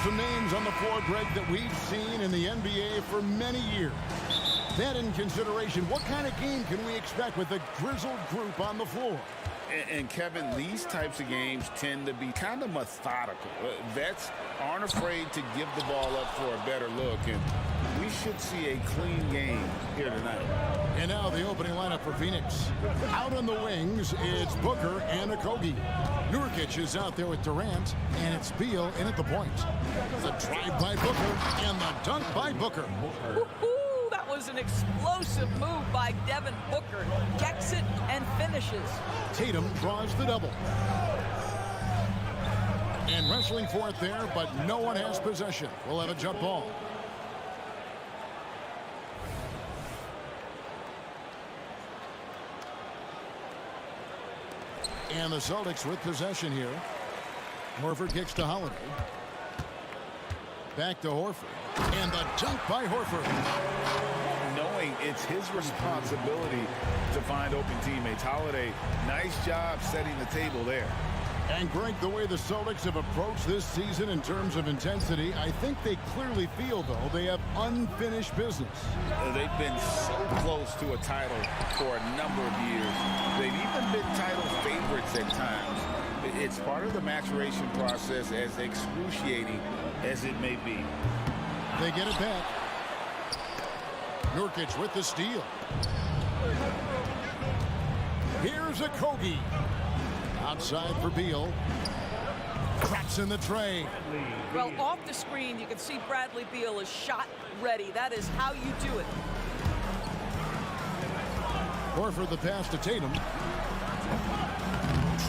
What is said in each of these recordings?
some names on the floor, Greg, that we've seen in the NBA for many years. That in consideration, what kind of game can we expect with the grizzled group on the floor? And Kevin, these types of games tend to be kind of methodical. Vets aren't afraid to give the ball up for a better look, and we should see a clean game here tonight. And now the opening lineup for Phoenix. Out on the wings, it's Booker and Okogie. Nurkic is out there with Durant, and it's Beal in at the point. The drive by Booker and the dunk by Booker. That was an explosive move by Devin Booker. Checks it and finishes. Tatum draws the double. And wrestling for it there, but no one has possession. We'll have a jump ball. And the Celtics with possession here. Horford kicks to Holiday. Back to Horford. And the dunk by Horford. Knowing it's his responsibility to find open teammates. Holiday, nice job setting the table there. And Greg, the way the Celtics have approached this season in terms of intensity, I think they clearly feel, though, they have unfinished business. They've been so close to a title for a number of years. They've even been title favorites at times. It's part of the maturation process, as excruciating as it may be. They get it back. Nurkic with the steal. Here's Okogie. Outside for Beal. Cracks in the tray. Well, off the screen, you can see Bradley Beal is shot ready. That is how you do it. Horford the pass to Tatum.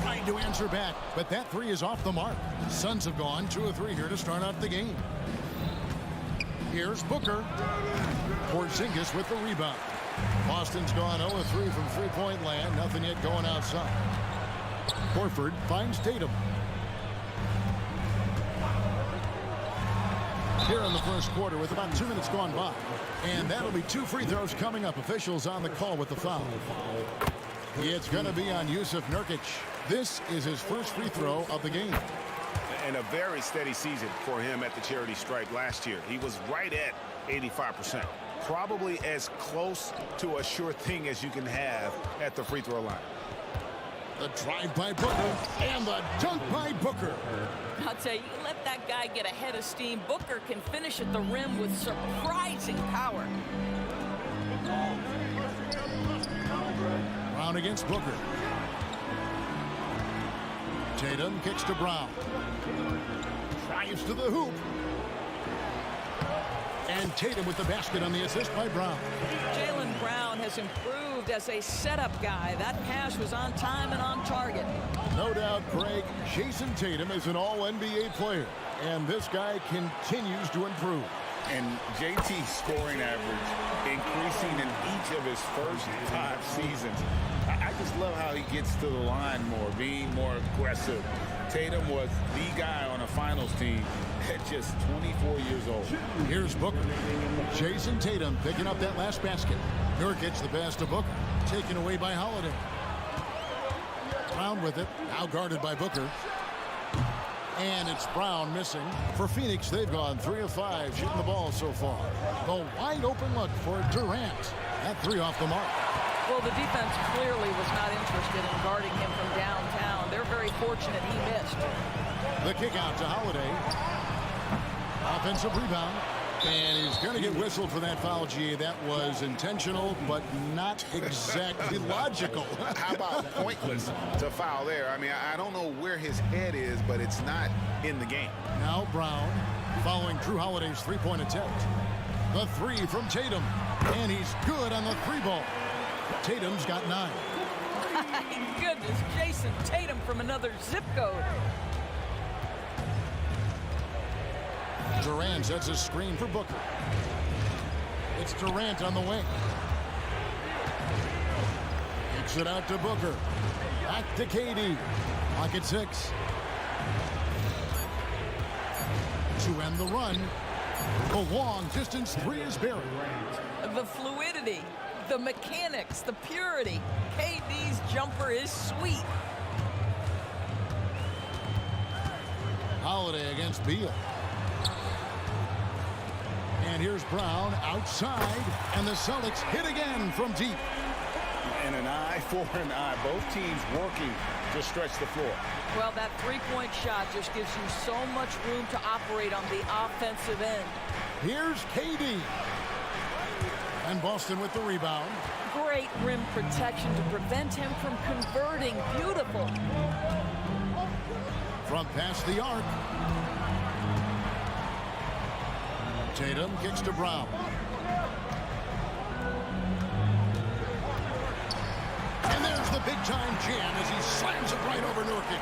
Trying to answer back, but that three is off the mark. Suns have gone 2 of 3 here to start out the game. Here's Booker. Porzingis with the rebound. Boston's gone 0 of 3 from three-point land. Nothing yet going outside. Horford finds Tatum. Here in the first quarter with about 2 minutes gone by. And that'll be 2 free throws coming up. Officials on the call with the foul. It's going to be on Yusuf Nurkic. This is his first free throw of the game. And a very steady season for him at the charity stripe last year. He was right at 85%. Probably as close to a sure thing as you can have at the free throw line. The drive by Booker and the dunk by Booker. I'll tell you, you let that guy get a head of steam. Booker can finish at the rim with surprising power. Brown against Booker. Tatum kicks to Brown. Drives to the hoop. And Tatum with the basket on the assist by Brown. Jaylen Brown has improved as a setup guy. That pass was on time and on target. No doubt, Craig, Jason Tatum is an all-NBA player. And this guy continues to improve. And JT's scoring average increasing in each of his first 5 seasons. I just love how he gets to the line more, being more aggressive. Tatum was the guy on a finals team at just 24 years old. Here's Booker. Jason Tatum picking up that last basket. Nurkic the pass to Booker. Taken away by Holiday. Brown with it. Now guarded by Booker. And it's Brown missing. For Phoenix, they've gone 3 of 5 shooting the ball so far. The wide open look for Durant. That 3 off the mark. Well, the defense clearly was not interested in guarding him from downtown. They're very fortunate he missed. The kick out to Holiday. Offensive rebound. And he's going to get whistled for that foul, G. That was intentional, but not exactly logical. How about pointless to foul there? I mean, I don't know where his head is, but it's not in the game. Now Brown following Drew Holiday's three-point attempt. The 3 from Tatum. And he's good on the 3 ball. Tatum's got 9. My goodness, Jason Tatum from another zip code. Durant sets a screen for Booker. It's Durant on the wing. Kicks it out to Booker. Back to KD. Clock at 6. To end the run. The long distance 3 is buried. The fluidity, the mechanics, the purity. KD's jumper is sweet. Holiday against Beal. here's Brown outside, and the Celtics hit again from deep. And an eye for an eye. Both teams working to stretch the floor. Well, that three-point shot just gives you so much room to operate on the offensive end. Here's KD. And Boston with the rebound. Great rim protection to prevent him from converting. Beautiful. From past the arc. Tatum kicks to Brown. And there's the big-time jam as he slams it right over Nurkic.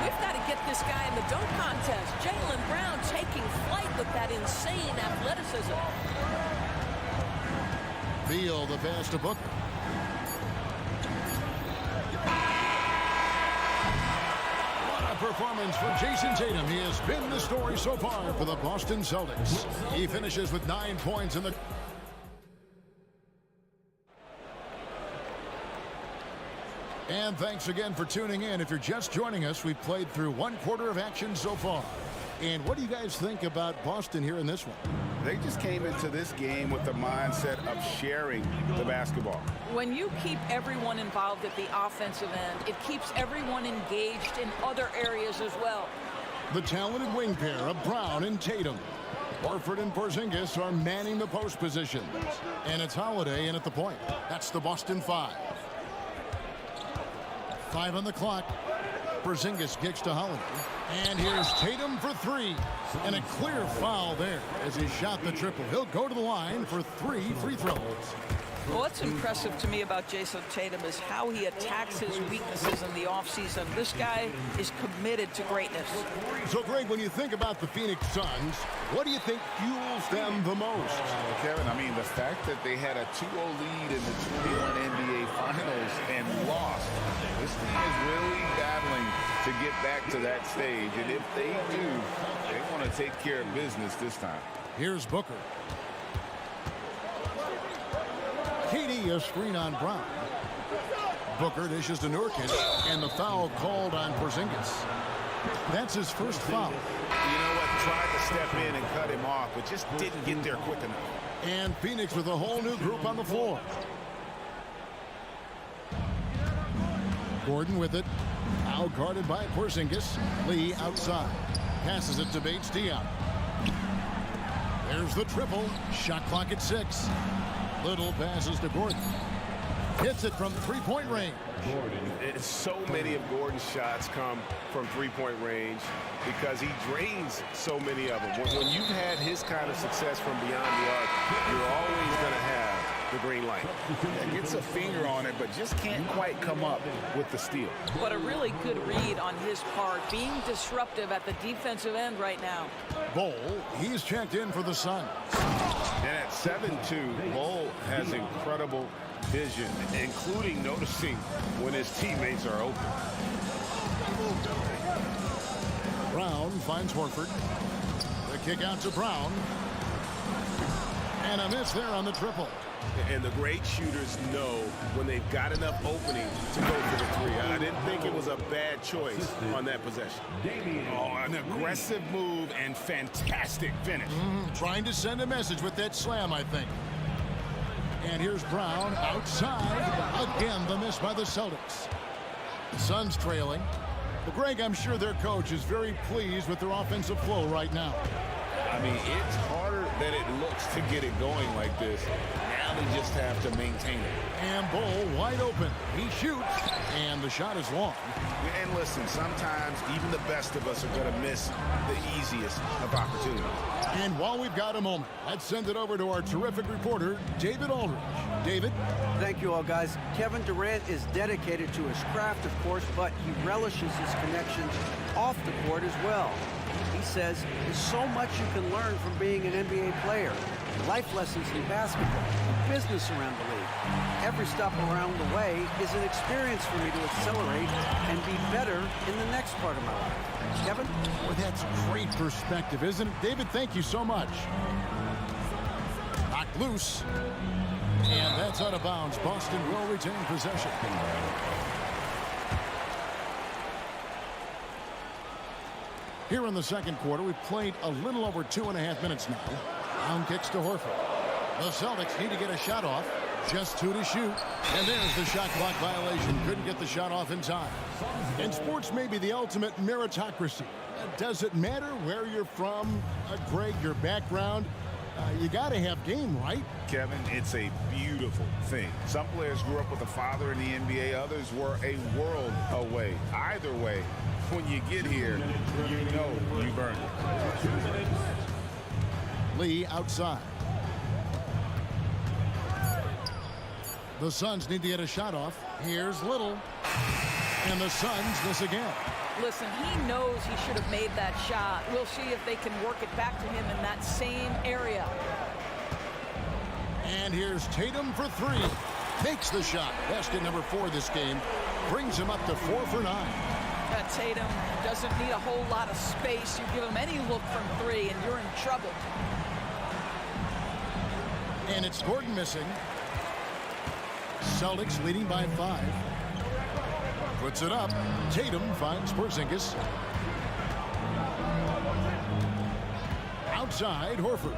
We've got to get this guy in the dunk contest. Jaylen Brown taking flight with that insane athleticism. Beal the pass to Booker. What a performance for Jason Tatum. He has been the story so far for the Boston Celtics. He finishes with 9 points in the... And thanks again for tuning in. If you're just joining us, we've played through 1/4 of action so far. And what do you guys think about Boston here in this one? They just came into this game with the mindset of sharing the basketball. When you keep everyone involved at the offensive end, it keeps everyone engaged in other areas as well. The talented wing pair of Brown and Tatum. Horford and Porzingis are manning the post position. And it's Holiday in at the point. That's the Boston 5. 5 on the clock. Porzingis kicks to Holiday. And here's Tatum for 3. And a clear foul there as he shot the triple. He'll go to the line for 3 free throws. Well, what's impressive to me about Jason Tatum is how he attacks his weaknesses in the offseason. This guy is committed to greatness. So, Greg, when you think about the Phoenix Suns, what do you think fuels them the most? Kevin, I mean, the fact that they had a 2-0 lead in the 21 NBA Finals and lost. This team is really battling to get back to that stage. And if they do, they want to take care of business this time. Here's Booker. KD a screen on Brown. Booker dishes to Nurkic, and the foul called on Porzingis. That's his first foul. You know what? Tried to step in and cut him off, but just didn't get there quick enough. And Phoenix with a whole new group on the floor. Gordon with it. Out guarded by Porzingis. Lee outside. Passes it to Bates-Diop. There's the triple. Shot clock at 6. Little passes to Gordon. Hits it from three-point range. So many of Gordon's shots come from three-point range because he drains so many of them. When you've had his kind of success from beyond the arc, you're always going to have the green light. Gets a finger on it, but just can't quite come up with the steal. But a really good read on his part, being disruptive at the defensive end right now. Bol, he's checked in for the Suns. And at 7'2", Bol has incredible vision, including noticing when his teammates are open. Brown finds Horford. The kick out to Brown. And a miss there on the triple. And the great shooters know when they've got enough opening to go for the three. I didn't think it was a bad choice on that possession. Oh, an aggressive move and fantastic finish. Trying to send a message with that slam, I think. And here's Brown outside. Again, the miss by the Celtics. The Suns trailing. But Greg, I'm sure their coach is very pleased with their offensive flow right now. I mean, it's harder than it looks to get it going like this. Now they just have to maintain it. And Bol wide open. He shoots, and the shot is long. And listen, sometimes even the best of us are going to miss the easiest of opportunities. And while we've got a moment, let's send it over to our terrific reporter, David Aldridge. David? Thank you all, guys. Kevin Durant is dedicated to his craft, of course, but he relishes his connections off the court as well. He says there's so much you can learn from being an NBA player. Life lessons in basketball, business around the league. Every stop around the way is an experience for me to accelerate and be better in the next part of my life. Kevin? Well, that's great perspective, isn't it? David, thank you so much. Knocked loose. And that's out of bounds. Boston will retain possession. Here in the second quarter, we've played a little over 2.5 minutes now. Brown kicks to Horford. The Celtics need to get a shot off. Just 2 to shoot. And there's the shot clock violation. Couldn't get the shot off in time. And sports may be the ultimate meritocracy. Does it matter where you're from, Greg, your background? You got to have game, right? Kevin, it's a beautiful thing. Some players grew up with a father in the NBA. Others were a world away. Either way, when you get here, you know you've earned it. Lee outside. The Suns need to get a shot off. Here's Little. And the Suns miss again. Listen, he knows he should have made that shot. We'll see if they can work it back to him in that same area. And here's Tatum for 3. Makes the shot. Basket number 4 this game. Brings him up to 4 for 9. Tatum doesn't need a whole lot of space. You give him any look from 3 and you're in trouble. And it's Gordon missing. Celtics leading by 5. Puts it up. Tatum finds Porzingis. Outside, Horford.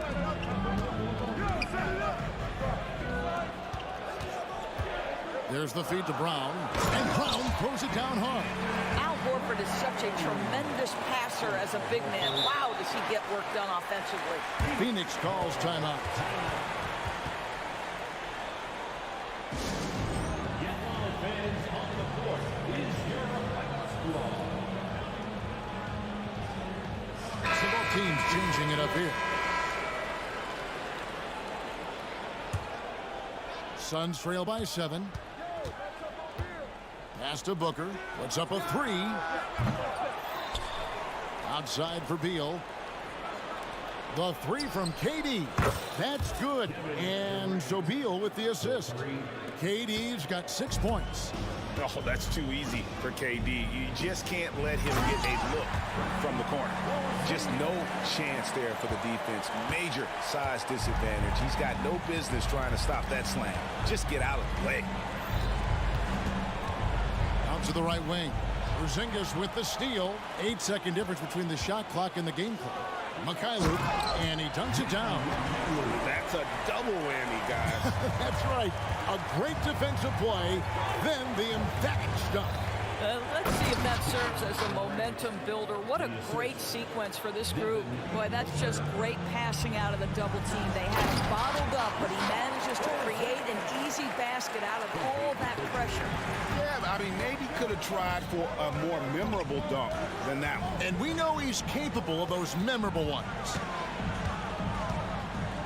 There's the feed to Brown. And Brown throws it down hard. Al Horford is such a tremendous passer as a big man. Wow, does he get work done offensively. Phoenix calls timeout. Teams changing it up here. Suns trail by 7. Pass to Booker. Puts up a 3. Outside for Beal. The 3 from KD. That's good. And so Beal with the assist. KD's got 6 points. Oh, that's too easy for KD. You just can't let him get a look from the corner. Just no chance there for the defense. Major size disadvantage. He's got no business trying to stop that slam. Just get out of the way. Out to the right wing. Porzingis with the steal. 8-second difference between the shot clock and the game clock. Mikhailuk, and he dunks it down. That's a double whammy, guys. That's right. A great defensive play, then the emphatic stuff. Let's see if that serves as a momentum builder. What a great sequence for this group. Boy, that's just great passing out of the double team. They had him bottled up, but he manages to create an easy basket out of all that pressure. Yeah, I mean, maybe could have tried for a more memorable dunk than that one. And we know he's capable of those memorable ones.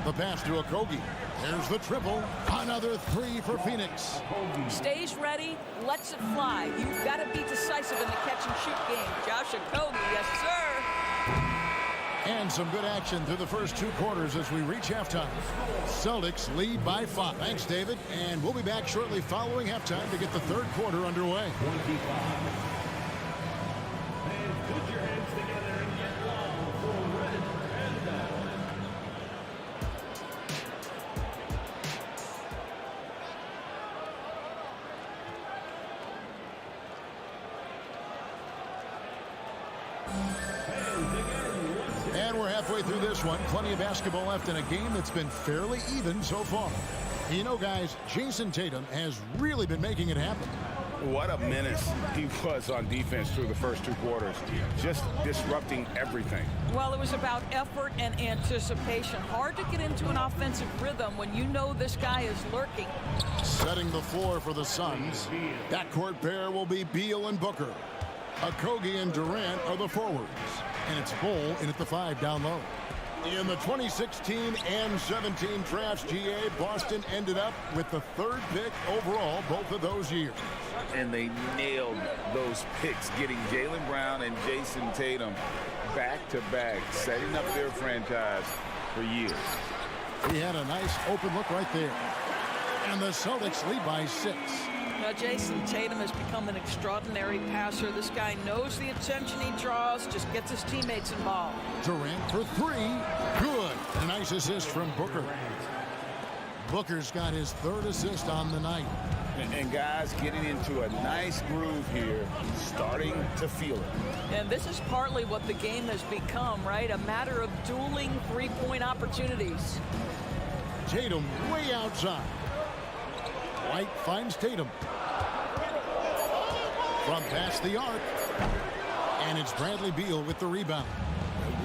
The pass to Okogie. There's the triple. Another 3 for Phoenix. Stays ready, lets it fly. You've got to be decisive in the catch-and-shoot game. Josh Okogie, yes, sir. And some good action through the first 2 quarters as we reach halftime. Celtics lead by 5. Thanks, David. And we'll be back shortly following halftime to get the 3rd quarter underway. And we're halfway through this one. Plenty of basketball left in a game that's been fairly even so far. You know, guys, Jason Tatum has really been making it happen. What a menace he was on defense through the first 2 quarters. Just disrupting everything. Well, it was about effort and anticipation. Hard to get into an offensive rhythm when you know this guy is lurking. Setting the floor for the Suns. Backcourt pair will be Beal and Booker. Okogie and Durant are the forwards. And it's Bull in at the 5 down low. In the 2016 and 17 drafts, GA, Boston ended up with the 3rd pick overall both of those years. And they nailed those picks, getting Jaylen Brown and Jason Tatum back-to-back, setting up their franchise for years. He had a nice open look right there. And the Celtics lead by 6. Now, Jason Tatum has become an extraordinary passer. This guy knows the attention he draws, just gets his teammates involved. Durant for 3. Good. A nice assist from Booker. Booker's got his 3rd assist on the night. And guys getting into a nice groove here, starting to feel it. And this is partly what the game has become, right? A matter of dueling three-point opportunities. Tatum way outside. White finds Tatum. From past the arc. And it's Bradley Beal with the rebound.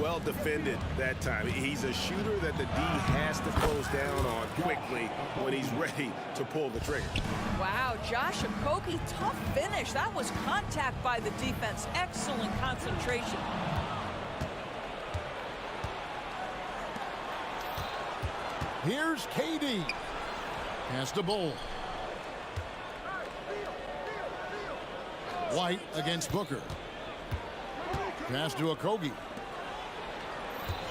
Well defended that time. He's a shooter that the D has to close down on quickly when he's ready to pull the trigger. Wow, Josh Okogie, tough finish. That was contact by the defense. Excellent concentration. Here's KD. Pass to Bull. White against Booker. Pass to Okogie.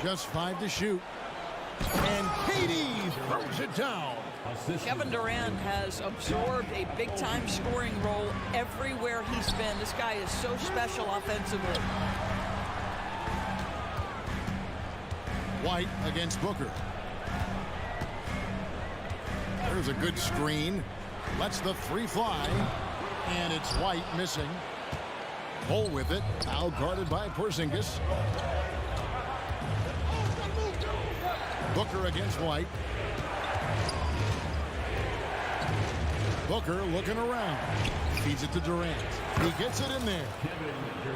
Just 5 to shoot. And KD throws it down. Kevin Durant has absorbed a big-time scoring role everywhere he's been. This guy is so special offensively. White against Booker. There's a good screen. Lets the three fly. And it's White missing. Bull with it. Now guarded by Porzingis. Booker against White. Booker looking around. Feeds it to Durant. He gets it in there.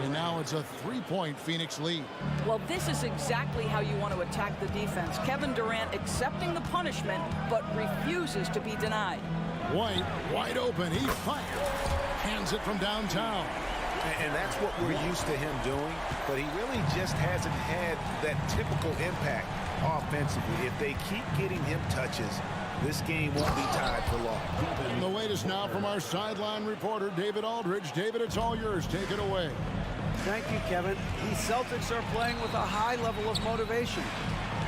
And now it's a three-point Phoenix lead. Well, this is exactly how you want to attack the defense. Kevin Durant accepting the punishment, but refuses to be denied. White wide open. He fires. Hands it from downtown. And that's what we're used to him doing, but he really just hasn't had that typical impact offensively. If they keep getting him touches, this game won't be tied for long. And the latest now from our sideline reporter, David Aldridge. David, it's all yours. Take it away. Thank you, Kevin. The Celtics are playing with a high level of motivation.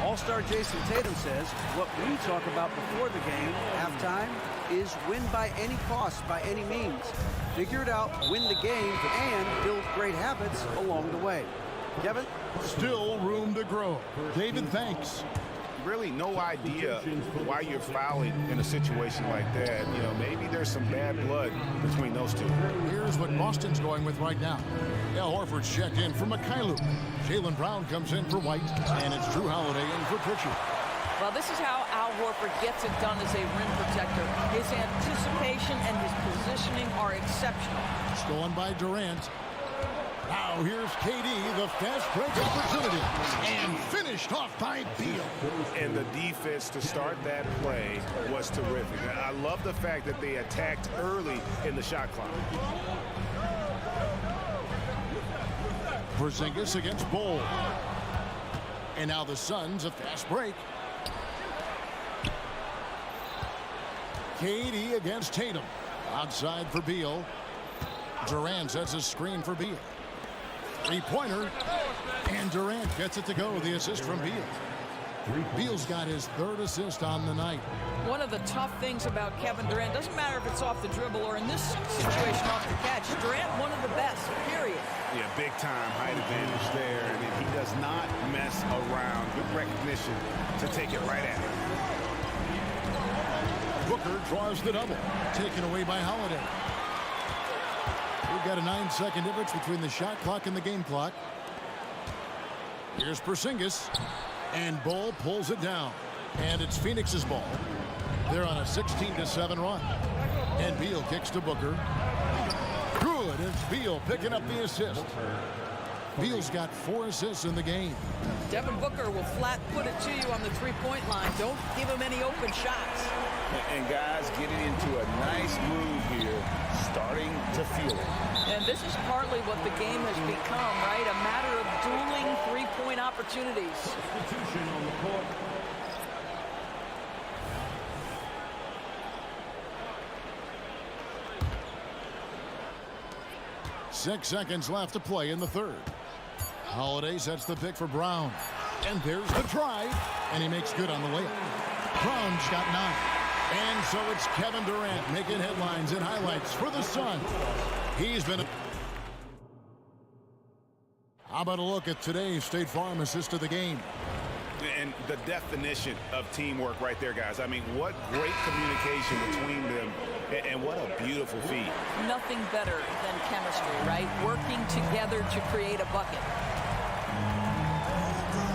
All-star Jason Tatum says what we talk about before the game, halftime, is win by any cost, by any means. Figure it out, win the game, and build great habits along the way. Kevin? Still room to grow. David, thanks. Really no idea why you're fouling in a situation like that. You know, maybe there's some bad blood between those two. Here's what Boston's going with right now. Al Horford's checked in for Mikhailuk. Jaylen Brown comes in for White, and it's Drew Holiday in for Pritchard. Well, this is how Al Horford gets it done as a rim protector. His anticipation and his positioning are exceptional. Stolen by Durant. Now here's KD, the fast break opportunity, and finished off by Beal. And the defense to start that play was terrific. I love the fact that they attacked early in the shot clock. Porzingis against Bull. And now the Suns, a fast break. KD against Tatum. Outside for Beal. Durant sets a screen for Beal. Three-pointer. And Durant gets it to go. The assist from Beal. Beal's got his third assist on the night. One of the tough things about Kevin Durant, doesn't matter if it's off the dribble or in this situation off the catch, Durant one of the best, period. Yeah, big-time height advantage there, and he does not mess around. Good recognition to take it right at him. Booker draws the double. Taken away by Holiday. We've got a 9-second difference between the shot clock and the game clock. Here's Porzingis. And Bull pulls it down. And it's Phoenix's ball. They're on a 16-7 run. And Beal kicks to Booker. Good. It's Beal picking up the assist. Beal's got 4 assists in the game. Devin Booker will flat put it to you on the three-point line. Don't give him any open shots. And guys getting into a nice groove here, starting to feel it. And this is partly what the game has become, right? A matter of dueling three-point opportunities. Substitution on the court. Six seconds left to play in the third. Holiday sets the pick for Brown. And there's the try. And he makes good on the layup. Brown's got 9. And so it's Kevin Durant making headlines and highlights for the Suns. He's been... How about a look at today's State Farm assist of the game? And the definition of teamwork right there, guys. I mean, what great communication between them And what a beautiful feed. Nothing better than chemistry, right? Working together to create a bucket.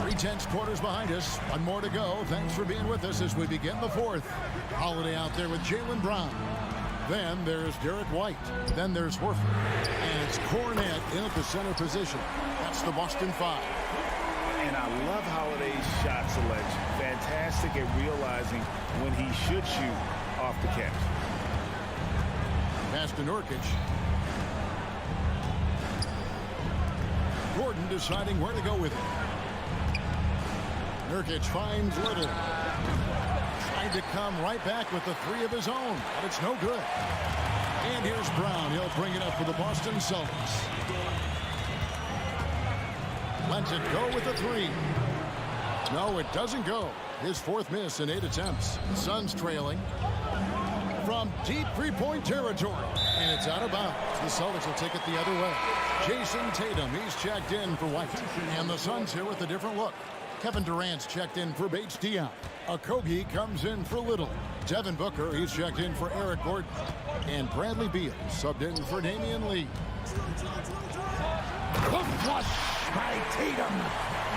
3 quarters behind us. One more to go. Thanks for being with us as we begin the fourth. Holiday out there with Jaylen Brown. Then there's Derek White. Then there's Horford. And it's Cornette in at the center position. That's the Boston Five. And I love Holiday's shot selection. Fantastic at realizing when he should shoot off the catch. Pass to Nurkic. Gordon deciding where to go with it. Nurkic finds Little. Tried to come right back with the three of his own, but it's no good. And here's Brown. He'll bring it up for the Boston Celtics. Lets it go with the three. No, it doesn't go. His fourth miss in 8 attempts. Suns trailing from deep three-point territory. And it's out of bounds. The Celtics will take it the other way. Jason Tatum, he's checked in for White. And the Suns here with a different look. Kevin Durant's checked in for Bates Diop. Okogie comes in for Little. Devin Booker, he's checked in for Eric Gordon. And Bradley Beal subbed in for Damian Lee. The flush by Tatum.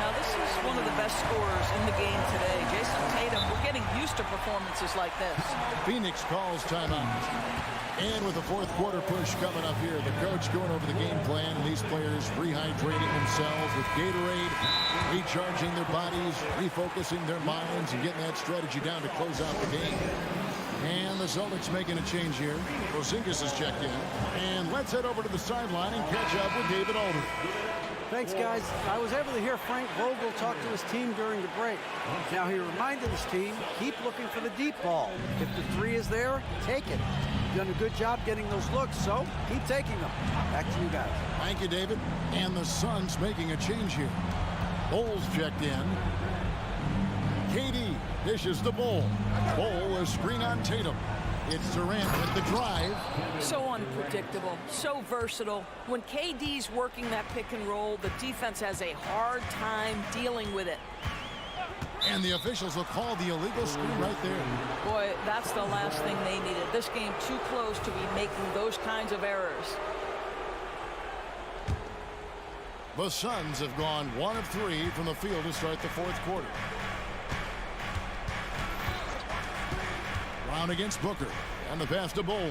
Now, this is one of the best scorers in the game today. Jason Tatum, we're getting used to performances like this. Phoenix calls timeout. And with the fourth quarter push coming up here, the coach going over the game plan, and these players rehydrating themselves with Gatorade, recharging their bodies, refocusing their minds, and getting that strategy down to close out the game. And the Celtics making a change here. Porzingis is checked in. And let's head over to the sideline and catch up with David Aldridge. Thanks, guys. I was able to hear Frank Vogel talk to his team during the break. Now, he reminded his team, keep looking for the deep ball. If the three is there, take it. You've done a good job getting those looks, so keep taking them. Back to you guys. Thank you, David. And the Suns making a change here. Bull's checked in. KD dishes the Bull. Bull is screen on Tatum. It's Durant with the drive. So unpredictable, so versatile. When KD's working that pick and roll, the defense has a hard time dealing with it. And the officials will call the illegal screen right there. Boy, that's the last thing they needed. This game too close to be making those kinds of errors. The Suns have gone 1 of 3 from the field to start the fourth quarter. Brown against Booker. And the pass to Bull.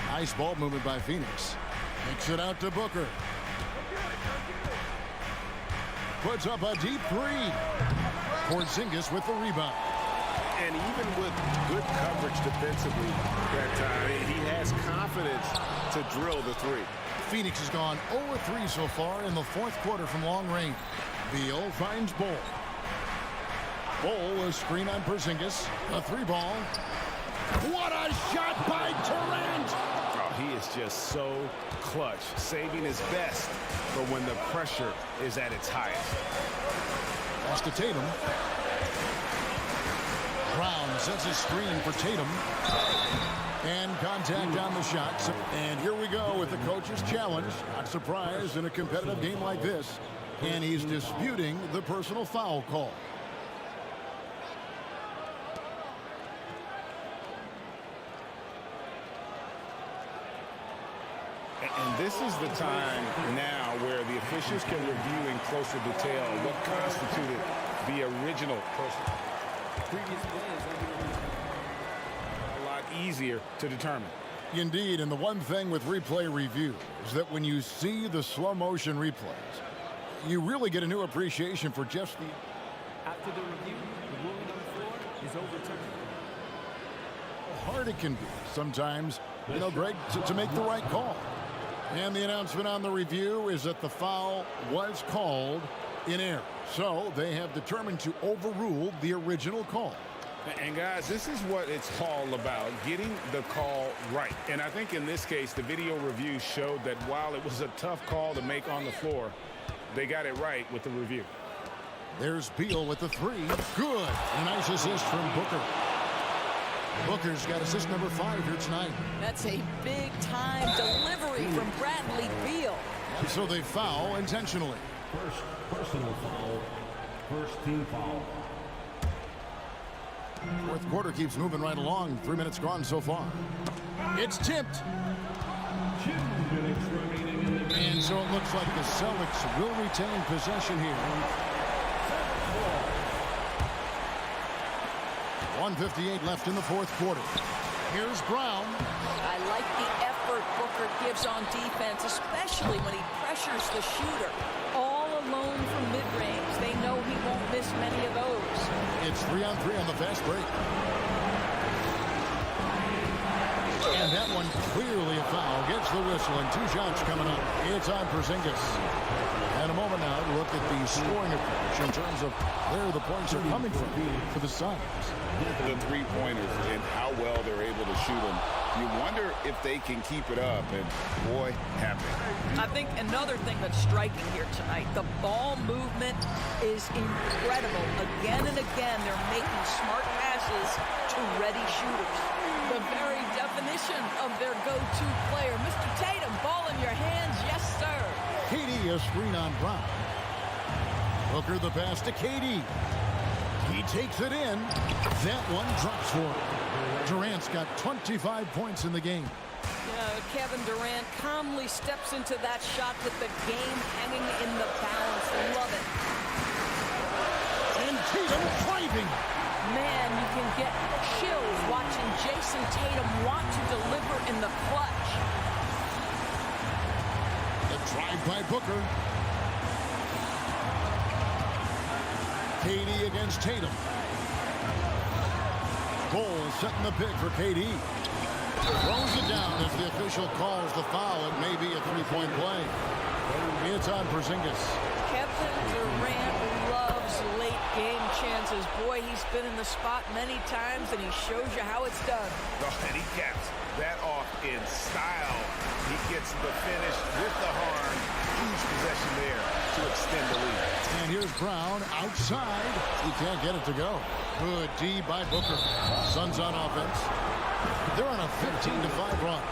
Nice ball movement by Phoenix. Kicks it out to Booker. Puts up a deep three. Porzingis with the rebound. And even with good coverage defensively that time, he has confidence to drill the three. Phoenix has gone 0-3 so far in the fourth quarter from long range. Beal finds Bull. Bull is screen on Porzingis. A three ball. What a shot by Durant! Oh, he is just so clutch, saving his best for when the pressure is at its highest. Pass to Tatum. Brown sets his screen for Tatum. And contact on the shots. And here we go with the coach's challenge. Not surprised in a competitive game like this. And he's disputing the personal foul call. And this is the time now where the officials can review in closer detail what constituted the original personal. A lot easier to determine. Indeed, and the one thing with replay review is that when you see the slow motion replays, you really get a new appreciation for just the... After the review, the ruling on the floor is overturned. hard it can be sometimes, you know, Greg, to make the right call. And the announcement on the review is that the foul was called in error. So they have determined to overrule the original call. And guys, this is what it's all about, getting the call right. And I think in this case, the video review showed that while it was a tough call to make on the floor, they got it right with the review. There's Beal with the three. Good. A nice assist from Booker. Booker's got assist number 5 here tonight. That's a big-time delivery from Bradley Beal. And so they foul intentionally. First personal foul. First team foul. Fourth quarter keeps moving right along. 3 minutes gone so far. It's tipped. And so it looks like the Celtics will retain possession here. 1:58 left in the fourth quarter. Here's Brown. I like the effort Booker gives on defense, especially when he pressures the shooter. All alone from mid-range. They know he won't miss many of those. It's 3-on-3 on the fast break. And that one clearly a foul. Gets the whistle and 2 shots coming up. It's on Porzingis. And a moment now to look at the scoring approach in terms of where the points are coming from for the Suns. The three-pointers and how well they're able to shoot them. You wonder if they can keep it up, and boy, happening. I think another thing that's striking here tonight, the ball movement is incredible. Again and again, they're making smart passes to ready shooters. The very definition of their go-to player. Mr. Tatum, ball in your hands, yes, sir. KD a screen on Brown. Booker the pass to KD. He takes it in. That one drops for him. Durant's got 25 points in the game. Kevin Durant calmly steps into that shot with the game hanging in the balance. Love it. And Tatum driving. Man, you can get chills watching Jason Tatum want to deliver in the clutch. The drive by Booker. KD against Tatum. Cole setting the pick for KD. Throws it down as the official calls the foul. It may be a three-point play. It's on Porzingis. Kevin Durant loves late game chances. Boy, he's been in the spot many times, and he shows you how it's done. Oh, and he caps that off in style. He gets the finish with the horn. Huge possession there to extend the lead. And here's Brown outside. He can't get it to go. Good D by Booker. Suns on offense. They're on a 15-5 run.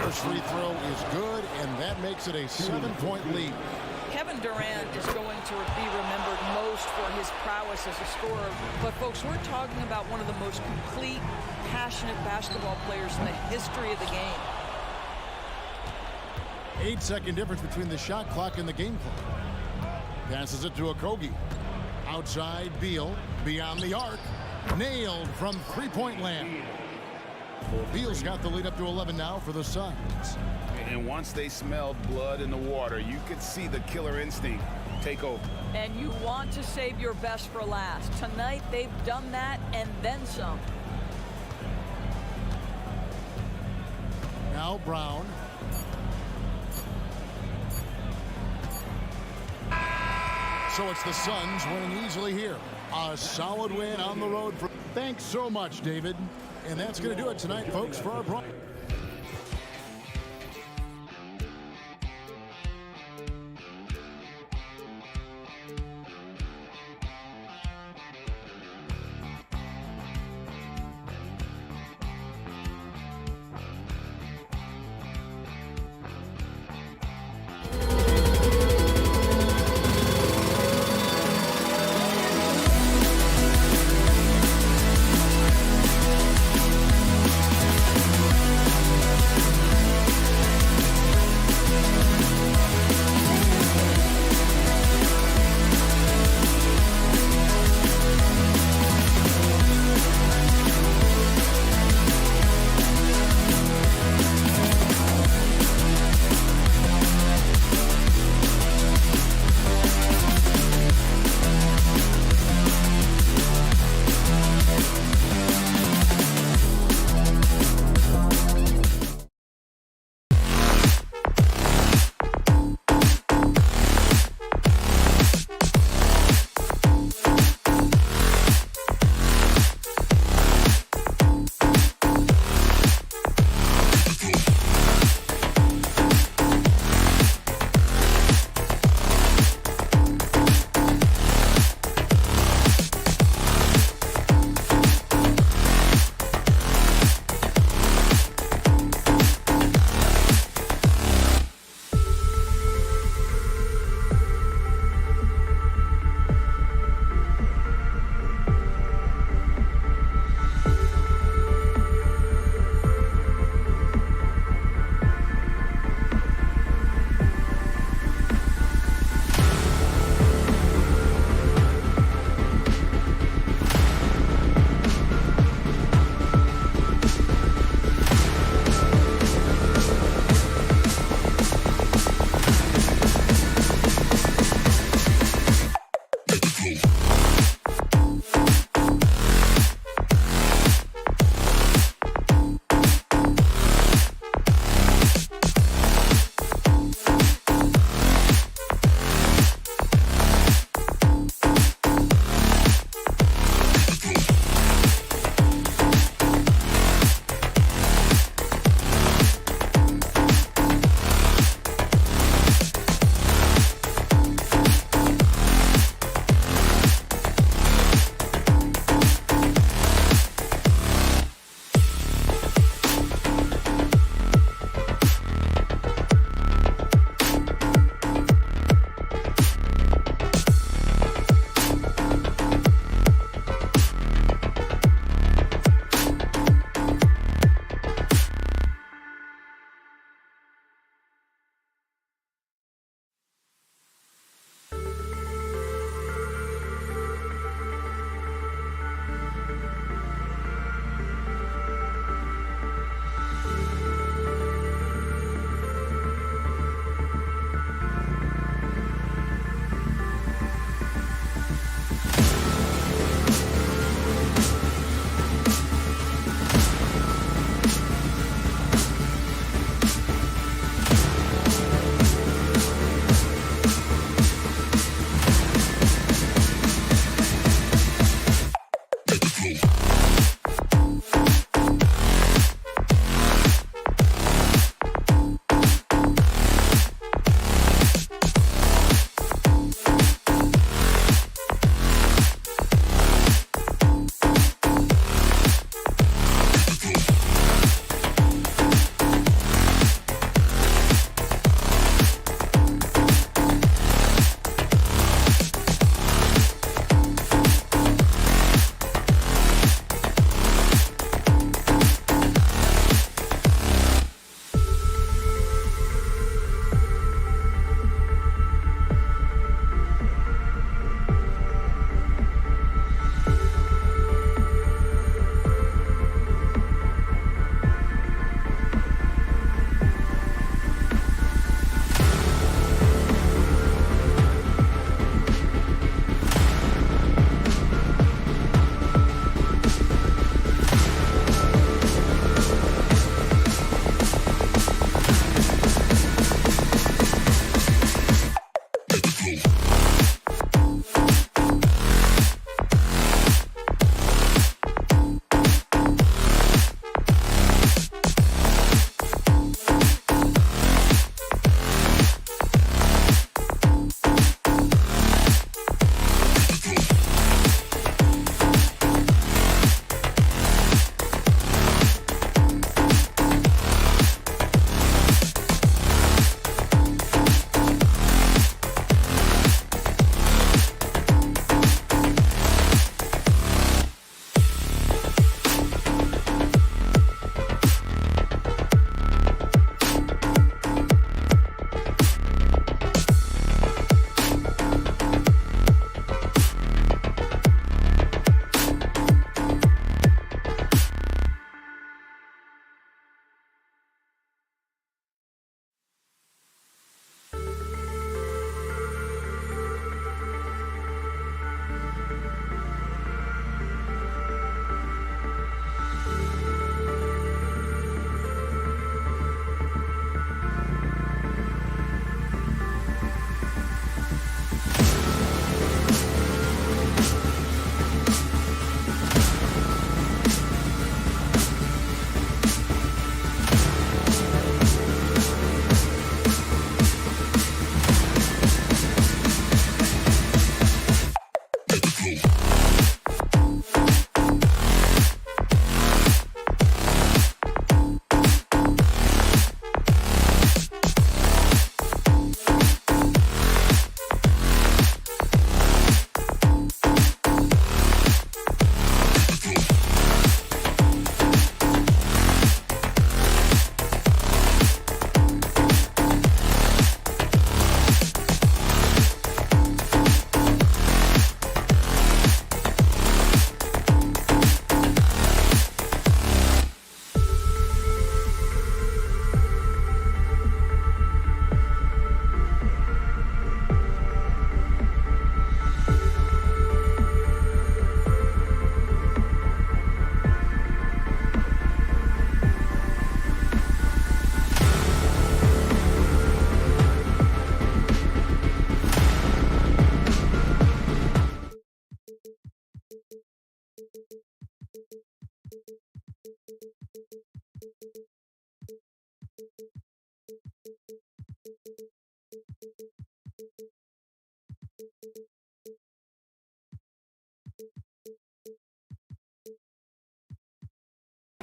First free throw is good, and that makes it a 7-point lead. Kevin Durant is going to be remembered most for his prowess as a scorer. But, folks, we're talking about one of the most complete, passionate basketball players in the history of the game. 8-second difference between the shot clock and the game clock. Passes it to Okogie. Outside, Beal. Beyond the arc. Nailed from three-point land. Beal's got the lead up to 11 now for the Suns. And once they smelled blood in the water, you could see the killer instinct take over. And you want to save your best for last. Tonight, they've done that and then some. Now Brown. So it's the Suns winning easily here. A solid win on the road. Thanks so much, David. And that's going to do it tonight, folks, for our broadcast.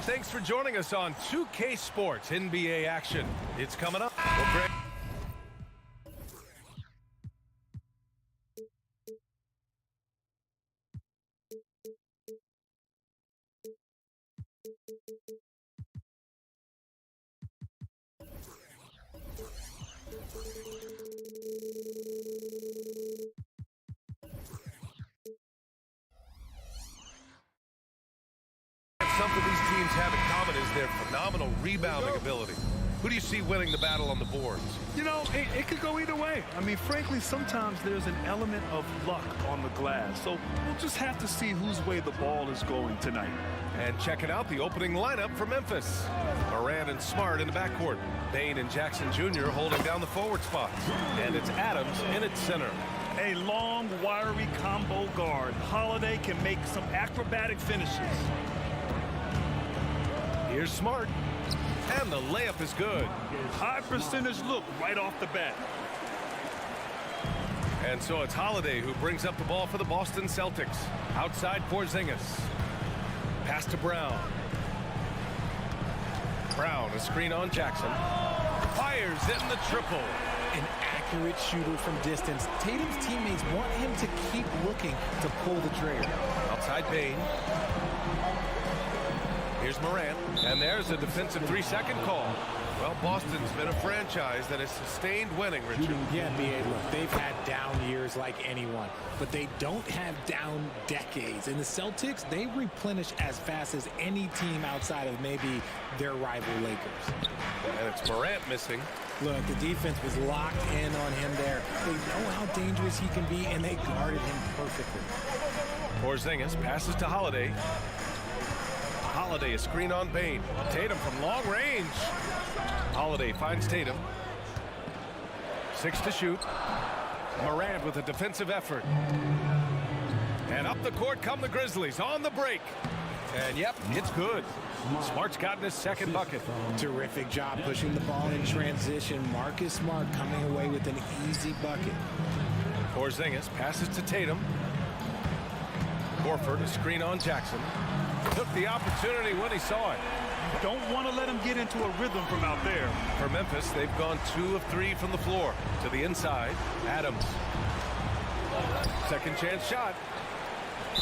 Thanks for joining us on 2K Sports NBA action. It's coming up. Well, Greg. Something these teams have in common is their phenomenal rebounding ability. Who do you see winning the battle on the boards? You know, it could go either way. I mean, frankly, sometimes there's an element of luck on the glass. So we'll just have to see whose way the ball is going tonight. And checking out the opening lineup for Memphis. Morant and Smart in the backcourt. Bain and Jackson Jr. holding down the forward spots. And it's Adams in its center. A long, wiry combo guard. Holiday can make some acrobatic finishes. Here's Smart. And the layup is good. High percentage look right off the bat. And so it's Holiday who brings up the ball for the Boston Celtics. Outside Porzingis. Pass to Brown. Brown, a screen on Jackson. Fires in the triple. An accurate shooter from distance. Tatum's teammates want him to keep looking to pull the trigger. Outside Bain. Here's Morant, and there's a defensive 3-second call. Well, Boston's been a franchise that has sustained winning, Richard. Yeah, B.A., look, they've had down years like anyone, but they don't have down decades. And the Celtics, they replenish as fast as any team outside of maybe their rival Lakers. And it's Morant missing. Look, the defense was locked in on him there. They know how dangerous he can be, and they guarded him perfectly. Porzingis passes to Holiday. Holiday, a screen on Bain. Tatum from long range. Holiday finds Tatum. 6 to shoot. Morant with a defensive effort. And up the court come the Grizzlies on the break. And yep, it's good. Smart's gotten his second bucket. Terrific job pushing the ball in transition. Marcus Smart coming away with an easy bucket. Porzingis passes to Tatum. Horford, a screen on Jackson. Took the opportunity when he saw it. Don't want to let him get into a rhythm from out there. For Memphis, they've gone 2 of 3 from the floor. To the inside, Adams. Second chance shot.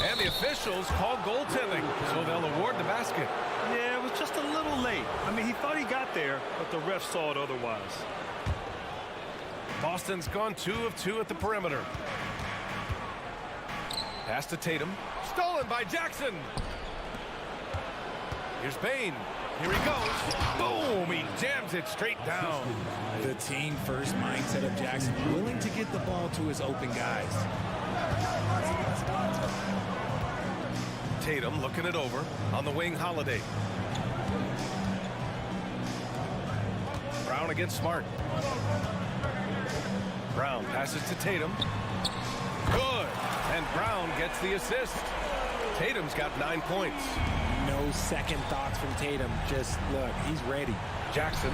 And the officials called goaltending, so they'll award the basket. Yeah, it was just a little late. I mean, he thought he got there, but the ref saw it otherwise. Boston's gone 2 of 2 at the perimeter. Pass to Tatum. Stolen by Jackson. Here's Bane. Here he goes. Boom! He jams it straight down. The team first mindset of Jackson, willing to get the ball to his open guys. Tatum looking it over on the wing. Holiday. Brown against Smart. Brown passes to Tatum. Good. And Brown gets the assist. Tatum's got 9 points. No second thoughts from Tatum. Just look, he's ready. Jackson.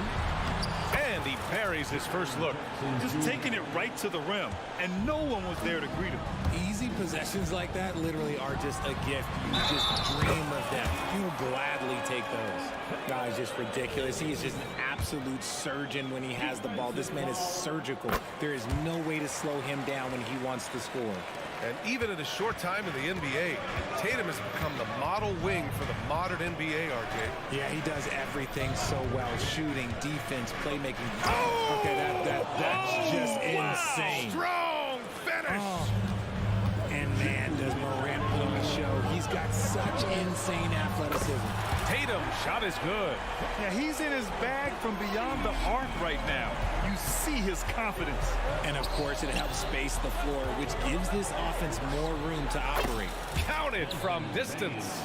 And he buries his first look. Just taking it right to the rim, and no one was there to greet him. Easy possessions like that literally are just a gift. You just dream of them. You'll gladly take those. Guy's just ridiculous. He is just an absolute surgeon when he has the ball. This man is surgical. There is no way to slow him down when he wants to score. And even in a short time in the NBA, Tatum has become the model wing for the modern NBA, RJ. Yeah, he does everything so well. Shooting, defense, playmaking. Oh! Okay, that's just insane. Strong finish! Oh. And man, does Morant put on a show. He's got such insane athleticism. Tatum shot is good. Yeah, he's in his bag from beyond the arc right now. You see his confidence. And of course, it helps space the floor, which gives this offense more room to operate. Counted from distance.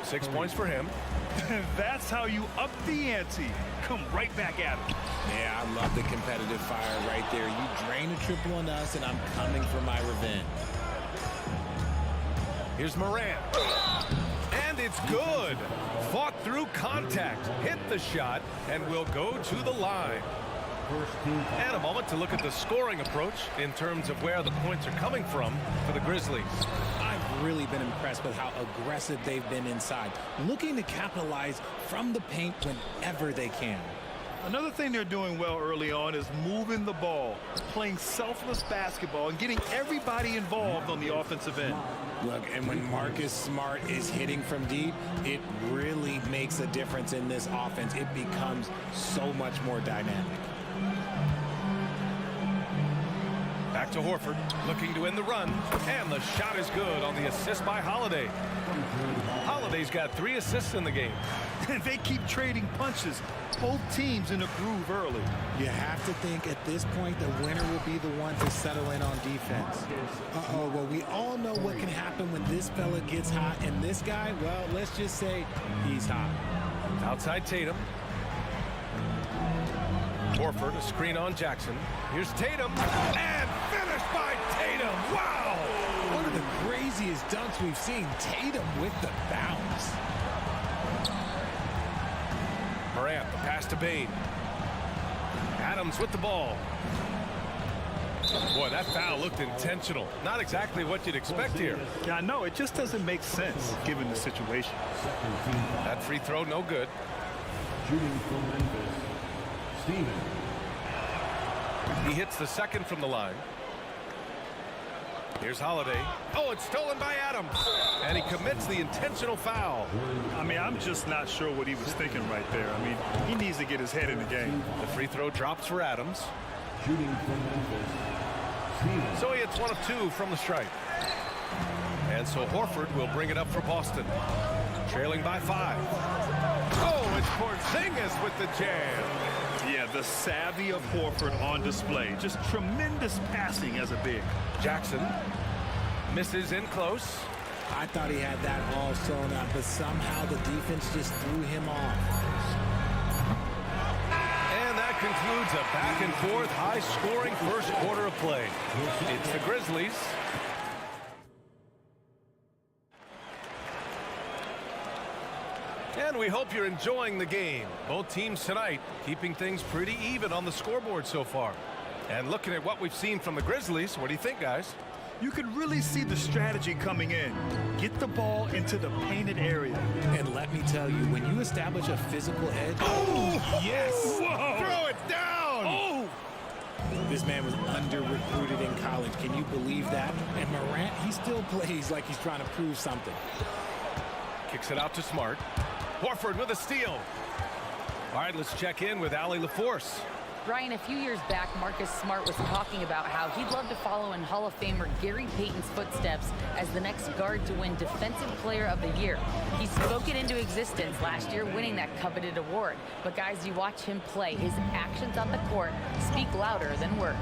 6 points for him. And that's how you up the ante. Come right back at him. Yeah, I love the competitive fire right there. You drain a triple on us, and I'm coming for my revenge. Here's Morant. And it's good. Fought through contact, hit the shot, and will go to the line. And a moment to look at the scoring approach in terms of where the points are coming from for the Grizzlies. I've really been impressed with how aggressive they've been inside, looking to capitalize from the paint whenever they can. Another thing they're doing well early on is moving the ball, playing selfless basketball, and getting everybody involved on the offensive end. Look, and when Marcus Smart is hitting from deep, it really makes a difference in this offense. It becomes so much more dynamic. Back to Horford, looking to end the run, and the shot is good on the assist by Holiday. Holiday's got 3 assists in the game. They keep trading punches. Both teams in a groove early. You have to think at this point the winner will be the one to settle in on defense. Uh-oh, well, we all know what can happen when this fella gets hot, and this guy, well, let's just say he's hot. Outside Tatum. Horford, a screen on Jackson. Here's Tatum, and finished by Tatum. Wow! One of the craziest dunks we've seen. Tatum with the bounce. Morant, the pass to Bane. Adams with the ball. Boy, that foul looked intentional. Not exactly what you'd expect here. Yeah, I know. It just doesn't make sense given the situation. That free throw, no good. Shooting from Memphis, Steven. He hits the second from the line. Here's Holiday. Oh, it's stolen by Adams. And he commits the intentional foul. I mean, I'm just not sure what he was thinking right there. I mean, he needs to get his head in the game. The free throw drops for Adams. Shooting from Memphis, Steven. So he hits 1 of 2 from the stripe. And so Horford will bring it up for Boston. Trailing by 5. Oh, it's Porzingis with the jam. Yeah, the savvy of Horford on display. Just tremendous passing as a big. Jackson misses in close. I thought he had that all sewn up, but somehow the defense just threw him off. And that concludes a back-and-forth, high-scoring first quarter of play. It's the Grizzlies. And we hope you're enjoying the game. Both teams tonight keeping things pretty even on the scoreboard so far. And looking at what we've seen from the Grizzlies, what do you think, guys? You can really see the strategy coming in. Get the ball into the painted area. And let me tell you, when you establish a physical edge... Oh, yes! Whoa. Throw it down! Oh! This man was under-recruited in college. Can you believe that? And Morant, he still plays like he's trying to prove something. Kicks it out to Smart. Horford with a steal. All right, let's check in with Allie LaForce. Brian, a few years back, Marcus Smart was talking about how he'd love to follow in Hall of Famer Gary Payton's footsteps as the next guard to win Defensive Player of the Year. He spoke it into existence last year, winning that coveted award. But guys, you watch him play, his actions on the court speak louder than words.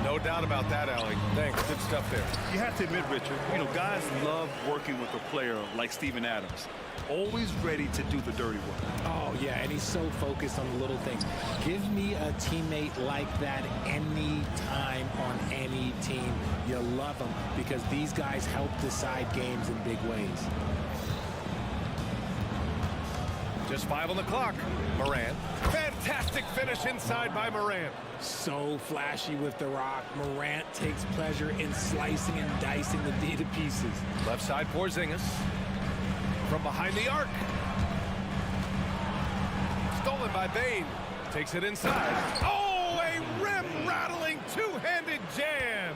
No doubt about that, Allie. Thanks. Good stuff there. You have to admit, Richard, guys love working with a player like Steven Adams. Always ready to do the dirty work. Oh, yeah, and he's so focused on the little things. Give me a teammate like that any time on any team. You love them because these guys help decide games in big ways. Just 5 on the clock. Morant. Fantastic finish inside by Morant. So flashy with the rock. Morant takes pleasure in slicing and dicing the D to pieces. Left side Porzingis. From behind the arc. Stolen by Bane. Takes it inside. Oh, a rim-rattling two-handed jam.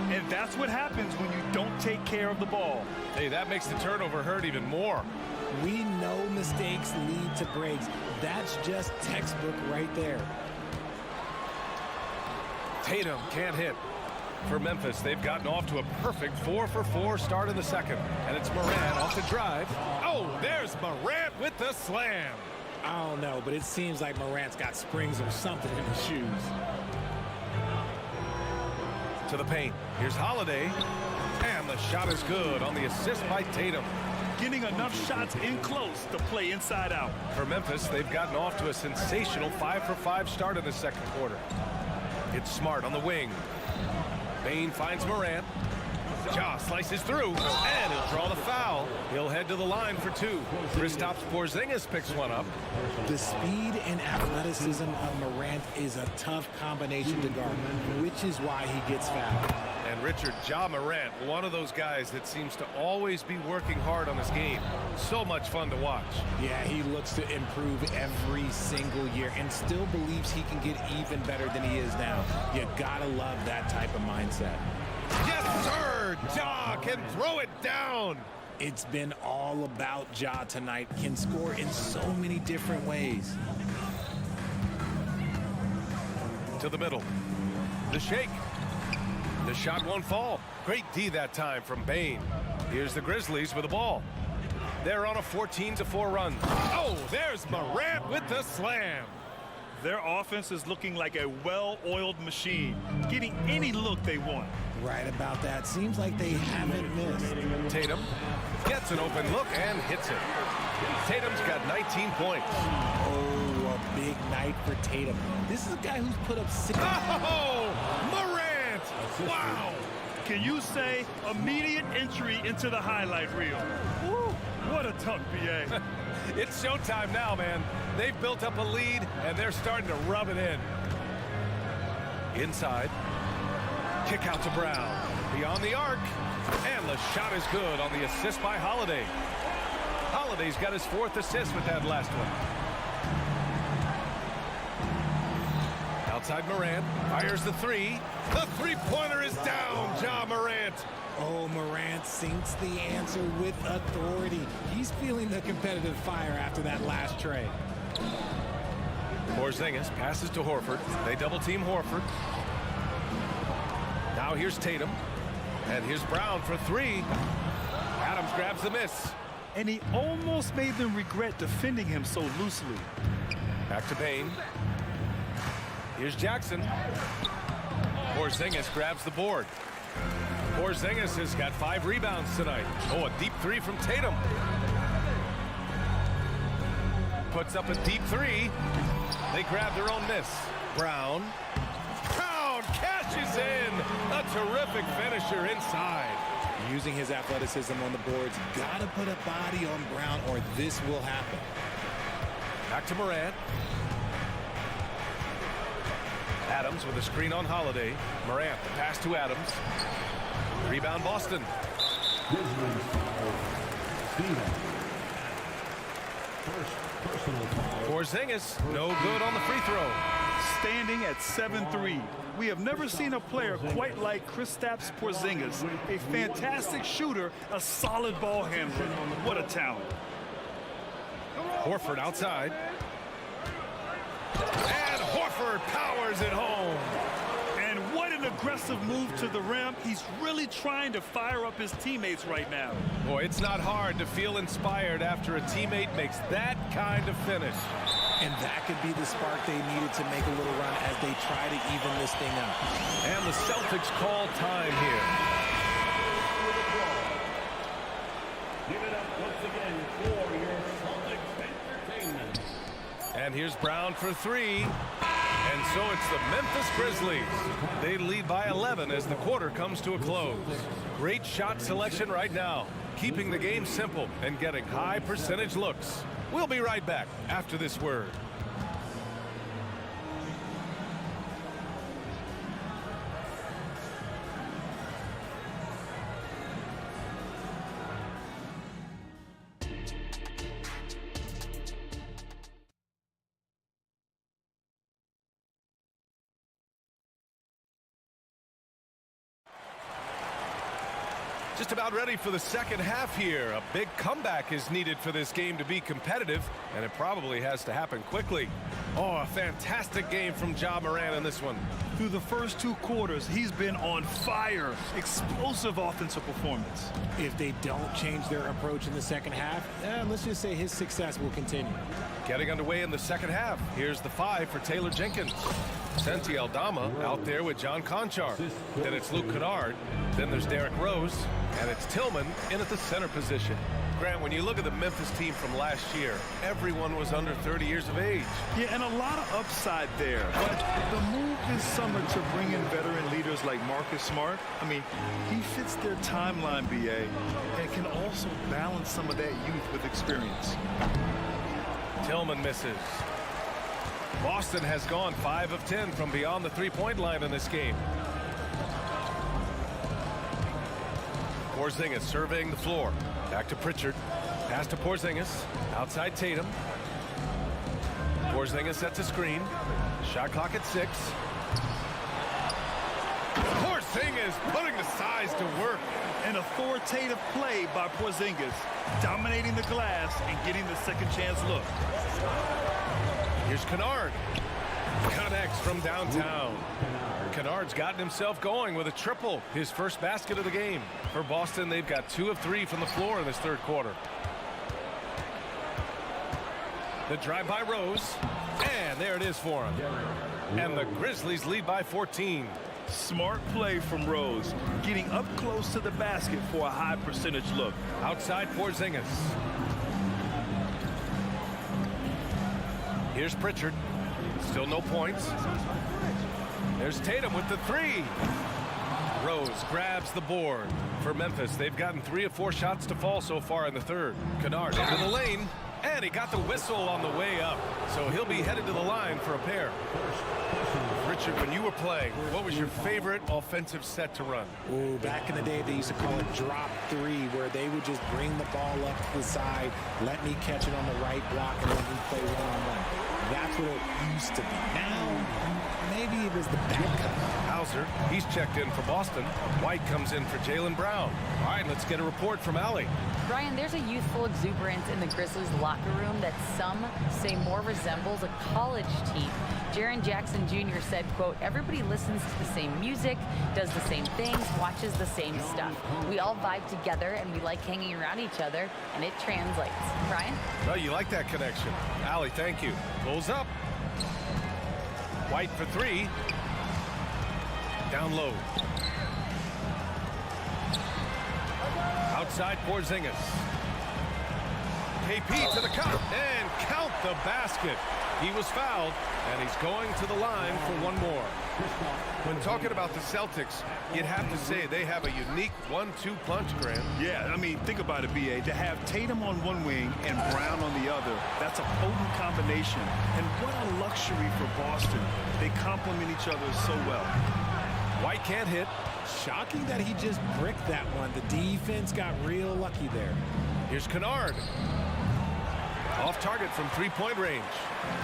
And that's what happens when you don't take care of the ball. Hey, that makes the turnover hurt even more. We know mistakes lead to breaks. That's just textbook right there. Tatum can't hit. For Memphis, they've gotten off to a perfect 4-for-4 start in the second. And it's Morant off the drive. Oh, there's Morant with the slam. I don't know, but it seems like Morant's got springs or something in his shoes. To the paint. Here's Holiday. And the shot is good on the assist by Tatum. Getting enough shots in close to play inside out. For Memphis, they've gotten off to a sensational 5-for-5 start in the second quarter. It's Smart on the wing. Bane finds Morant. Ja slices through, and he'll draw the foul. He'll head to the line for 2. Kristaps Porzingis picks one up. The speed and athleticism of Morant is a tough combination to guard, which is why he gets fouled. And Richard, Ja Morant, one of those guys that seems to always be working hard on his game. So much fun to watch. Yeah, he looks to improve every single year and still believes he can get even better than he is now. You gotta love that type of mindset. Yes, sir! Ja can throw it down. It's been all about Ja tonight. Can score in so many different ways. To the middle. The shake. The shot won't fall. Great D that time from Bane. Here's the Grizzlies with the ball. They're on a 14-4 run. Oh, there's Morant with the slam. Their offense is looking like a well-oiled machine, getting any look they want. Right about that. Seems like they haven't missed. Tatum gets an open look and hits it. Tatum's got 19 points. Oh, a big night for Tatum. This is a guy who's put up 6. Oh, Morant! Wow! Can you say immediate entry into the highlight reel? Woo, what a tuck, BA. It's showtime now, man. They've built up a lead, and they're starting to rub it in. Inside. Kick out to Brown. Beyond the arc. And the shot is good on the assist by Holiday. Holiday's got his 4th assist with that last one. Outside Morant. Fires the 3. The three-pointer is down, Ja Morant. Oh, Morant sinks the answer with authority. He's feeling the competitive fire after that last tray. Porzingis passes to Horford. They double-team Horford. Now here's Tatum. And here's Brown for 3. Adams grabs the miss. And he almost made them regret defending him so loosely. Back to Bane. Here's Jackson. Porzingis grabs the board. Porzingis has got 5 rebounds tonight. Oh, a deep 3 from Tatum. Puts up a deep 3. They grab their own miss. Brown cashes in. A terrific finisher inside. Using his athleticism on the boards. Gotta put a body on Brown or this will happen. Back to Morant. Adams with a screen on Holiday. Morant, the pass to Adams. Rebound Boston. Grizzlies foul. Stevens. First personal foul. Porzingis, no good on the free throw. Standing at 7'3". We have never seen a player quite like Kristaps Porzingis. A fantastic shooter, a solid ball handler. What a talent. Horford outside. And Horford powers it home. And what an aggressive move to the rim. He's really trying to fire up his teammates right now. Boy, it's not hard to feel inspired after a teammate makes that kind of finish. And that could be the spark they needed to make a little run as they try to even this thing up. And the Celtics call time here. Give it up once again for your Celtics entertainment. And here's Brown for three. And so it's the Memphis Grizzlies. They lead by 11 as the quarter comes to a close. Great shot selection right now, keeping the game simple and getting high percentage looks. We'll be right back after this word. Just about ready for the second half here. A big comeback is needed for this game to be competitive, and it probably has to happen quickly. Oh, a fantastic game from Ja Morant in this one. Through the first 2 quarters, he's been on fire. Explosive offensive performance. If they don't change their approach in the second half, let's just say his success will continue. Getting underway in the second half. Here's the 5 for Taylor Jenkins. Santi Aldama out there with John Conchar. Then it's Luke Kennard. Then there's Derrick Rose. And it's Tillman in at the center position. Grant, when you look at the Memphis team from last year, everyone was under 30 years of age. Yeah, and a lot of upside there. But the move this summer to bring in veteran leaders like Marcus Smart, I mean, he fits their timeline, BA, and can also balance some of that youth with experience. Tillman misses. Boston has gone 5 of 10 from beyond the three-point line in this game. Porzingis surveying the floor. Back to Pritchard. Pass to Porzingis. Outside Tatum. Porzingis sets a screen. Shot clock at 6. Porzingis putting the size to work. An authoritative play by Porzingis, dominating the glass and getting the second chance look. Here's Kennard. Connects from downtown. Kennard's gotten himself going with a triple, his first basket of the game. For Boston, they've got 2 of 3 from the floor in this third quarter. The drive by Rose, and there it is for him. And the Grizzlies lead by 14. Smart play from Rose, getting up close to the basket for a high percentage look. Outside Porzingis. Here's Pritchard. Still no points. There's Tatum with the 3. Rose grabs the board. For Memphis, they've gotten 3 of 4 shots to fall so far in the third. Kennard into the lane, and he got the whistle on the way up. So he'll be headed to the line for a pair. Richard, when you were playing, what was your favorite offensive set to run? Ooh, back in the day, they used to call it drop 3, where they would just bring the ball up to the side, let me catch it on the right block, and let me play one-on-one. That's what it used to be. Now, maybe it was the back cut. Hauser, he's checked in for Boston. White comes in for Jaylen Brown. All right, let's get a report from Allie. Brian, there's a youthful exuberance in the Grizzlies locker room that some say more resembles a college team. Jaren Jackson Jr. said, quote, everybody listens to the same music, does the same things, watches the same stuff. We all vibe together and we like hanging around each other, and it translates. Brian? Oh, you like that connection. Allie, thank you. Pulls up. White for 3. Down low. Outside Porzingis. KP to the cup and count the basket. He was fouled, and he's going to the line for one more. When talking about the Celtics, you'd have to say they have a unique 1-2 punch, Grant. Yeah, I mean, think about it, B.A. To have Tatum on one wing and Brown on the other, that's a potent combination. And what a luxury for Boston. They complement each other so well. White can't hit. Shocking that he just bricked that one. The defense got real lucky there. Here's Kennard. Off target from three-point range.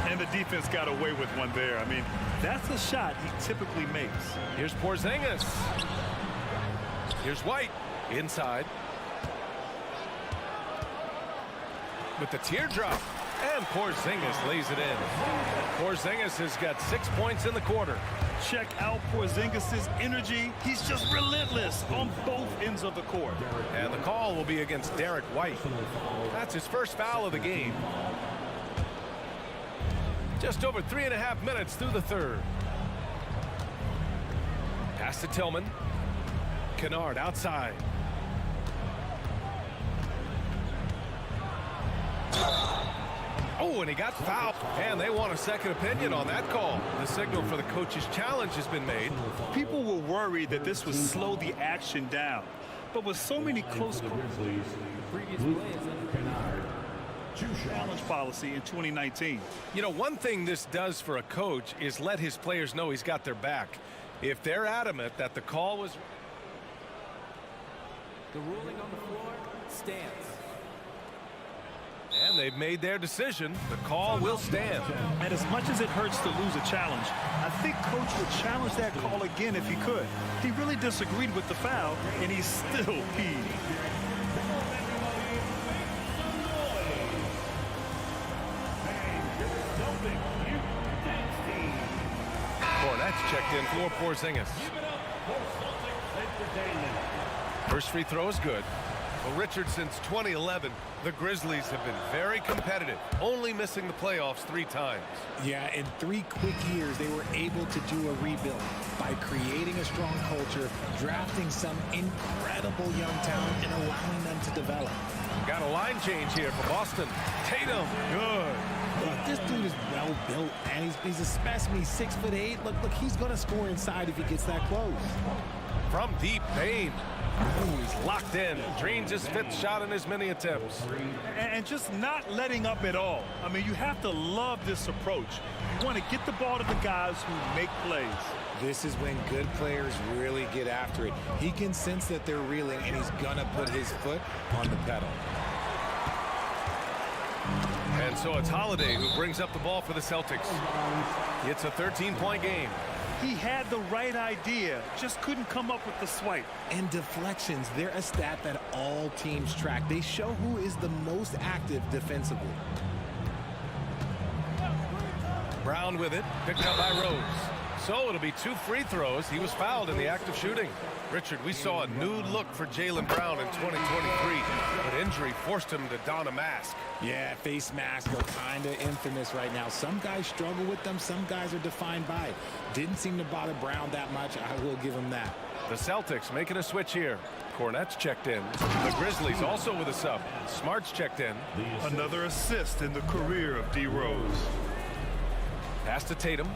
And the defense got away with one there. I mean, that's a shot he typically makes. Here's Porzingis. Here's White. Inside. With the teardrop. And Porzingis lays it in. Porzingis has got 6 points in the quarter. Check out Porzingis' energy. He's just relentless on both ends of the court. And the call will be against Derek White. That's his first foul of the game. Just over 3.5 minutes through the third. Pass to Tillman. Kennard outside. Oh, and he got fouled. And they want a second opinion on that call. The signal for the coach's challenge has been made. People were worried that this would slow the action down. But with so many close challenge policy in 2019. You know, one thing this does for a coach is let his players know he's got their back. If they're adamant that the call was... The ruling on the floor stands. And they've made their decision. The call will stand. And as much as it hurts to lose a challenge, I think Coach would challenge that call again if he could. He really disagreed with the foul, and he's still peeved. Cornette's checked in for Porzingis. First free throw is good. Well, Richard, since 2011, the Grizzlies have been very competitive, only missing the playoffs 3 times. Yeah, in 3 quick years, they were able to do a rebuild by creating a strong culture, drafting some incredible young talent, and allowing them to develop. Got a line change here for Boston. Tatum, good. Look, this dude is well built, and he's a specimen. He's 6'8". Look, he's going to score inside if he gets that close. From deep, Payne. Ooh, he's locked in. Drains his 5th shot in as many attempts. And just not letting up at all. I mean, you have to love this approach. You want to get the ball to the guys who make plays. This is when good players really get after it. He can sense that they're reeling, and he's going to put his foot on the pedal. And so it's Holiday who brings up the ball for the Celtics. It's a 13-point game. He had the right idea, just couldn't come up with the swipe. And deflections, they're a stat that all teams track. They show who is the most active defensively. Brown with it, picked up by Rose. So it'll be 2 free throws. He was fouled in the act of shooting. Richard, we saw a new look for Jaylen Brown in 2023, but injury forced him to don a mask. Yeah, face masks are kind of infamous right now. Some guys struggle with them. Some guys are defined by it. Didn't seem to bother Brown that much. I will give him that. The Celtics making a switch here. Cornette's checked in. The Grizzlies also with a sub. Smart's checked in. Another assist in the career of D. Rose. Pass to Tatum.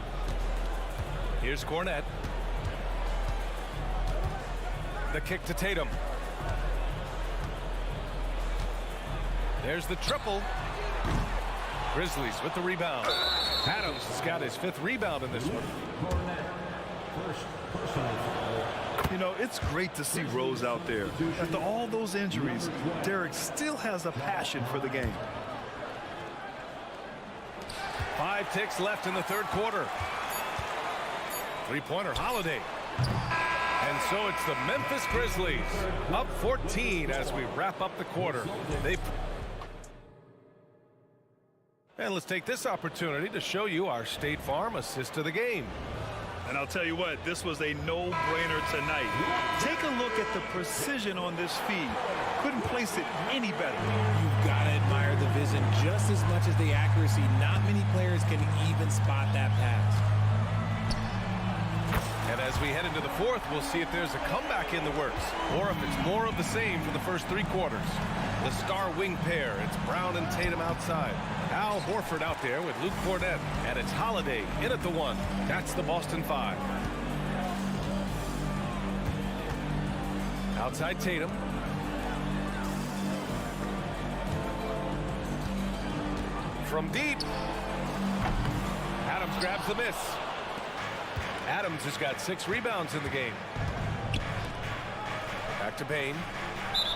Here's Cornette. The kick to Tatum. There's the triple. Grizzlies with the rebound. Adams has got his 5th rebound in this one. You know, it's great to see Rose out there. After all those injuries, Derek still has a passion for the game. 5 ticks left in the 3rd quarter. 3-pointer Holiday. And so it's the Memphis Grizzlies up 14 as we wrap up the quarter. And let's take this opportunity to show you our State Farm assist of the game. And I'll tell you what, this was a no-brainer tonight. Take a look at the precision on this feed. Couldn't place it any better. You've got to admire the vision just as much as the accuracy. Not many players can even spot that pass. And as we head into the fourth, we'll see if there's a comeback in the works or if it's more of the same for the first 3 quarters. The star wing pair, it's Brown and Tatum outside. Al Horford out there with Luke Cornett, and it's Holiday in at the 1. That's the Boston 5. Outside Tatum. From deep. Adams grabs the miss. Adams has got 6 rebounds in the game. Back to Payne.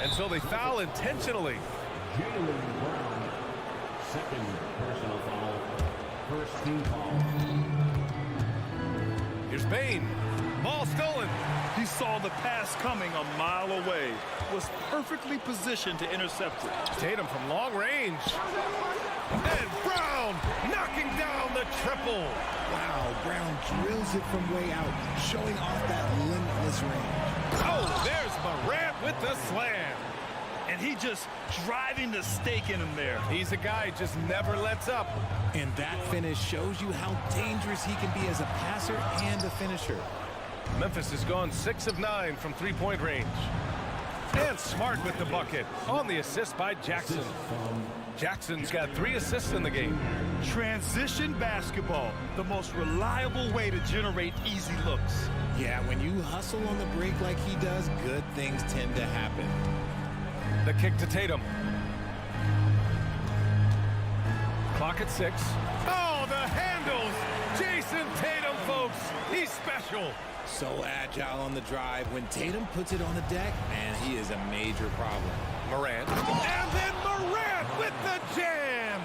And so they foul intentionally. Jaylen Brown, second personal foul, first team foul. Here's Payne. Ball stolen. He saw the pass coming a mile away. Was perfectly positioned to intercept it. Tatum from long range. And Brown knocking down the triple. Wow, Brown drills it from way out, showing off that limitless range. Oh, there's Morant with the slam. And he just driving the stake in him there. He's a guy who just never lets up. And that finish shows you how dangerous he can be as a passer and a finisher. Memphis has gone 6 of 9 from 3-point range. And Smart with the bucket on the assist by Jackson. Jackson's got 3 assists in the game. Transition basketball, the most reliable way to generate easy looks. Yeah, when you hustle on the break like he does, good things tend to happen. The kick to Tatum. Clock at 6. Oh, the handles! Jason Tatum, folks. He's special. So agile on the drive. When Tatum puts it on the deck, man, he is a major problem. Morant. And then Morant with the jam.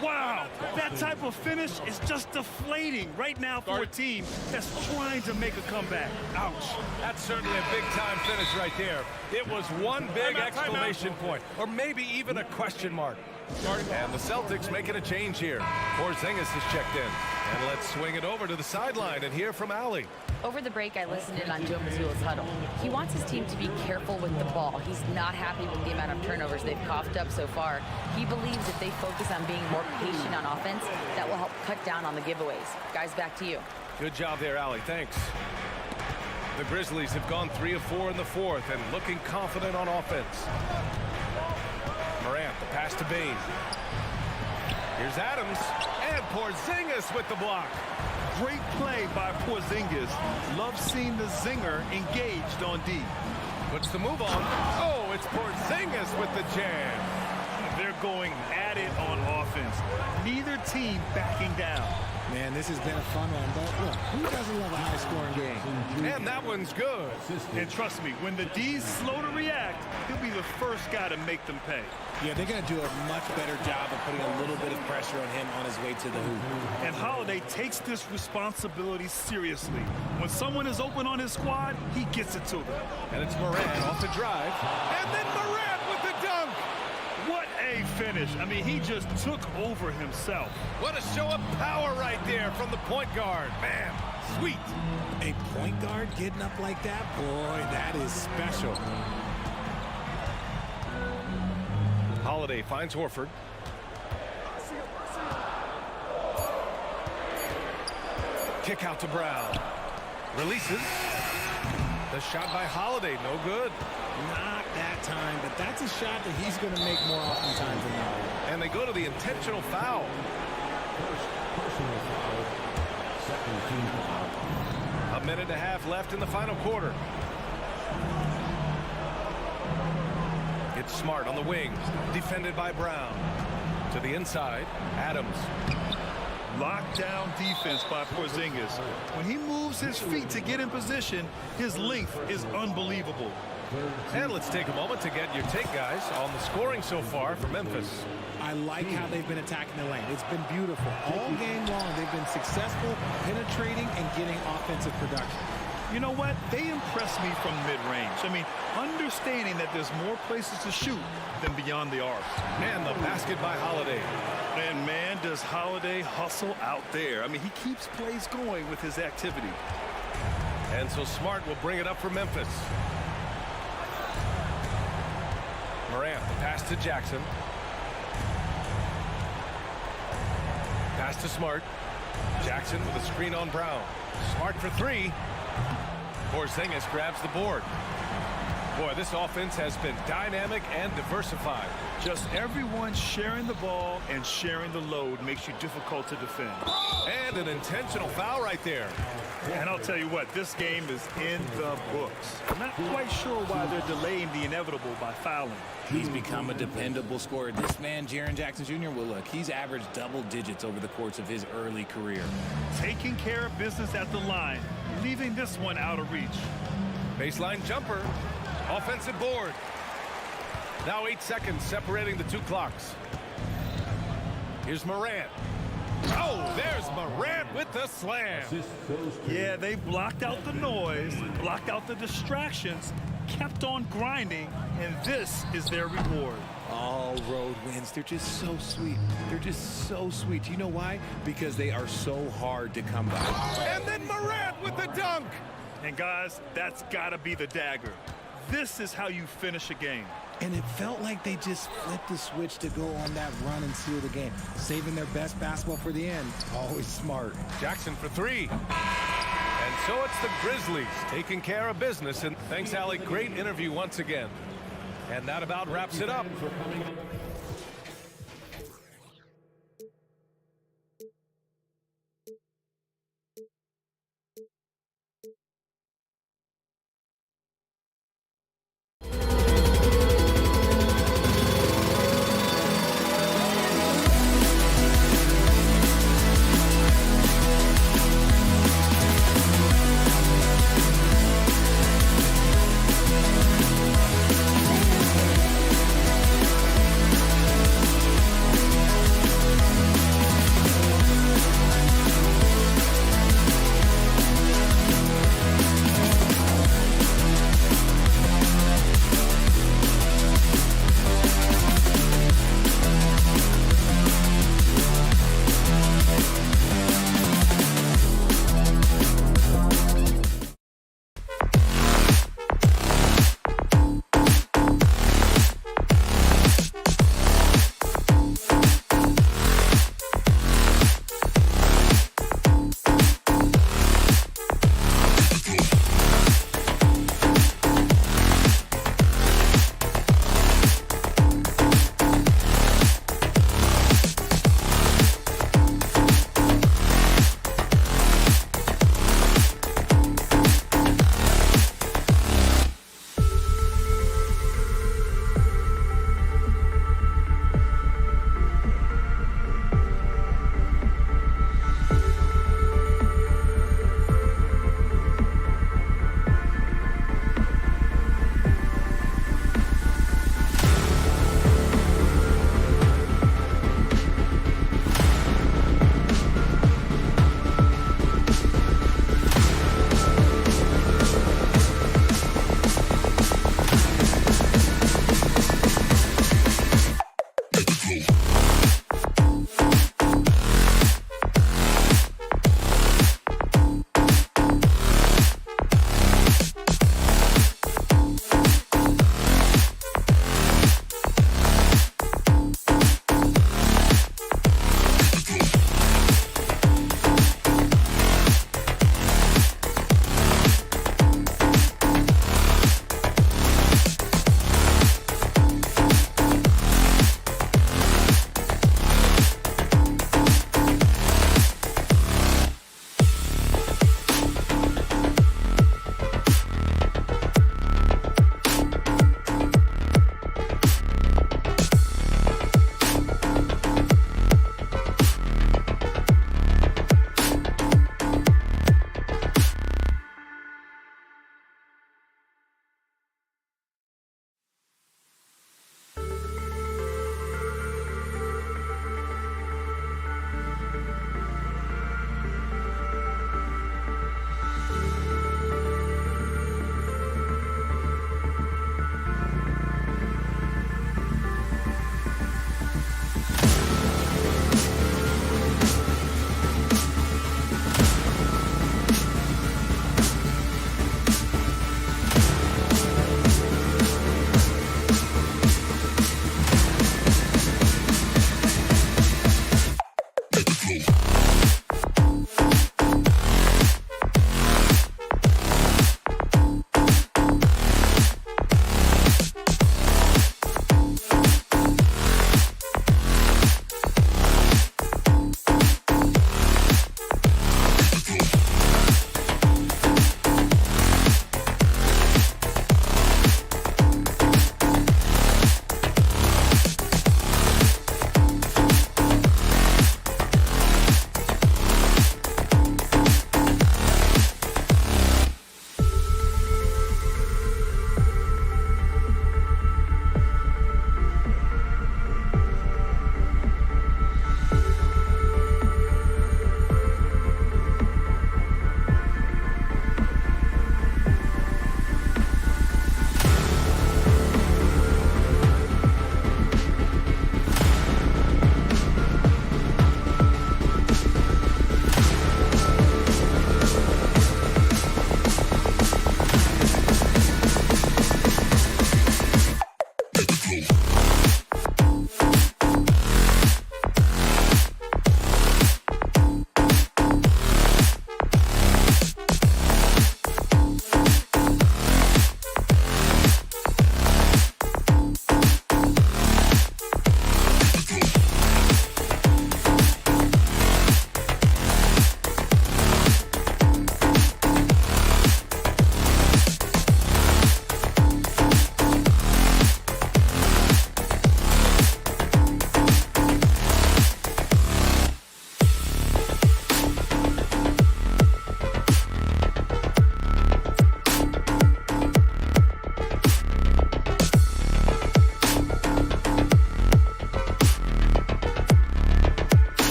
Wow, that type of finish is just deflating right now for a team that's trying to make a comeback. Ouch. That's certainly a big-time finish right there. It was one big exclamation point, or maybe even a question mark. And the Celtics making a change here. Porzingis has checked in. And let's swing it over to the sideline and hear from Allie. Over the break, I listened in on Joe Mazzulla's huddle. He wants his team to be careful with the ball. He's not happy with the amount of turnovers they've coughed up so far. He believes if they focus on being more patient on offense, that will help cut down on the giveaways. Guys, back to you. Good job there, Allie. Thanks. The Grizzlies have gone 3 of 4 in the fourth and looking confident on offense. Morant, the pass to Bane. Here's Adams, and Porzingis with the block. Great play by Porzingis. Love seeing the zinger engaged on D. Puts the move on. Oh, it's Porzingis with the jam. They're going at it on offense. Neither team backing down. Man, this has been a fun one, but look, who doesn't love a high-scoring game? And that one's good. And trust me, when the D's slow to react, he'll be the first guy to make them pay. Yeah, they're going to do a much better job of putting a little bit of pressure on him on his way to the hoop. And Holiday takes this responsibility seriously. When someone is open on his squad, he gets it to them. And it's Morant off the drive. And then Morant with the dunk. What a finish. I mean, he just took over himself. What a show of power right there from the point guard. Man, sweet. A point guard getting up like that? Boy, that is special. Holiday finds Horford. Kick out to Brown. Releases. The shot by Holiday, no good. Not that time, but that's a shot that he's going to make more oftentimes than not. And they go to the intentional foul. Personal foul, second team foul. A minute and a half left in the final quarter. It's Smart on the wing, defended by Brown. To the inside, Adams. Lockdown defense by Porzingis. When he moves his feet to get in position, his length is unbelievable. And let's take a moment to get your take, guys, on the scoring so far for Memphis. I like how they've been attacking the lane. It's been beautiful. All game long, they've been successful penetrating and getting offensive production. You know what? They impress me from mid-range. I mean, understanding that there's more places to shoot than beyond the arc. And the basket by Holiday. And man, does Holiday hustle out there. I mean, he keeps plays going with his activity. And so Smart will bring it up for Memphis. Morant, the pass to Jackson. Pass to Smart. Jackson with a screen on Brown. Smart for 3. Porzingis grabs the board. Boy, this offense has been dynamic and diversified. Just everyone sharing the ball and sharing the load makes you difficult to defend. And an intentional foul right there. And I'll tell you what, this game is in the books. I'm not quite sure why they're delaying the inevitable by fouling. He's become a dependable scorer. This man, Jaren Jackson Jr., well, look, he's averaged double digits over the course of his early career. Taking care of business at the line, leaving this one out of reach. Baseline jumper. Offensive board. Now 8 seconds separating the two clocks. Here's Morant. Oh, there's Morant with the slam. Yeah, they blocked out the noise, blocked out the distractions, kept on grinding, and this is their reward. All road wins. They're just so sweet. They're just so sweet. You know why? Because they are so hard to come by. And then Morant with the dunk. And guys, that's got to be the dagger. This is how you finish a game. And it felt like they just flipped the switch to go on that run and seal the game. Saving their best basketball for the end. Always smart. Jackson for three. And so it's the Grizzlies taking care of business. And thanks, Allie. Great interview once again. And that about wraps it up.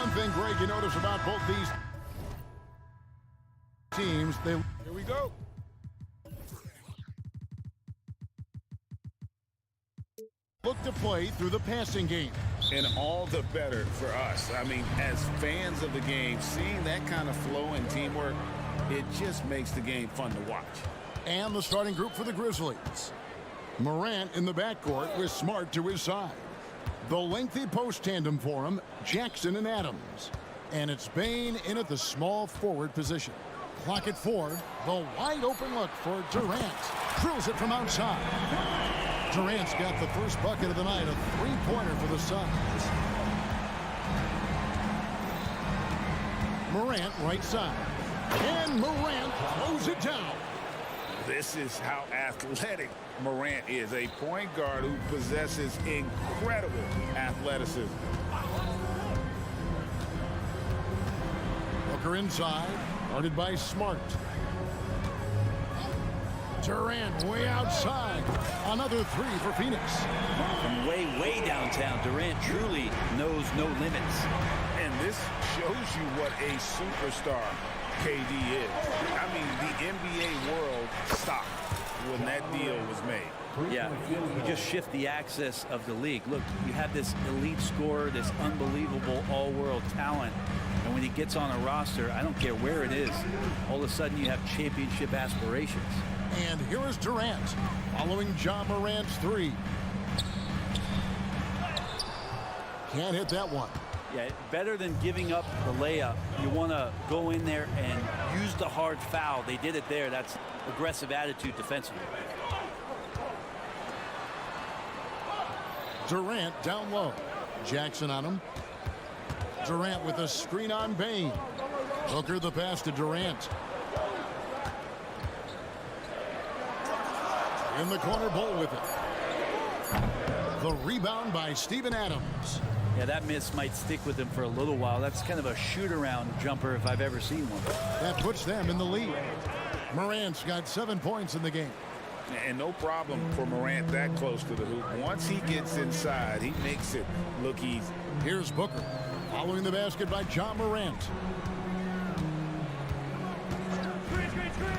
One thing, Greg, you notice about both these teams, here we go. Look to play through the passing game. And all the better for us. I mean, as fans of the game, seeing that kind of flow and teamwork, it just makes the game fun to watch. And the starting group for the Grizzlies. Morant in the backcourt with Smart to his side. The lengthy post tandem for him, Jackson and Adams. And it's Bane in at the small forward position. Clock at 4. The wide open look for Durant. Drills it from outside. Durant's got the first bucket of the night, a three-pointer for the Suns. Morant right side. And Morant throws it down. This is how athletic Morant is, a point guard who possesses incredible athleticism. Booker inside, guarded by Smart. Durant way outside. Another three for Phoenix. From way downtown, Durant truly knows no limits. And this shows you what a superstar KD is. I mean, the NBA world stopped when that deal was made. Yeah, you just shift the axis of the league. Look, you have this elite scorer, this unbelievable all-world talent. And when he gets on a roster, I don't care where it is, all of a sudden you have championship aspirations. And here is Durant, following Ja Morant's three. Can't hit that one. Yeah, better than giving up the layup. You want to go in there and use the hard foul. They did it there. That's aggressive attitude defensively. Durant down low. Jackson on him. Durant with a screen on Bane. Booker the pass to Durant. In the corner, Bull with it. The rebound by Steven Adams. Yeah, that miss might stick with him for a little while. That's kind of a shoot-around jumper if I've ever seen one. That puts them in the lead. Morant's got 7 points in the game. And no problem for Morant that close to the hoop. Once he gets inside, he makes it look easy. Here's Booker, following the basket by Ja Morant.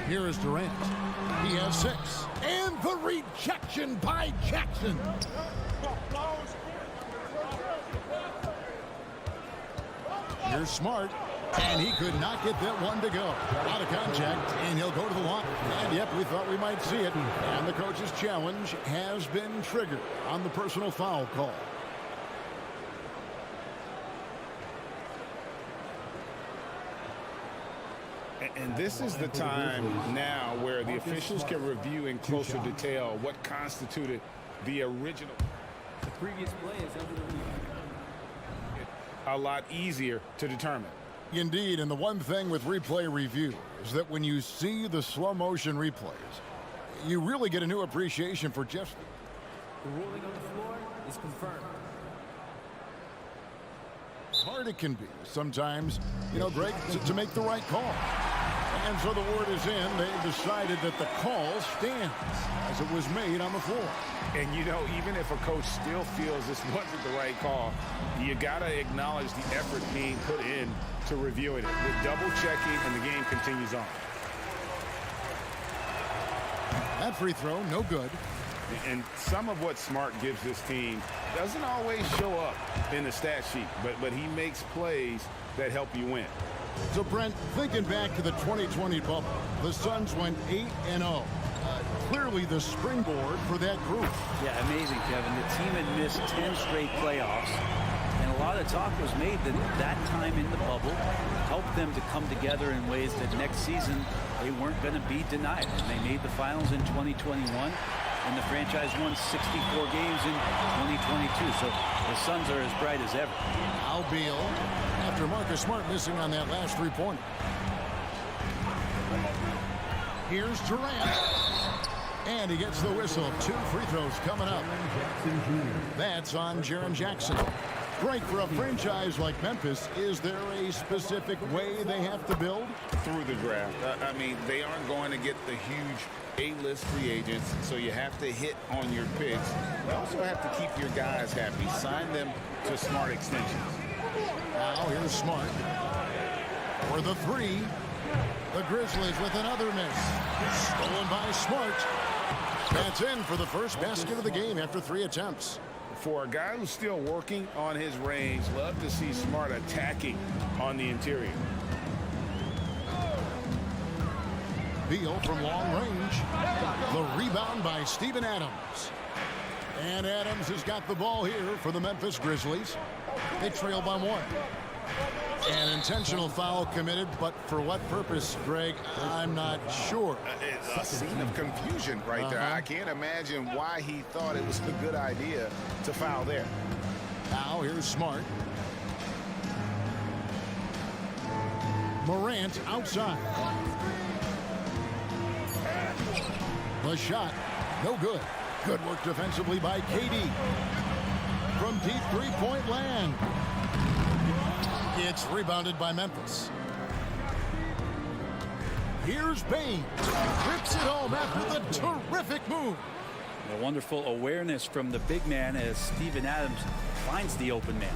Here is Durant. He has 6. And the rejection by Jackson. Here's Smart. And he could not get that one to go. Out of contact, and he'll go to the line. And yep, we thought we might see it. And the coach's challenge has been triggered on the personal foul call. And this is the time now where the officials can review in closer detail what constituted the original. The previous play is under the review. A lot easier to determine. Indeed, and the one thing with replay review is that when you see the slow motion replays, you really get a new appreciation for just The ruling on the floor is confirmed. how hard it can be sometimes, Greg, to make the right call. And so the word is in. They've decided that the call stands as it was made on the floor. And, even if a coach still feels this wasn't the right call, you got to acknowledge the effort being put in to reviewing it. With double-checking, and the game continues on. That free throw, no good. And some of what Smart gives this team doesn't always show up in the stat sheet, but he makes plays that help you win. So, Brent, thinking back to the 2020 bubble, the Suns went 8-0. Clearly the springboard for that group. Yeah, amazing, Kevin. The team had missed 10 straight playoffs, and a lot of talk was made that time in the bubble helped them to come together in ways that next season they weren't going to be denied. And they made the finals in 2021, and the franchise won 64 games in 2022. So the Suns are as bright as ever. Al Beal, after Marcus Smart missing on that last three-pointer. Here's Durant. And he gets the whistle. 2 free throws coming up. That's on Jaren Jackson. Great for a franchise like Memphis. Is there a specific way they have to build? Through the draft. I mean, they aren't going to get the huge A-list free agents, so you have to hit on your picks. You also have to keep your guys happy. Sign them to smart extensions. Now here's Smart for the three. The Grizzlies with another miss. Stolen by Smart. That's in for the first basket of the game after 3 attempts. For a guy who's still working on his range, love to see Smart attacking on the interior. Beal from long range. The rebound by Steven Adams. And Adams has got the ball here for the Memphis Grizzlies. They trail by 1. An intentional foul committed, but for what purpose, Greg, I'm not sure. A scene of confusion right there. I can't imagine why he thought it was a good idea to foul there. Now here's Smart. Morant outside. The shot, no good. Good work defensively by KD. From deep three-point land. It's rebounded by Memphis. Here's Bain. Rips it home after the terrific move. A wonderful awareness from the big man as Steven Adams finds the open man.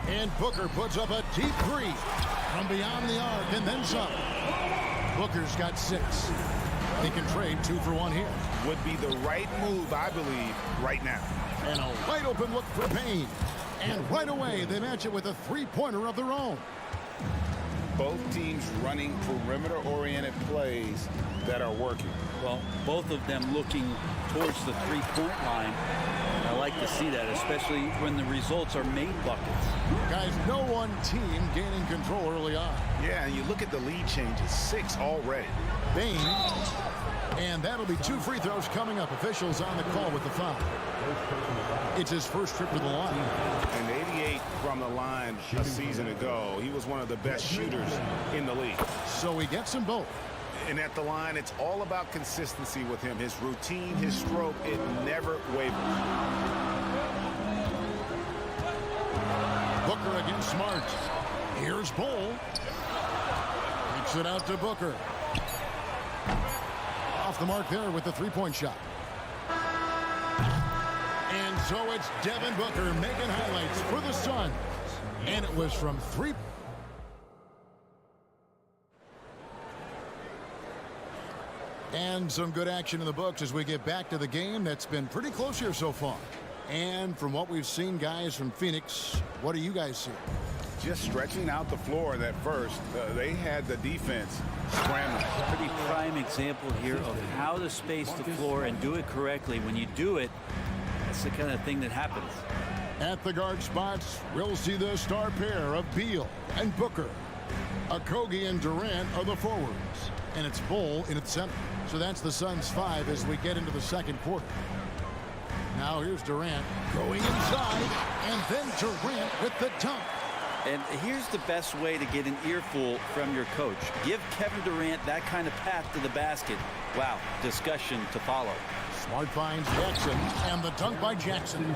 And Booker puts up a deep three from beyond the arc and then some. Booker's got 6. They can trade 2 for 1 here. Would be the right move, I believe, right now. And a wide open look for Payne. And right away, they match it with a three-pointer of their own. Both teams running perimeter-oriented plays that are working. Well, both of them looking towards the three-point line. I like to see that, especially when the results are made buckets. Guys, no one team gaining control early on. Yeah, and you look at the lead changes, 6 already. Bain. And that'll be 2 free throws coming up. Officials on the call with the foul. It's his first trip to the line. And 88 from the line a season ago. He was one of the best shooters in the league. So he gets them both. And at the line, it's all about consistency with him. His routine, his stroke, it never wavers. Booker against Smart. Here's Bull. Kicks it out to Booker. Off the mark there with the three-point shot. And so it's Devin Booker making highlights for the Suns. And it was from 3. And some good action in the books as we get back to the game that's been pretty close here so far. And from what we've seen, guys, from Phoenix, what do you guys see? Just stretching out the floor that first. They had the defense scrambling. Pretty prime example here of how to space the floor and do it correctly. When you do it, that's the kind of thing that happens. At the guard spots, we'll see the star pair of Beal and Booker. Okogie and Durant are the forwards. And it's Bull in its center. So that's the Suns' 5 as we get into the second quarter. Now here's Durant going inside, and then Durant with the dunk. And here's the best way to get an earful from your coach. Give Kevin Durant that kind of path to the basket. Wow, discussion to follow. Smart finds Jackson, and the dunk by Jackson.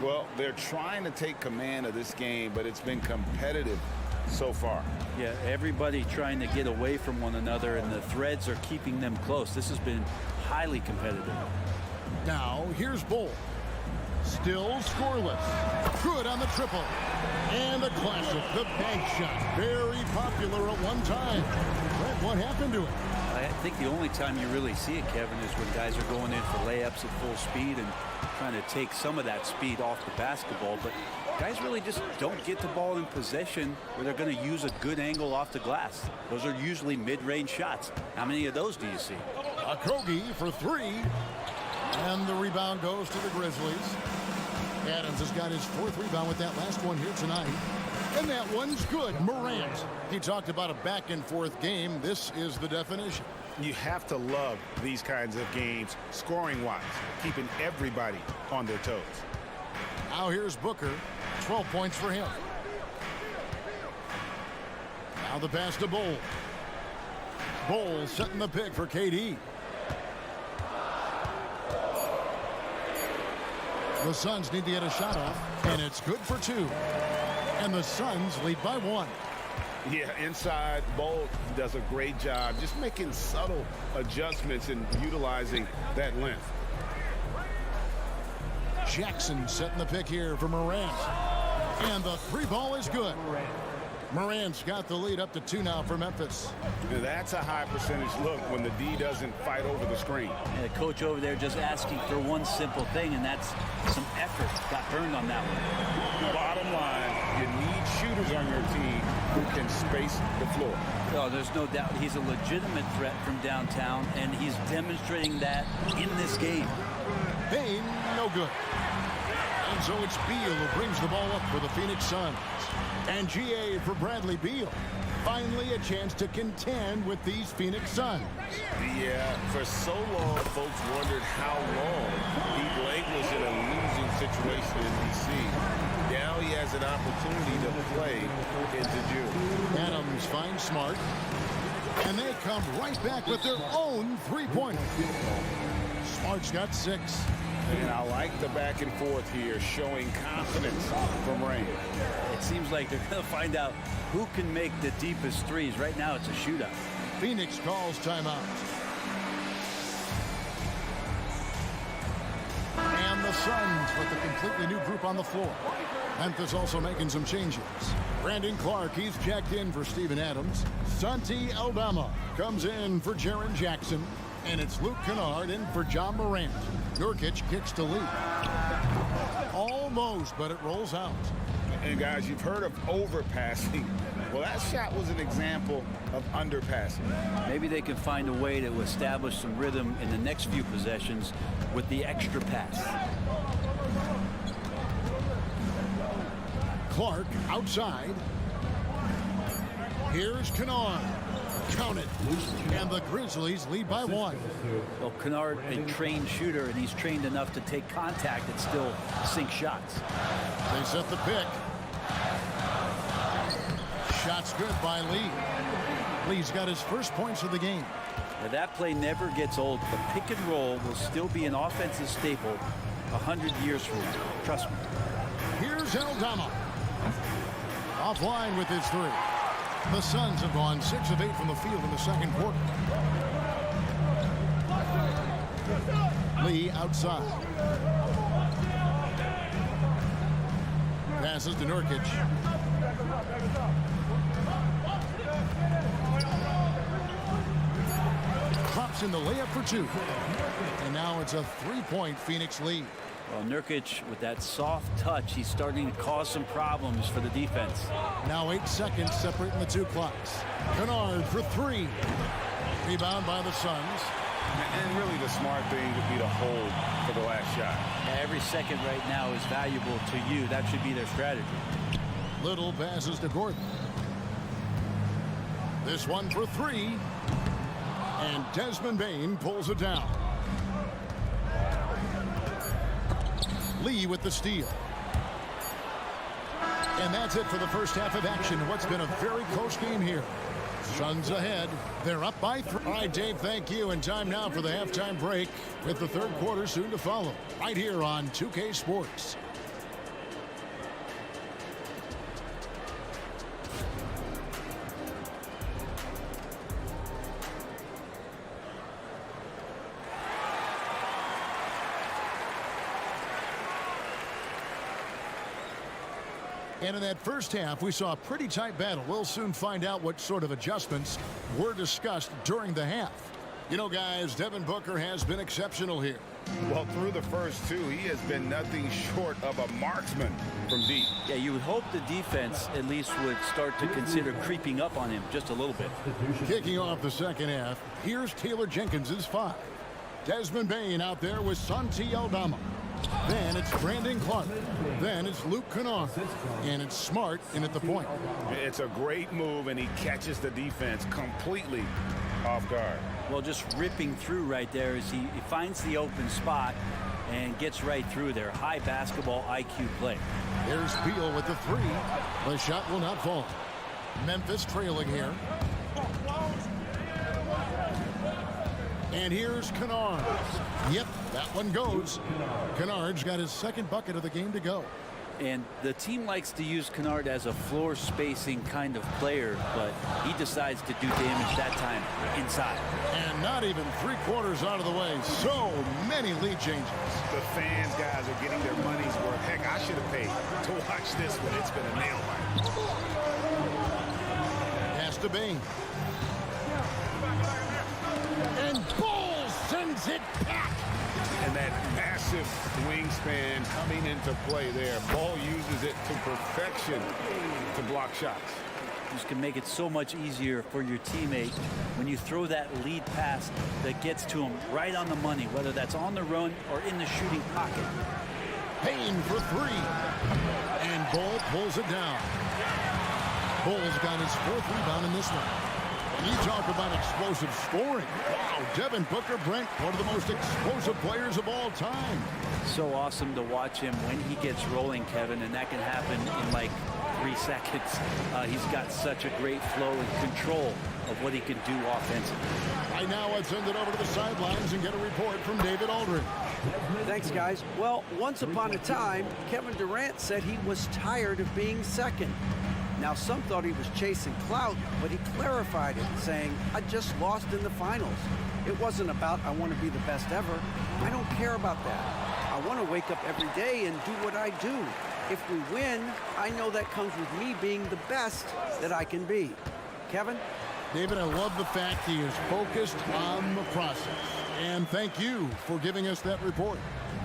Well, they're trying to take command of this game, but it's been competitive so far. Yeah, everybody trying to get away from one another, and the threads are keeping them close. This has been highly competitive. Now, here's Bull. Still scoreless. Good on the triple. And the classic, the bank shot. Very popular at one time. Brett, what happened to it? I think the only time you really see it, Kevin, is when guys are going in for layups at full speed and trying to take some of that speed off the basketball. But guys really just don't get the ball in possession where they're going to use a good angle off the glass. Those are usually mid-range shots. How many of those do you see? Okogie for 3. And the rebound goes to the Grizzlies. Adams has got his 4th rebound with that last one here tonight. And that one's good. Morant. He talked about a back-and-forth game. This is the definition. You have to love these kinds of games, scoring-wise, keeping everybody on their toes. Now here's Booker. 12 points for him. Now the pass to Bull. Bull setting the pick for KD. The Suns need to get a shot off, and it's good for 2. And the Suns lead by 1. Yeah, inside, Bull does a great job just making subtle adjustments and utilizing that length. Jackson setting the pick here for Morant. And the three ball is good. Morant's got the lead up to 2 now for Memphis. That's a high percentage look when the D doesn't fight over the screen. And the coach over there just asking for one simple thing, and that's some effort. Got burned on that one. Bottom line, you need shooters on your team who can space the floor. Oh, there's no doubt he's a legitimate threat from downtown, and he's demonstrating that in this game. Bain, no good. And so it's Beal who brings the ball up for the Phoenix Suns. And GA for Bradley Beal. Finally a chance to contend with these Phoenix Suns. Yeah, for so long, folks wondered how long he languished in a losing situation in D.C. Now he has an opportunity to play into June. Adams finds Smart. And they come right back with their own three-pointer. Smart's got 6. And I like the back and forth here, showing confidence from Rain. It seems like they're going to find out who can make the deepest threes. Right now, it's a shootout. Phoenix calls timeout. And the Suns with a completely new group on the floor. Memphis also making some changes. Brandon Clark, he's checked in for Steven Adams. Santi Aldama comes in for Jaren Jackson. And it's Luke Kennard in for John Morant. Nurkic kicks to lead. Almost, but it rolls out. And guys, you've heard of overpassing. Well, that shot was an example of underpassing. Maybe they can find a way to establish some rhythm in the next few possessions with the extra pass. Clark outside. Here's Kennard. Count it. And the Grizzlies lead by 1. Well, Kennard, a trained shooter, and he's trained enough to take contact and still sink shots. They set the pick. Shots good by Lee. Lee's got his first points of the game. Now, that play never gets old. The pick and roll will still be an offensive staple 100 years from now. Trust me. Here's Aldama. Offline with his 3. The Suns have gone 6 of 8 from the field in the second quarter. Lee outside. Passes to Nurkic. Drops in the layup for 2. And now it's a 3-point Phoenix lead. Well, Nurkic, with that soft touch, he's starting to cause some problems for the defense. Now 8 seconds separating the 2 clocks. Kennard for 3. Rebound by the Suns. And really the smart thing would be to hold for the last shot. Every second right now is valuable to you. That should be their strategy. Little passes to Gordon. This one for 3. And Desmond Bain pulls it down. Lee with the steal. And that's it for the first half of action. What's been a very close game here. Suns ahead. They're up by 3. All right, Dave, thank you. And time now for the halftime break with the third quarter soon to follow. Right here on 2K Sports. And in that first half, we saw a pretty tight battle. We'll soon find out what sort of adjustments were discussed during the half. You know, guys, Devin Booker has been exceptional here. Well, through the first 2, he has been nothing short of a marksman from deep. Yeah, you would hope the defense at least would start to consider creeping up on him just a little bit. Kicking off the second half, here's Taylor Jenkins's 5. Desmond Bain out there with Santi Aldama. Then it's Brandon Clark. Then it's Luke Kennard. And it's Smart in at the point. It's a great move, and he catches the defense completely off guard. Well, just ripping through right there as he finds the open spot and gets right through there. High basketball IQ play. There's Beal with the 3. The shot will not fall. Memphis trailing here. And here's Kennard. Yep, that one goes. Kennard's got his second bucket of the game to go. And the team likes to use Kennard as a floor spacing kind of player, but he decides to do damage that time inside. And not even 3/4 out of the way. So many lead changes. The fans, guys, are getting their money's worth. Heck, I should have paid to watch this one. It's been a nail biter. Pass to Bain. And Ball sends it back. And that massive wingspan coming into play there. Ball uses it to perfection to block shots. Just can make it so much easier for your teammate when you throw that lead pass that gets to him right on the money, whether that's on the run or in the shooting pocket. Bain for 3. And Ball pulls it down. Ball's got his 4th rebound in this one. And you talk about explosive scoring. Wow, Devin Booker, Brent, one of the most explosive players of all time. So awesome to watch him when he gets rolling, Kevin, and that can happen in like 3 seconds. He's got such a great flow and control of what he can do offensively. Right now, let's send it over to the sidelines and get a report from David Aldridge. Thanks, guys. Well, once upon a time, Kevin Durant said he was tired of being second. Now, some thought he was chasing clout, but he clarified it, saying, I just lost in the finals. It wasn't about, I want to be the best ever. I don't care about that. I want to wake up every day and do what I do. If we win, I know that comes with me being the best that I can be. Kevin? David, I love the fact he is focused on the process. And thank you for giving us that report.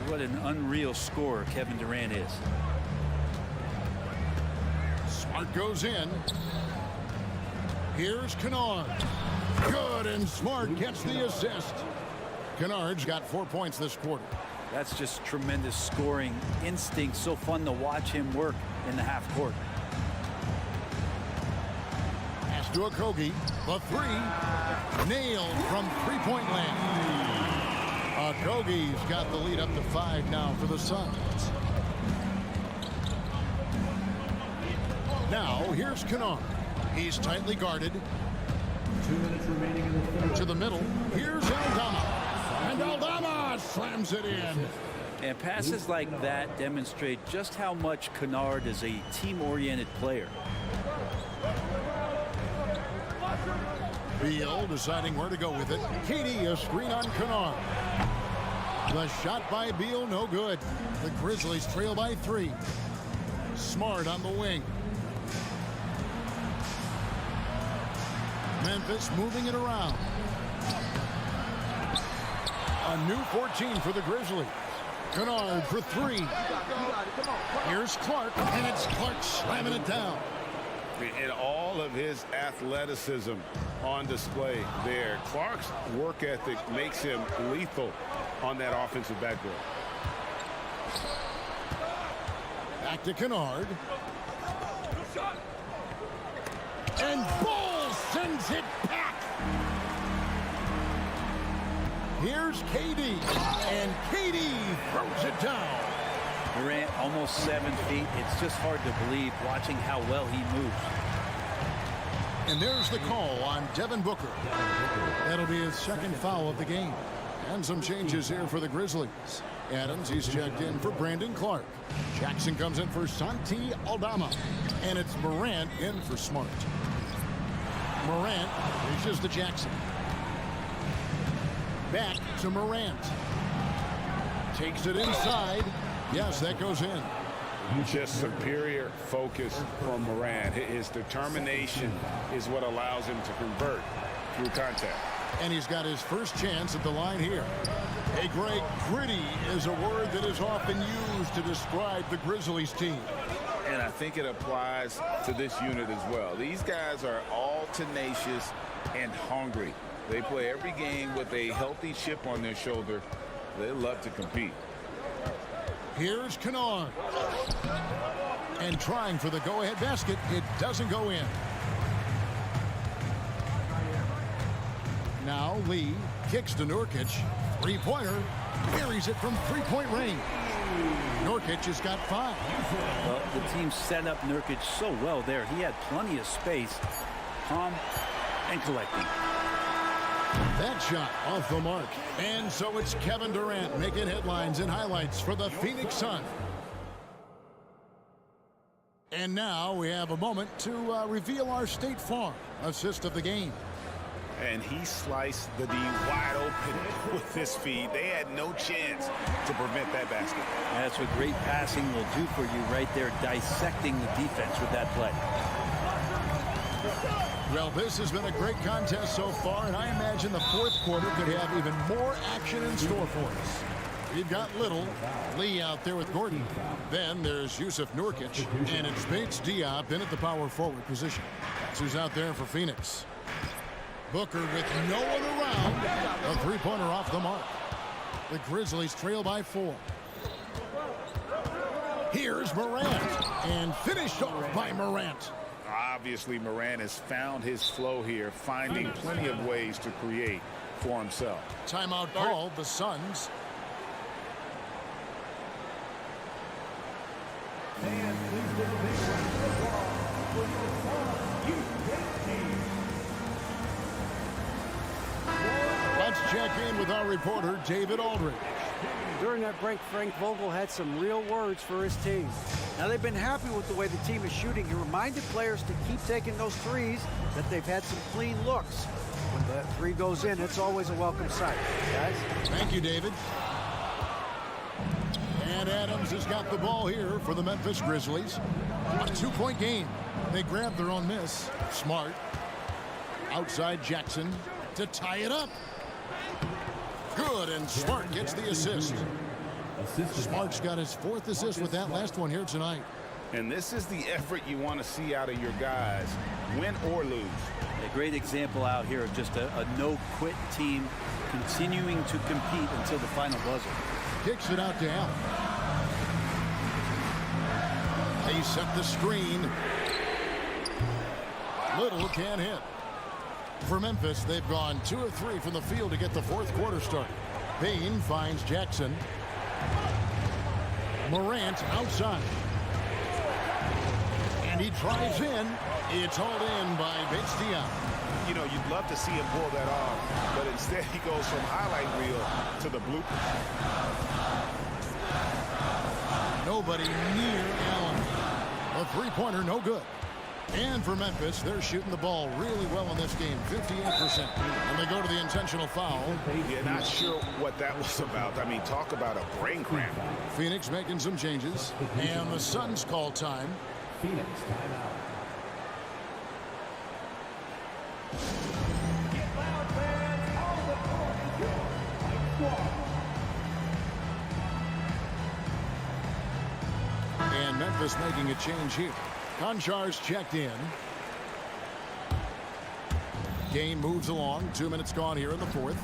What an unreal scorer Kevin Durant is. Smart goes in. Here's Kennard. Good, and Smart gets the assist. Kennard's got 4 points this quarter. That's just tremendous scoring instinct. So fun to watch him work in the half court. Pass to Okogie. The 3. Nailed from 3-point land. Okogie's got the lead up to 5 now for the Suns. Now, here's Kennard. He's tightly guarded. 2 minutes remaining in the third. To the middle. Here's Aldama. And Aldama slams it in. And passes like that demonstrate just how much Kennard is a team-oriented player. Beal deciding where to go with it. Katie, a screen on Kennard. The shot by Beal, no good. The Grizzlies trail by 3. Smart on the wing. Memphis moving it around. A new 14 for the Grizzlies. Kennard for 3. Here's Clark, and it's Clark slamming it down. And all of his athleticism on display there. Clark's work ethic makes him lethal on that offensive backboard. Back to Kennard. And Ball sends it back. Here's KD. And KD throws it down. Durant almost 7 feet. It's just hard to believe watching how well he moves. And there's the call on Devin Booker. That'll be his 2nd foul of the game. And some changes here for the Grizzlies. Adams, he's checked in for Brandon Clark. Jackson comes in for Santi Aldama. And it's Morant in for Smart. Morant reaches to Jackson. Back to Morant. Takes it inside. Yes, that goes in. Just superior focus from Morant. His determination is what allows him to convert through contact. And he's got his first chance at the line here. Hey, Greg, gritty is a word that is often used to describe the Grizzlies team. And I think it applies to this unit as well. These guys are all tenacious and hungry. They play every game with a healthy chip on their shoulder. They love to compete. Here's Kennard. And trying for the go-ahead basket. It doesn't go in. Now Lee kicks to Nurkic. 3-pointer. Carries it from 3-point range. Nurkic has got 5. Well, the team set up Nurkic so well there. He had plenty of space. Calm and collecting. That shot off the mark. And so it's Kevin Durant making headlines and highlights for the Phoenix Suns. And now we have a moment to reveal our State Farm assist of the game. And he sliced the D wide open with his feed. They had no chance to prevent that basket. That's what great passing will do for you right there, dissecting the defense with that play. Well, this has been a great contest so far, and I imagine the fourth quarter could have even more action in store for us. We've got Little, Lee out there with Gordon. Then there's Yusuf Nurkic, and it's Bates Diop in at the power forward position. That's who's out there for Phoenix. Booker with no one around. A three-pointer off the mark. The Grizzlies trail by 4. Here's Morant, and finished off by Morant. Obviously, Morant has found his flow here, finding plenty of ways to create for himself. Timeout called, the Suns. Let's check in with our reporter, David Aldridge. During that break, Frank Vogel had some real words for his team. Now, they've been happy with the way the team is shooting. He reminded players to keep taking those threes, that they've had some clean looks. When the three goes in, it's always a welcome sight, guys. Thank you, David. And Adams has got the ball here for the Memphis Grizzlies. A 2-point game. They grab their own miss. Smart. Outside Jackson to tie it up. Good, and Smart gets the assist. Smart's got his 4th assist with that last one here tonight. And this is the effort you want to see out of your guys, win or lose. A great example out here of just a no-quit team continuing to compete until the final buzzer. Kicks it out to Allen. They set the screen. Little can't hit. For Memphis, they've gone 2 of 3 from the field to get the fourth quarter started. Payne finds Jackson. Morant outside. And he drives in. It's hauled in by Bates Diop. You know, you'd love to see him pull that off, but instead he goes from highlight reel to the bloopers. Nobody near Allen. A three-pointer, no good. And for Memphis, they're shooting the ball really well in this game, 58%. And they go to the intentional foul. Yeah, not sure what that was about. I mean, talk about a brain cramp. Phoenix making some changes. And the Suns call time. Phoenix timeout. And Memphis making a change here. Konchar's checked in. Game moves along. 2 minutes gone here in the fourth.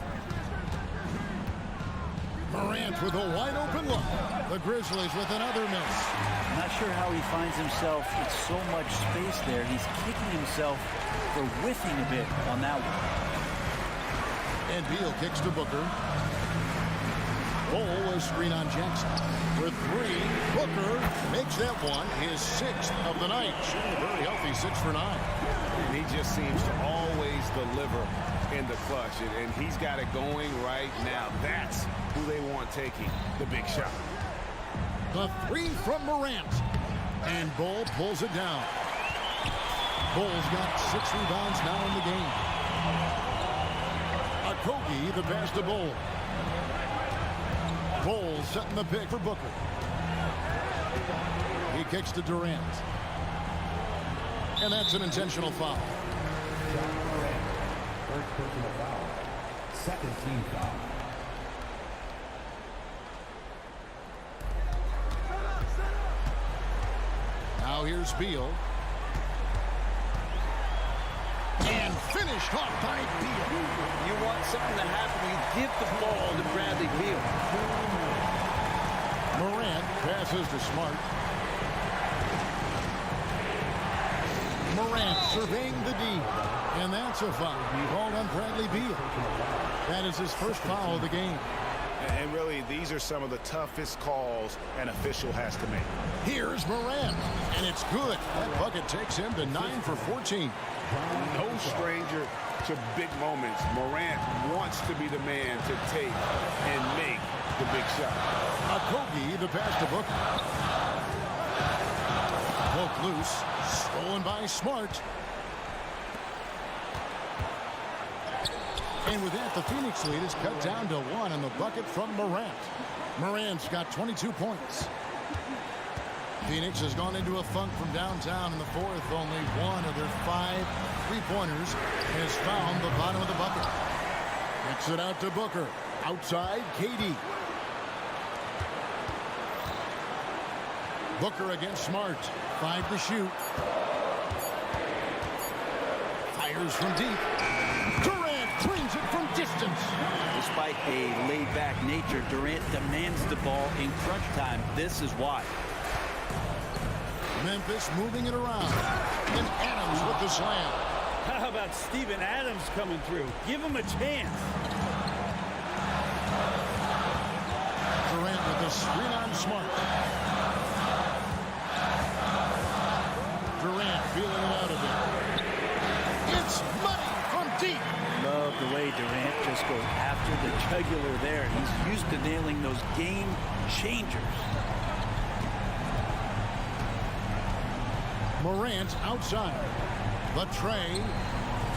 Morant with a wide open look. The Grizzlies with another miss. I'm not sure how he finds himself with so much space there. He's kicking himself for whiffing a bit on that one. And Beal kicks to Booker. Bol will screen on Jackson. For 3, Booker makes that one his 6th of the night. Shooting very healthy, 6 for 9. And he just seems to always deliver in the clutch, and he's got it going right now. That's who they want taking the big shot. The 3 from Morant. And Bol pulls it down. Bol's got 6 rebounds now in the game. Okogie, the pass to Bol. Bol setting the pick for Booker. He kicks to Durant. And that's an intentional foul. First personal foul. Second team foul. Now here's Beal. And finished off by Beal. You want something to happen, you give the ball to Bradley Beal. Morant passes to Smart. Morant surveying the D. And that's a foul called on Bradley Beal. That is his first foul of the game. And really, these are some of the toughest calls an official has to make. Here's Morant. And it's good. That bucket takes him to 9 for 14. No stranger to big moments. Morant wants to be the man to take and make the big shot. Okogie, the pass to Booker. Broke loose. Stolen by Smart. And with that, the Phoenix lead is cut down to 1 on the bucket from Morant. Morant's got 22 points. Phoenix has gone into a funk from downtown in the fourth. Only one of their 5 3-pointers has found the bottom of the bucket. Kicks it out to Booker. Outside, KD. Booker against Smart. 5 to shoot. Fires from deep. Durant cleans it from distance. Despite a laid-back nature, Durant demands the ball in crunch time. This is why. Memphis moving it around. And Adams with the slam. How about Steven Adams coming through? Give him a chance. Durant with the screen on Smart. Durant feeling it out of it. It's money from deep. Love the way Durant just goes after the jugular there. He's used to nailing those game changers. Morant outside. The tray.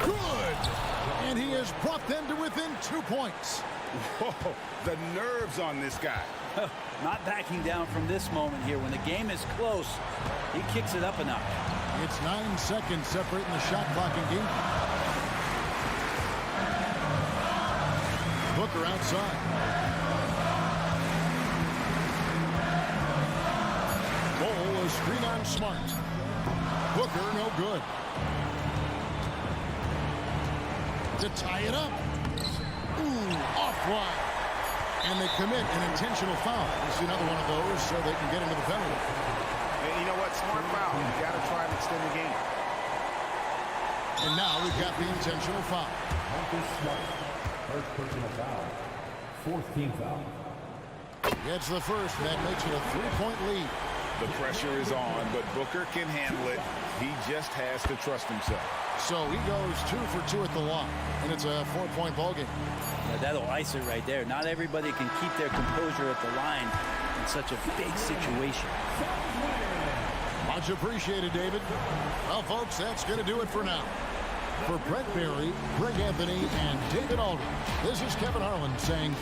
Good. And he has brought them to within 2 points. Whoa, the nerves on this guy. Not backing down from this moment here. When the game is close, he kicks it up a notch. It's 9 seconds separating the shot clock and game. Booker outside. Ball is screen on Smart. Booker no good. To tie it up. Ooh, offline. And they commit an intentional foul. You see another one of those so they can get into the penalty. And you know what? Smart foul. You got to try and extend the game. And now we've got the intentional foul. Marcus Smart. First personal foul. 4th team foul. Gets the first, and that makes it a 3-point lead. The pressure is on, but Booker can handle it. He just has to trust himself. So he goes 2 for 2 at the line, and it's a 4-point ball game. Yeah, that'll ice it right there. Not everybody can keep their composure at the line in such a big situation. Much appreciated, David. Well, folks, that's going to do it for now. For Brett Berry, Greg Anthony, and David Aldridge, this is Kevin Harlan saying...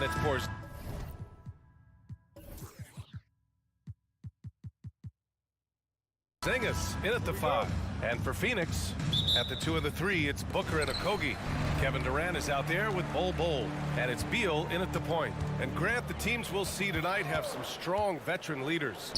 And it's Porzingis in at the 5. And for Phoenix, at the 2 and the 3, it's Booker and Okogie. Kevin Durant is out there with Bol. And it's Beal in at the point. And Grant, the teams we'll see tonight have some strong veteran leaders.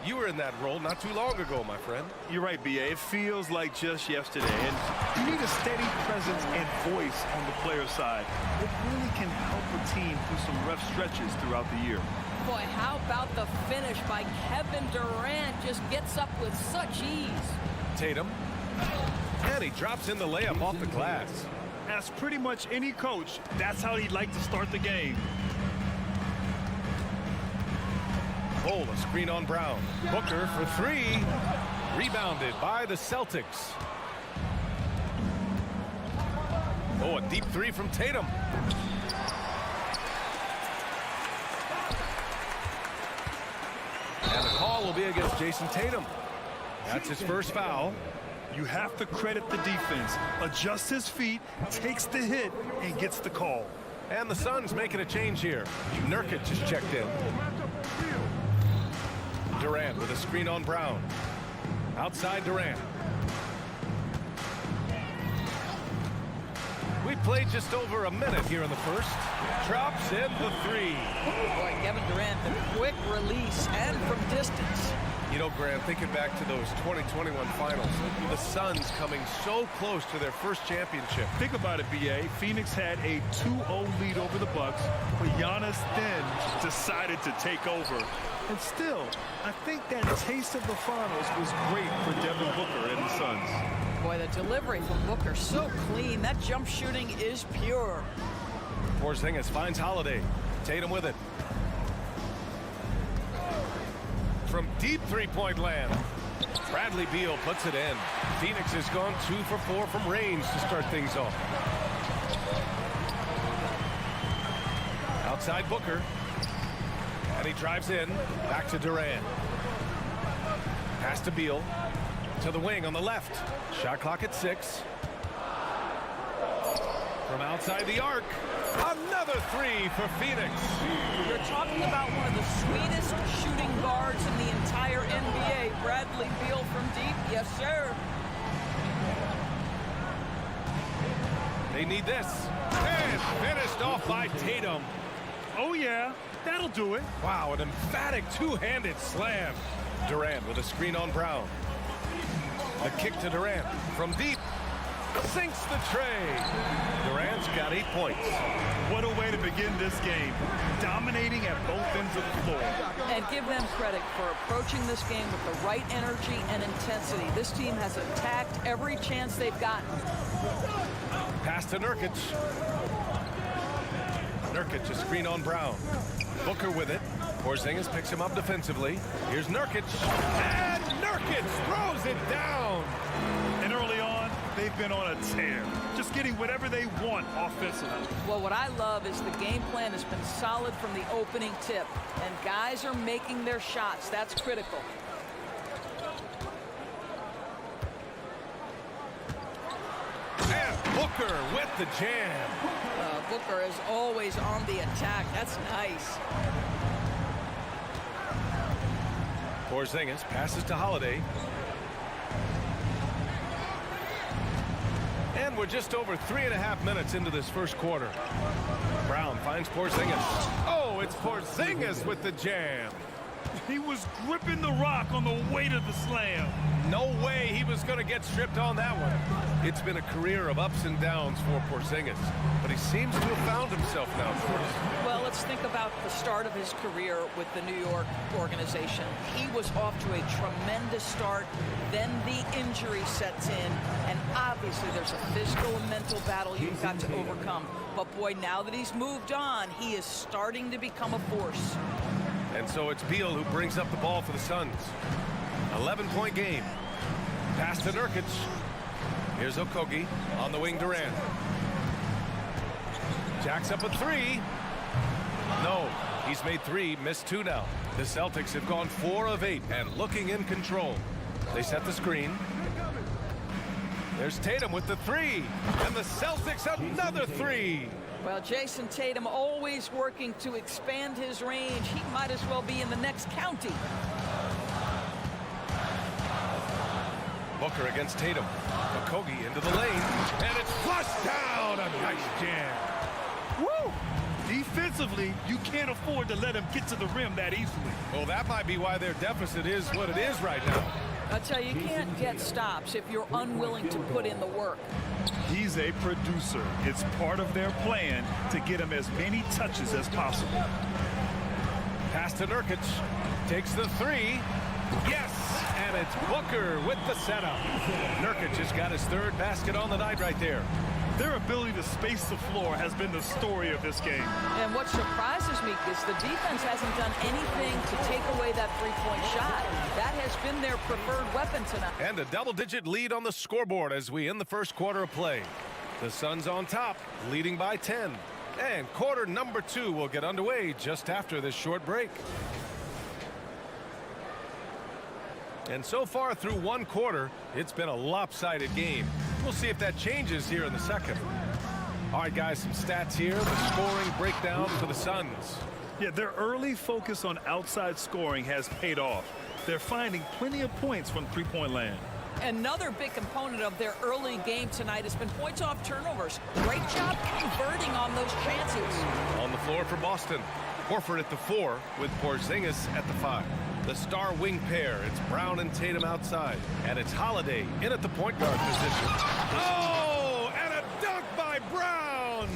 You were in that role not too long ago, my friend. You're right, B.A. It feels like just yesterday. And you need a steady presence and voice on the player side. It really can help a team through some rough stretches throughout the year. Boy, how about the finish by Kevin Durant? Just gets up with such ease. Tatum. And he drops in the layup off the glass. As pretty much any coach, that's how he'd like to start the game. Bol, a screen on Brown. Booker for 3. Rebounded by the Celtics. Oh, a deep 3 from Tatum. And the call will be against Jason Tatum. That's his first foul. You have to credit the defense. Adjusts his feet, takes the hit, and gets the call. And the Suns making a change here. Nurkic is checked in. Durant with a screen on Brown. Outside Durant. We played just over a minute here in the first. Drops in the 3. Boy, Kevin Durant, the quick release and from distance. You know, Grant, thinking back to those 2021 finals, the Suns coming so close to their first championship. Think about it, B.A. Phoenix had a 2-0 lead over the Bucks, but Giannis then decided to take over. And still, I think that taste of the finals was great for Devin Booker and the Suns. Boy, the delivery from Booker so clean. That jump shooting is pure. Porzingis finds Holiday. Tatum with it. From deep three-point land. Bradley Beal puts it in. Phoenix has gone 2 for 4 from range to start things off. Outside Booker. And he drives in. Back to Durant. Pass to Beal. To the wing on the left. Shot clock at 6. From outside the arc. Another 3 for Phoenix. You're talking about one of the sweetest shooting guards in the entire NBA. Bradley Beal from deep. Yes, sir. They need this. And finished off by Tatum. Oh, yeah. That'll do it. Wow, an emphatic two-handed slam. Durant with a screen on Brown. The kick to Durant from deep. Sinks the tray. Durant's got 8 points. What a way to begin this game. Dominating at both ends of the floor. And give them credit for approaching this game with the right energy and intensity. This team has attacked every chance they've gotten. Pass to Nurkic. Nurkic, a screen on Brown. Booker with it. Porzingis picks him up defensively. Here's Nurkic. And Nurkic throws it down. And early on, they've been on a tear. Just getting whatever they want offensively. Well, what I love is the game plan has been solid from the opening tip. And guys are making their shots. That's critical. And Booker with the jam. Booker is always on the attack. That's nice. Porzingis passes to Holiday. And we're just over 3.5 minutes into this first quarter. Brown finds Porzingis. Oh, it's Porzingis with the jam. He was gripping the rock on the weight of the slam. No way he was going to get stripped on that one. It's been a career of ups and downs for Porzingis, but he seems to have found himself now. Well, let's think about the start of his career with the New York organization. He was off to a tremendous start. Then the injury sets in, and obviously there's a physical and mental battle you've got to overcome. But boy, now that he's moved on, he is starting to become a force. And so it's Beal who brings up the ball for the Suns. 11-point game. Pass to Nurkic. Here's Okogie on the wing. Durant. Jacks up a 3. No, he's made 3, missed 2 now. The Celtics have gone 4 of 8 and looking in control. They set the screen. There's Tatum with the 3. And the Celtics another 3. Well, Jason Tatum always working to expand his range. He might as well be in the next county. Booker against Tatum. Okogie into the lane, and it's flushed down. A nice jam. Woo! Defensively, you can't afford to let him get to the rim that easily. Well, that might be why their deficit is what it is right now. I tell you, you can't get stops if you're unwilling to put in the work. He's a producer. It's part of their plan to get him as many touches as possible. Pass to Nurkic. Takes the three. Yes! And it's Booker with the setup. Nurkic has got his third basket on the night right there. Their ability to space the floor has been the story of this game. And what surprises me is the defense hasn't done anything to take away that three-point shot. That has been their preferred weapon tonight. And a double-digit lead on the scoreboard as we end the first quarter of play. The Suns on top, leading by 10. And quarter number 2 will get underway just after this short break. And so far through one quarter, it's been a lopsided game. We'll see if that changes here in the second. All right, guys, some stats here. The scoring breakdown for the Suns. Yeah, their early focus on outside scoring has paid off. They're finding plenty of points from three-point land. Another big component of their early game tonight has been points off turnovers. Great job converting on those chances. On the floor for Boston. Horford at the 4 with Porzingis at the 5. The star wing pair, it's Brown and Tatum outside. And it's Holiday in at the point guard position. Oh, and a dunk by Brown!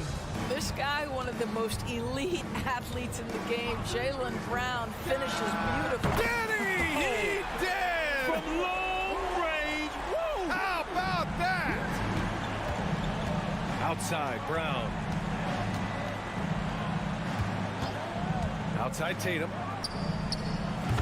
This guy, one of the most elite athletes in the game, Jaylen Brown, finishes beautifully. Did he? He did! From long range, woo! How about that? Outside, Brown. Outside, Tatum.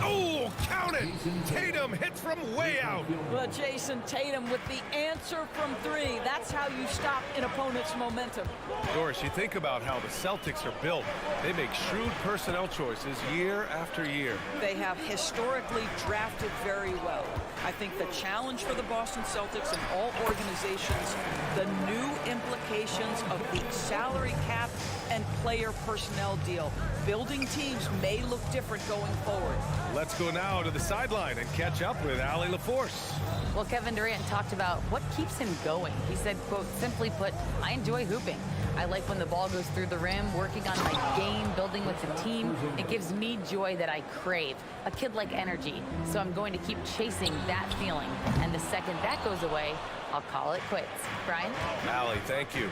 Oh, count it! Tatum hits from way out. Well, Jason Tatum with the answer from 3. That's how you stop an opponent's momentum. Doris, you think about how the Celtics are built. They make shrewd personnel choices year after year. They have historically drafted very well. I think the challenge for the Boston Celtics and all organizations, the new implications of the salary cap and player personnel deal. Building teams may look different going forward. Let's go now to the sideline and catch up with Allie LaForce. Well, Kevin Durant talked about what keeps him going. He said, quote, simply put, I enjoy hooping. I like when the ball goes through the rim, working on my game, building with the team. It gives me joy that I crave, a kid-like energy. So I'm going to keep chasing that feeling. And the second that goes away, I'll call it quits. Brian? Allie, thank you.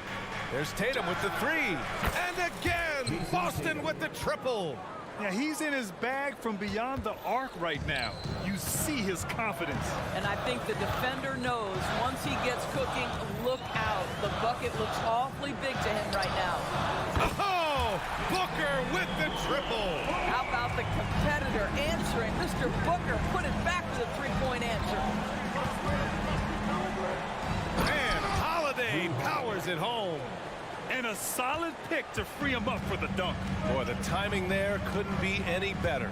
There's Tatum with the 3. And again, Boston with the triple. Yeah, he's in his bag from beyond the arc right now. You see his confidence. And I think the defender knows once he gets cooking, look out. The bucket looks awfully big to him right now. Oh, Booker with the triple. How about the competitor answering? Mr. Booker put it back to the three-point answer. And Holiday powers it home. And a solid pick to free him up for the dunk. Boy, the timing there couldn't be any better.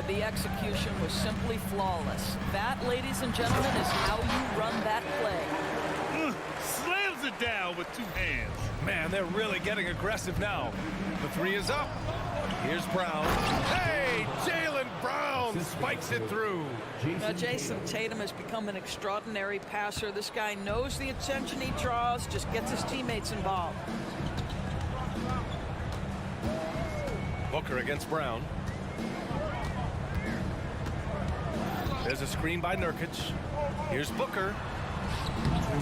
The execution was simply flawless. That, ladies and gentlemen, is how you run that play. Slams it down with 2 hands. Man, they're really getting aggressive now. The 3 is up. Here's Brown. Hey, Jaylen Brown spikes it through. Now, Jason Tatum has become an extraordinary passer. This guy knows the attention he draws, just gets his teammates involved. Booker against Brown. There's a screen by Nurkic. Here's Booker.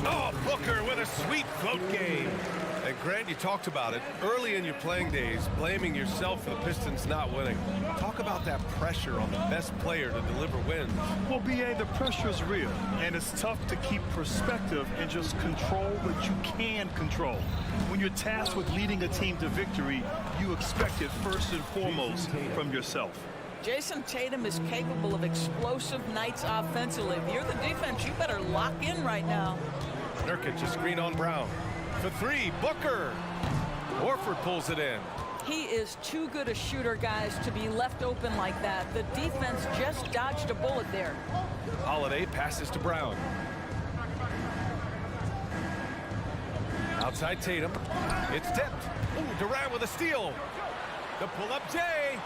Oh, Booker with a sweet float game. And Grant, you talked about it early in your playing days, blaming yourself for the Pistons not winning. Talk about that pressure on the best player to deliver wins. Well, B.A., the pressure's real, and it's tough to keep perspective and just control what you can control. When you're tasked with leading a team to victory, you expect it first and foremost from yourself. Jason Tatum is capable of explosive nights offensively. If you're the defense, you better lock in right now. Nurkic, a screen on Brown. For 3, Booker. Horford pulls it in. He is too good a shooter, guys, to be left open like that. The defense just dodged a bullet there. Holiday passes to Brown. Outside Tatum. It's tipped. Ooh, Durant with a steal. The pull-up Jay.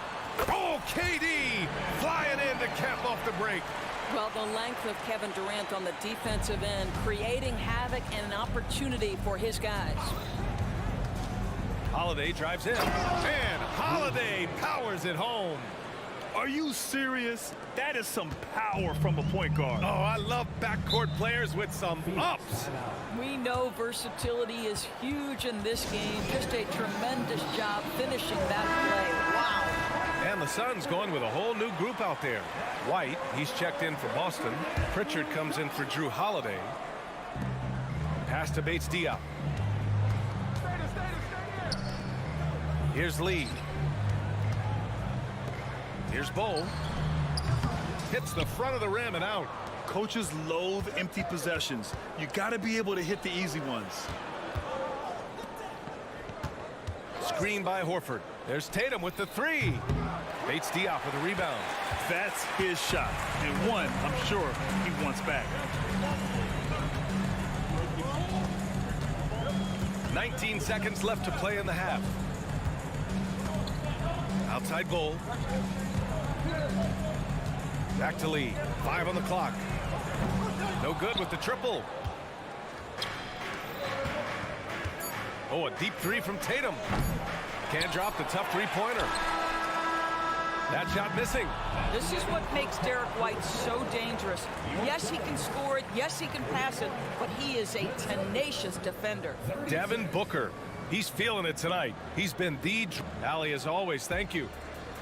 Oh, KD flying in to cap off the break. Well, the length of Kevin Durant on the defensive end, creating havoc and an opportunity for his guys. Holiday drives in, and Holiday powers it home. Are you serious? That is some power from a point guard. Oh, I love backcourt players with some ups. We know versatility is huge in this game. Just a tremendous job finishing that play. Wow. And the Suns going with a whole new group out there. White, he's checked in for Boston. Pritchard comes in for Drew Holiday. Pass to Bates Diop. Here's Lee. Here's Bowl. Hits the front of the rim and out. Coaches loathe empty possessions. You got to be able to hit the easy ones. Screen by Horford. There's Tatum with the three. Bates Diop with a rebound. That's his shot, and one I'm sure he wants back. 19 seconds left to play in the half. Outside goal. Back to Lee. 5 on the clock. No good with the triple. Oh, a deep three from Tatum. Can't drop the tough three-pointer. That shot missing. This is what makes Derek White so dangerous. Yes, he can score it. Yes, he can pass it. But he is a tenacious defender. Devin Booker. He's feeling it tonight. He's been the... Allie, as always, thank you.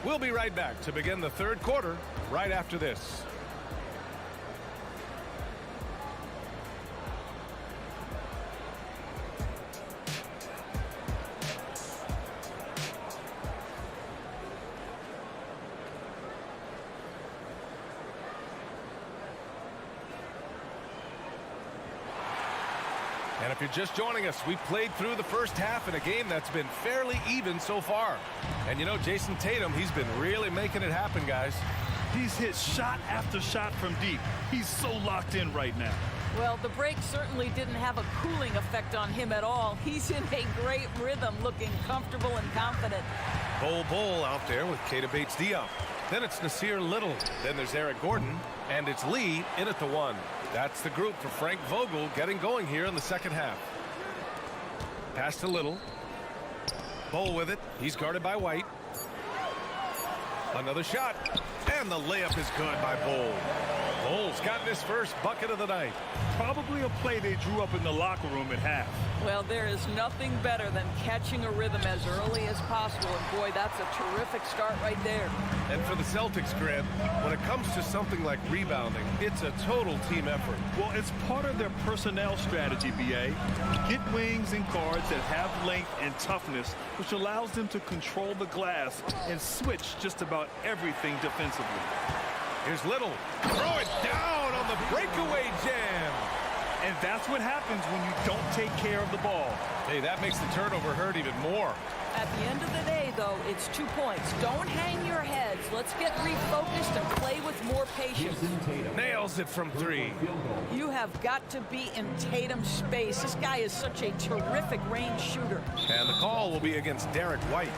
We'll be right back to begin the third quarter right after this. And if you're just joining us, we played through the first half in a game that's been fairly even so far. And you know, Jason Tatum, he's been really making it happen, guys. He's hit shot after shot from deep. He's so locked in right now. Well, the break certainly didn't have a cooling effect on him at all. He's in a great rhythm, looking comfortable and confident. Bol out there with Keita Bates-Diop. Then it's Nasir Little. Then there's Eric Gordon. And it's Lee in at the one. That's the group for Frank Vogel getting going here in the second half. Pass to Little. Bol with it. He's guarded by White. Another shot. And the layup is good by Bol. Bol's gotten his first bucket of the night. Probably a play they drew up in the locker room at half. Well, there is nothing better than catching a rhythm as early as possible. And boy, that's a terrific start right there. And for the Celtics, Grant, when it comes to something like rebounding, it's a total team effort. Well, it's part of their personnel strategy, B.A. Get wings and guards that have length and toughness, which allows them to control the glass and switch just about everything defensively. Here's Little. Throw it down on the breakaway jam. And that's what happens when you don't take care of the ball. Hey, that makes the turnover hurt even more. At the end of the day, though, it's 2 points. Don't hang your heads. Let's get refocused and play with more patience. Nails it from three. You have got to be in Tatum's space. This guy is such a terrific range shooter. And the call will be against Derek White.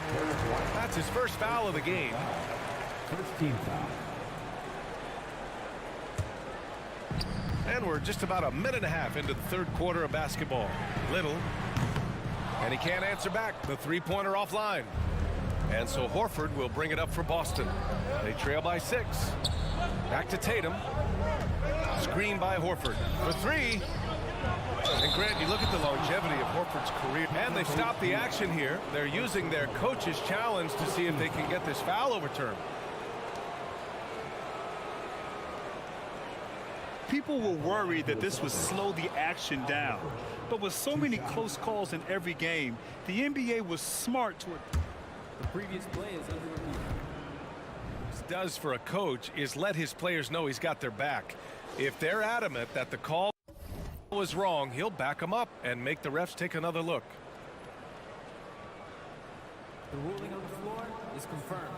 That's his first foul of the game. First team foul. And we're just about a minute and a half into the third quarter of basketball. Little. And he can't answer back. The three-pointer offline. And so Horford will bring it up for Boston. They trail by 6. Back to Tatum. Screen by Horford. For 3. And Grant, you look at the longevity of Horford's career. And they stop the action here. They're using their coach's challenge to see if they can get this foul overturned. People were worried that this would slow the action down. But with so many close calls in every game, the NBA was smart to... The previous play is under review. What this does for a coach is let his players know he's got their back. If they're adamant that the call was wrong, he'll back them up and make the refs take another look. The ruling on the floor is confirmed.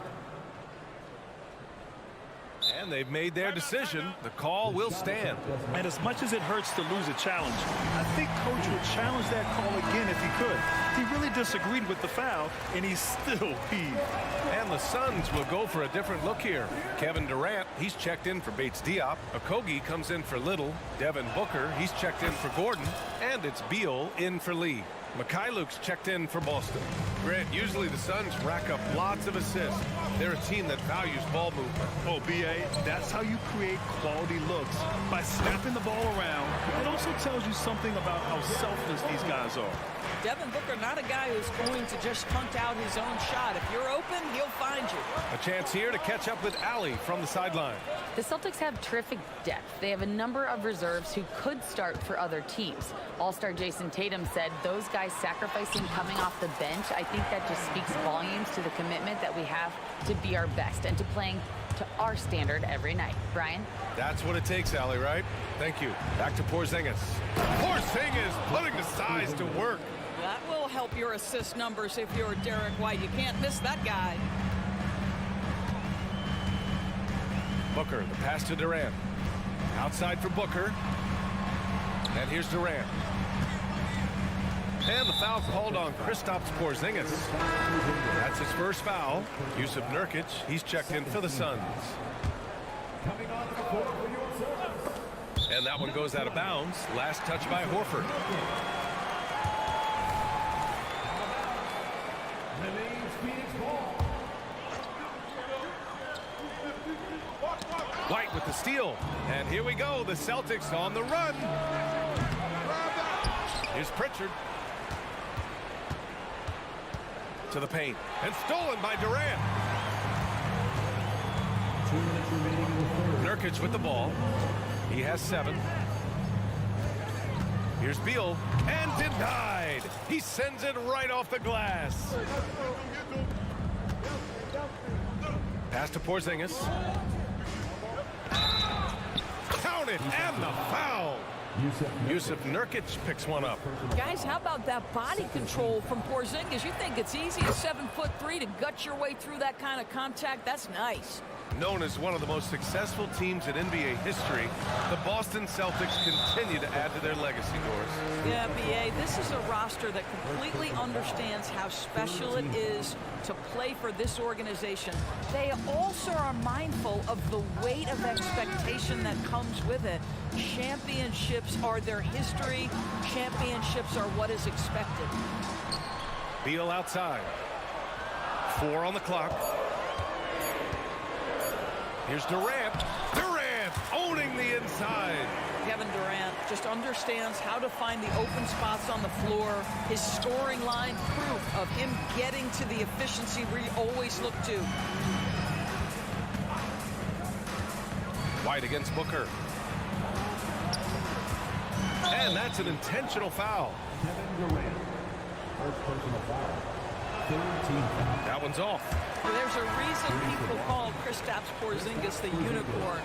And they've made their decision. The call will stand. And as much as it hurts to lose a challenge, I think Coach would challenge that call again if he could. He really disagreed with the foul, and he's still peeved. And the Suns will go for a different look here. Kevin Durant, he's checked in for Bates Diop. Okogie comes in for Little. Devin Booker, he's checked in for Gordon. And it's Beal in for Lee. Mikhailuk's checked in for Boston. Grant, usually the Suns rack up lots of assists. They're a team that values ball movement. Oh, B.A., that's how you create quality looks, by snapping the ball around. It also tells you something about how selfless these guys are. Devin Booker, not a guy who's going to just hunt out his own shot. If you're open, he'll find you. A chance here to catch up with Allie from the sideline. The Celtics have terrific depth. They have a number of reserves who could start for other teams. All-star Jason Tatum said those guys sacrificing coming off the bench, I think that just speaks volumes to the commitment that we have to be our best and to playing to our standard every night. Brian? That's what it takes, Allie, right? Thank you. Back to Porzingis. Porzingis putting the size to work. That will help your assist numbers if you're Derek White. You can't miss that guy. Booker, the pass to Durant. Outside for Booker. And here's Durant. And the foul called on Kristaps Porzingis. That's his first foul. Jusuf Nurkic, he's checked in for the Suns. And that one goes out of bounds. Last touch by Horford. White with the steal. And here we go. The Celtics on the run. Here's Pritchard. To the paint. And stolen by Durant. Nurkic with the ball. He has 7. Here's Beal. And denied. He sends it right off the glass. Pass to Porzingis. Count it, and the foul. Jusuf Nurkic picks one up. Guys, how about that body control from Porzingis? You think it's easy at 7'3" to gut your way through that kind of contact? That's nice. Known as one of the most successful teams in NBA history, the Boston Celtics continue to add to their legacy, Doris. Yeah, B.A., this is a roster that completely understands how special it is to play for this organization. They also are mindful of the weight of expectation that comes with it. Championships are their history. Championships are what is expected. Beal outside. 4 on the clock. Here's Durant. Durant owning the inside. Kevin Durant just understands how to find the open spots on the floor. His scoring line, proof of him getting to the efficiency we always look to. White against Booker. And that's an intentional foul. Kevin Durant, first personal foul. That one's off. There's a reason people call Kristaps Porzingis the unicorn.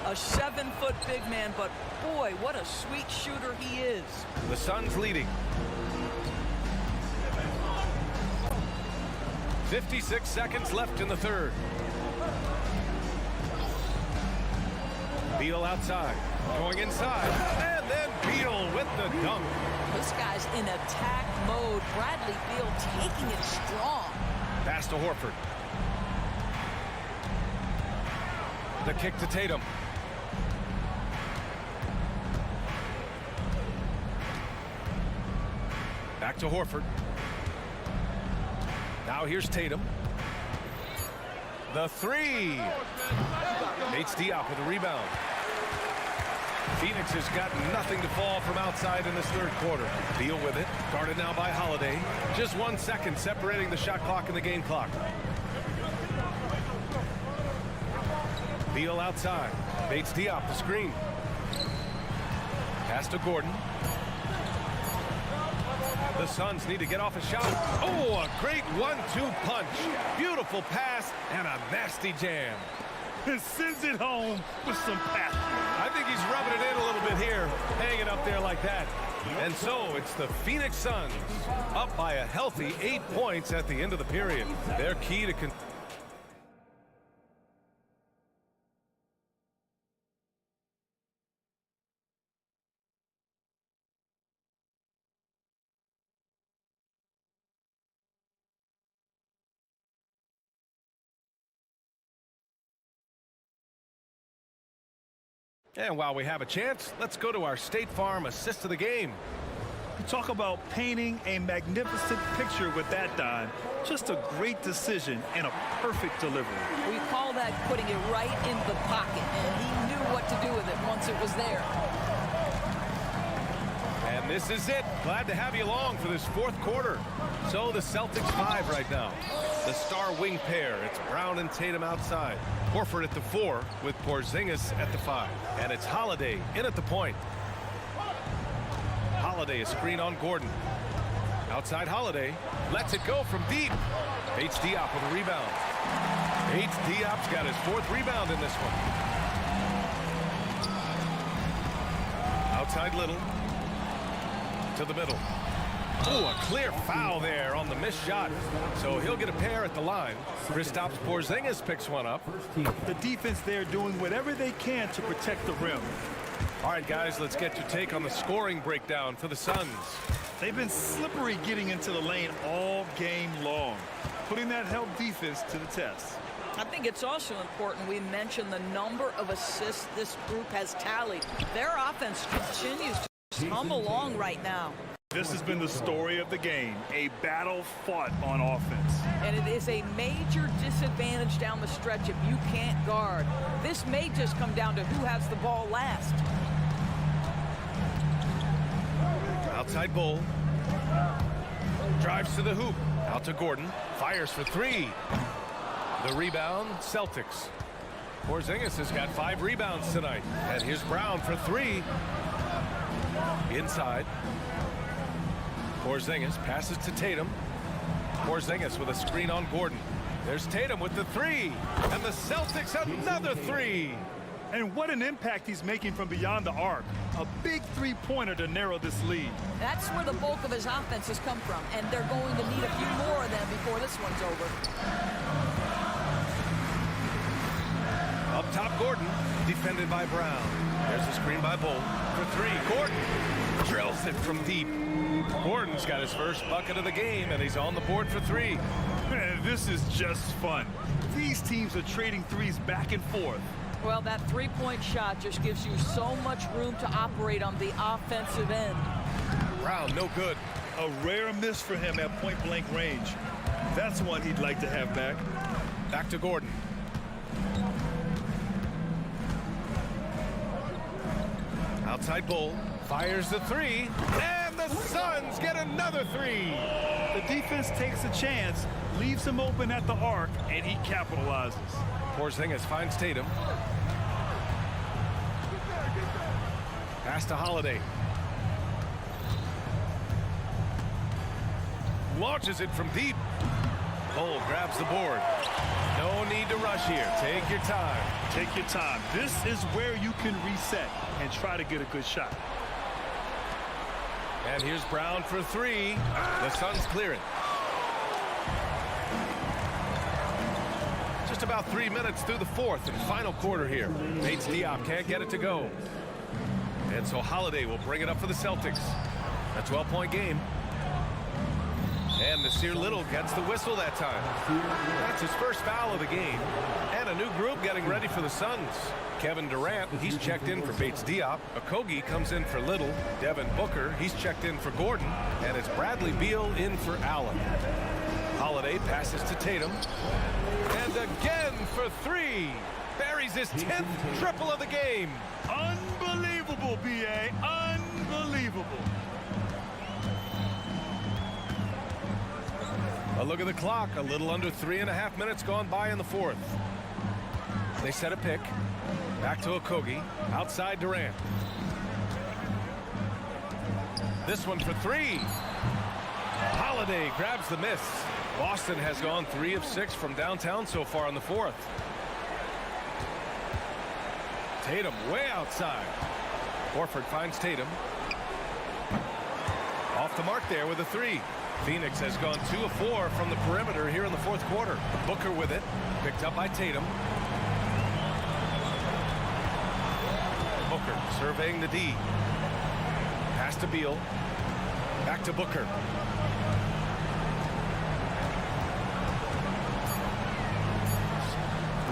A 7-foot big man, but boy, what a sweet shooter he is. The Suns leading. 56 seconds left in the third. Beal outside, going inside, and then Beal with the dunk. This guy's in attack mode. Bradley Beal taking it strong. Pass to Horford. The kick to Tatum. Back to Horford. Now here's Tatum. The 3. Bates Diop with a rebound. Phoenix has got nothing to fall from outside in this third quarter. Beal with it. Guarded now by Holiday. Just 1 second separating the shot clock and the game clock. Beal outside. Bates Diop the screen. Pass to Gordon. The Suns need to get off a shot. Oh, a great 1-2 punch. Beautiful pass and a nasty jam. Sends it home with some passion. I think he's rubbing it in a little bit here, hanging up there like that. And so it's the Phoenix Suns up by a healthy 8 points at the end of the period. Their key to And while we have a chance, let's go to our State Farm assist of the game. You talk about painting a magnificent picture with that, Don. Just a great decision and a perfect delivery. We call that putting it right in the pocket, and he knew what to do with it once it was there. And this is it. Glad to have you along for this fourth quarter. So the Celtics 5 right now. The star wing pair. It's Brown and Tatum outside. Horford at the 4 with Porzingis at the 5. And it's Holiday in at the point. Holiday, a screen on Gordon. Outside Holiday. Lets it go from deep. Bates Diop with a rebound. Bates Diop's got his 4th rebound in this one. Outside Little. To the middle. Oh, a clear foul there on the missed shot. So he'll get a pair at the line. Kristaps Porzingis picks one up. The defense there doing whatever they can to protect the rim. All right, guys, let's get your take on the scoring breakdown for the Suns. They've been slippery getting into the lane all game long, putting that help defense to the test. I think it's also important we mention the number of assists this group has tallied. Their offense continues to hum along right now. This has been the story of the game, a battle fought on offense. And it is a major disadvantage down the stretch if you can't guard. This may just come down to who has the ball last. Outside Bull. Drives to the hoop. Out to Gordon. Fires for 3. The rebound, Celtics. Porzingis has got 5 rebounds tonight. And here's Brown for 3. Inside. Porzingis passes to Tatum. Porzingis with a screen on Gordon. There's Tatum with the 3. And the Celtics another 3. And what an impact he's making from beyond the arc. A big three-pointer to narrow this lead. That's where the bulk of his offense has come from, and they're going to need a few more of them before this one's over. Up top, Gordon, defended by Brown. There's a screen by Bull for 3. Gordon drills it from deep. Gordon's got his first bucket of the game, and he's on the board for 3. Man, this is just fun. These teams are trading threes back and forth. Well, that three-point shot just gives you so much room to operate on the offensive end. Brown, no good. A rare miss for him at point-blank range. That's one he'd like to have back. Back to Gordon. Outside Bull. Fires the 3. And the Suns get another 3. The defense takes a chance, leaves him open at the arc, and he capitalizes. Porzingis finds Tatum. Pass to Holiday. Launches it from deep. Bull grabs the board. No need to rush here. Take your time. Take your time. This is where you can reset and try to get a good shot. And here's Brown for 3. The Suns clear it. Just about 3 minutes through the fourth and final quarter here. Bates Diop can't get it to go. And so Holiday will bring it up for the Celtics. A 12-point game. And Nasir Little gets the whistle that time. That's his first foul of the game. And a new group getting ready for the Suns. Kevin Durant, he's checked in for Bates Diop. Okogie comes in for Little. Devin Booker, he's checked in for Gordon. And it's Bradley Beal in for Allen. Holiday passes to Tatum. And again for 3. Buries his 10th triple of the game. Unbelievable, B.A. Unbelievable. A look at the clock. A little under 3.5 minutes gone by in the fourth. They set a pick. Back to Okogie. Outside Durant. This one for 3. Holiday grabs the miss. Boston has gone 3 of 6 from downtown so far in the fourth. Tatum way outside. Horford finds Tatum. Off the mark there with a 3. Phoenix has gone 2 of 4 from the perimeter here in the fourth quarter. Booker with it. Picked up by Tatum. Booker surveying the D. Pass to Beal. Back to Booker.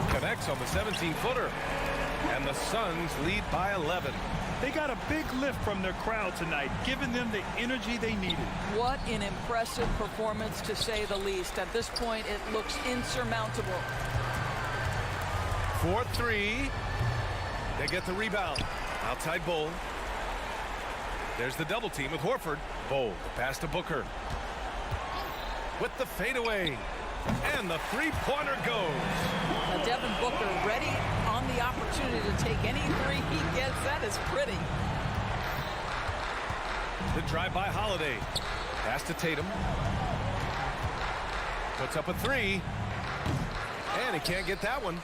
Connects on the 17-footer. And the Suns lead by 11. They got a big lift from their crowd tonight, giving them the energy they needed. What an impressive performance, to say the least. At this point, it looks insurmountable. 4-3. They get the rebound. Outside Bowl. There's the double team with Horford. Bowl, the pass to Booker. With the fadeaway. And the three-pointer goes. Now Devin Booker ready on the opportunity to take any three he gets. That is pretty. The drive by Holiday. Pass to Tatum. Puts up a three. And he can't get that one.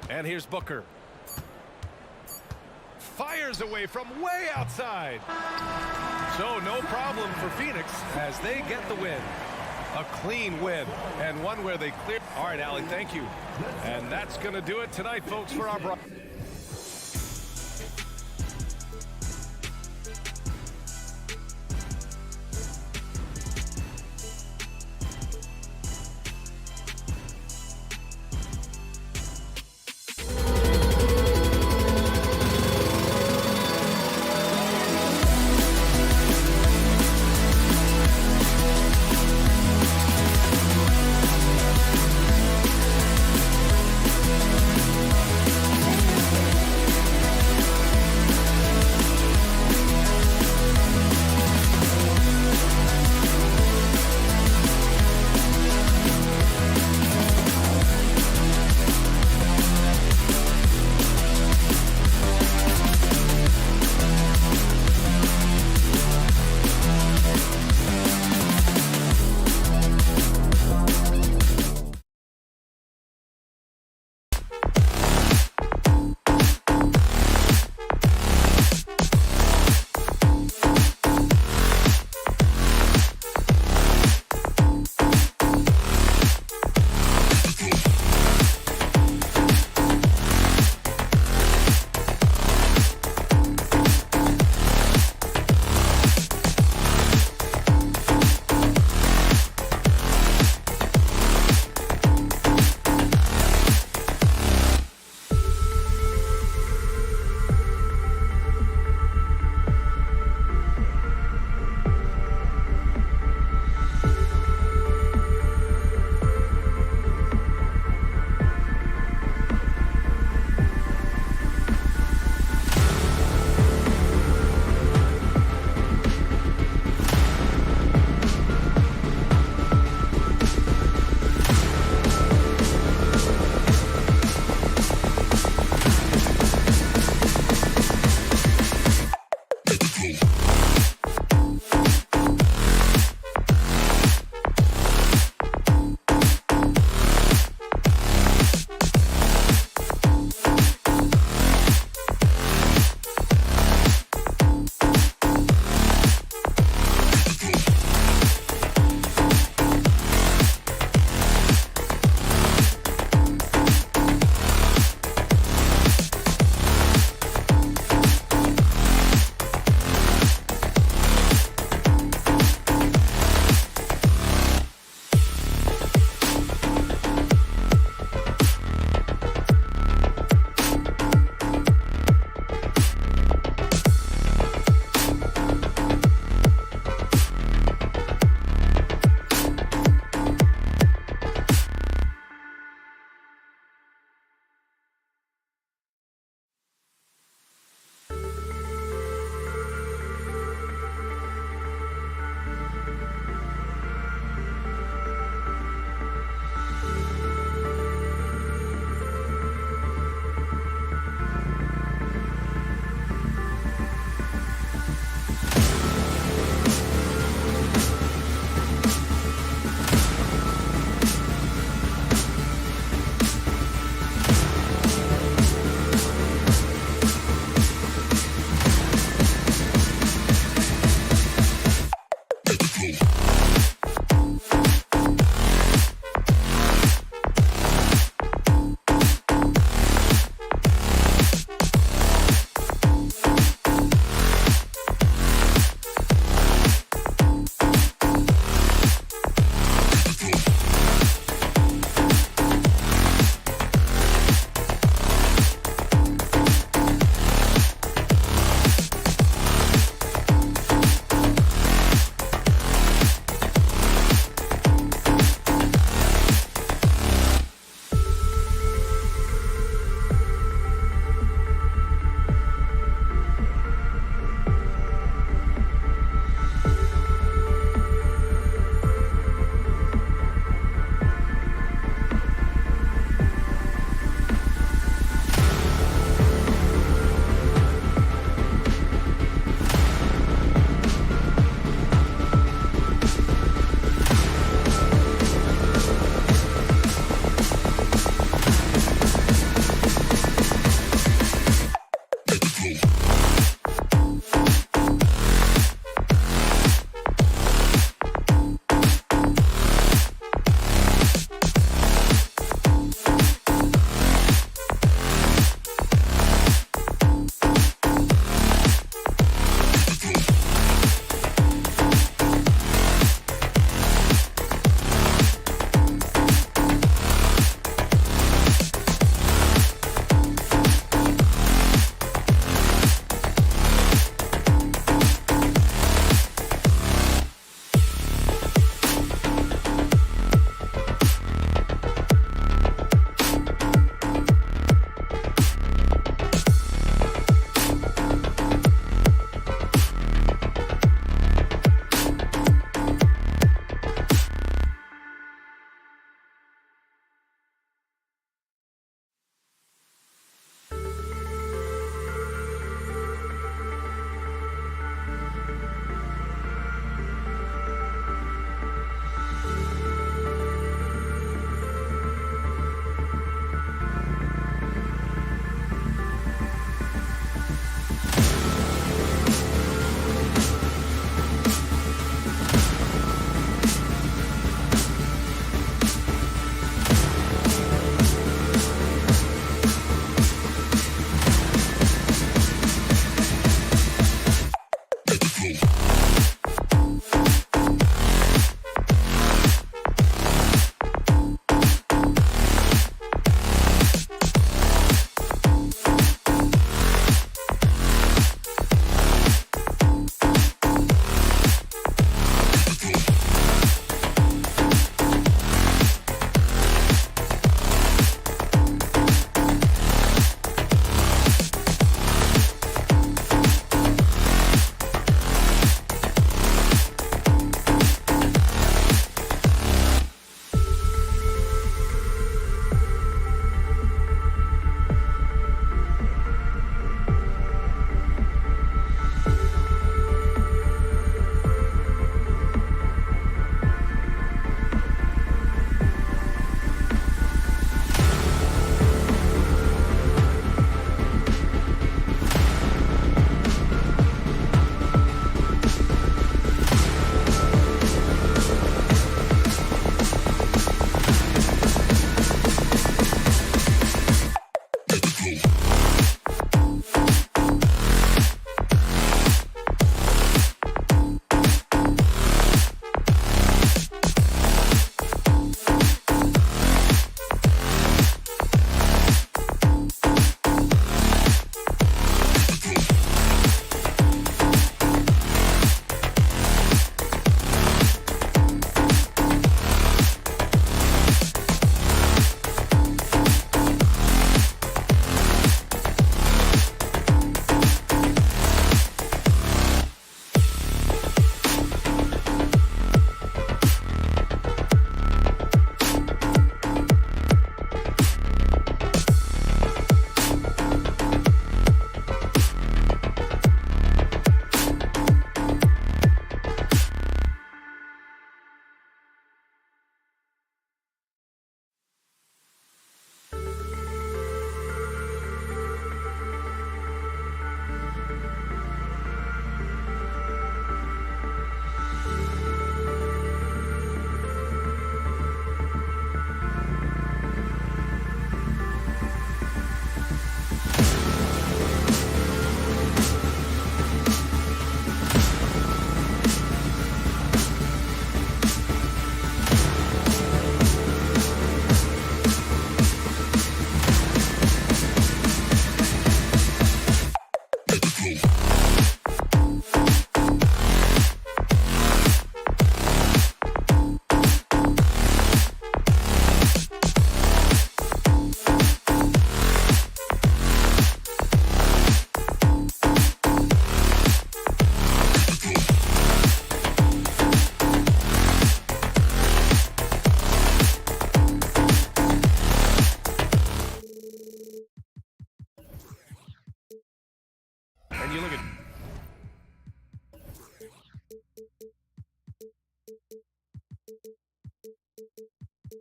And here's Booker. Fires away from way outside. So no problem for Phoenix as they get the win. A clean win, and one where they clear. All right, Allie, thank you. And that's going to do it tonight, folks, for our broadcast.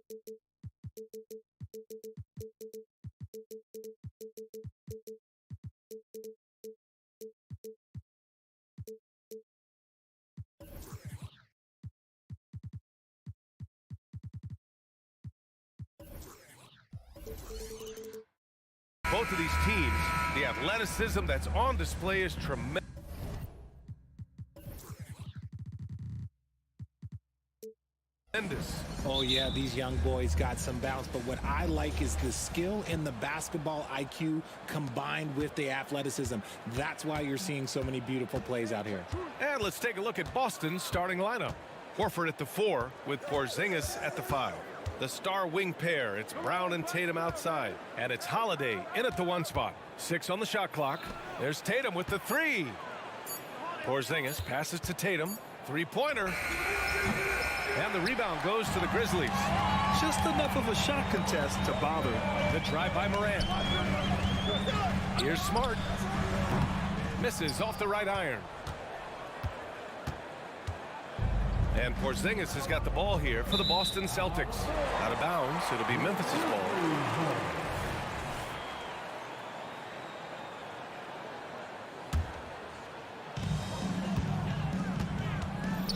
Both of these teams, the athleticism that's on display is tremendous. Oh, yeah, these young boys got some bounce, but what I like is the skill and the basketball IQ combined with the athleticism. That's why you're seeing so many beautiful plays out here. And let's take a look at Boston's starting lineup. Horford at the 4 with Porzingis at the 5. The star wing pair, it's Brown and Tatum outside. And it's Holiday in at the 1 spot. 6 on the shot clock. There's Tatum with the 3. Porzingis passes to Tatum. 3-pointer. And the rebound goes to the Grizzlies. Just enough of a shot contest to bother. The drive by Morant. Here's Smart. Misses off the right iron. And Porzingis has got the ball here for the Boston Celtics. Out of bounds, it'll be Memphis' ball.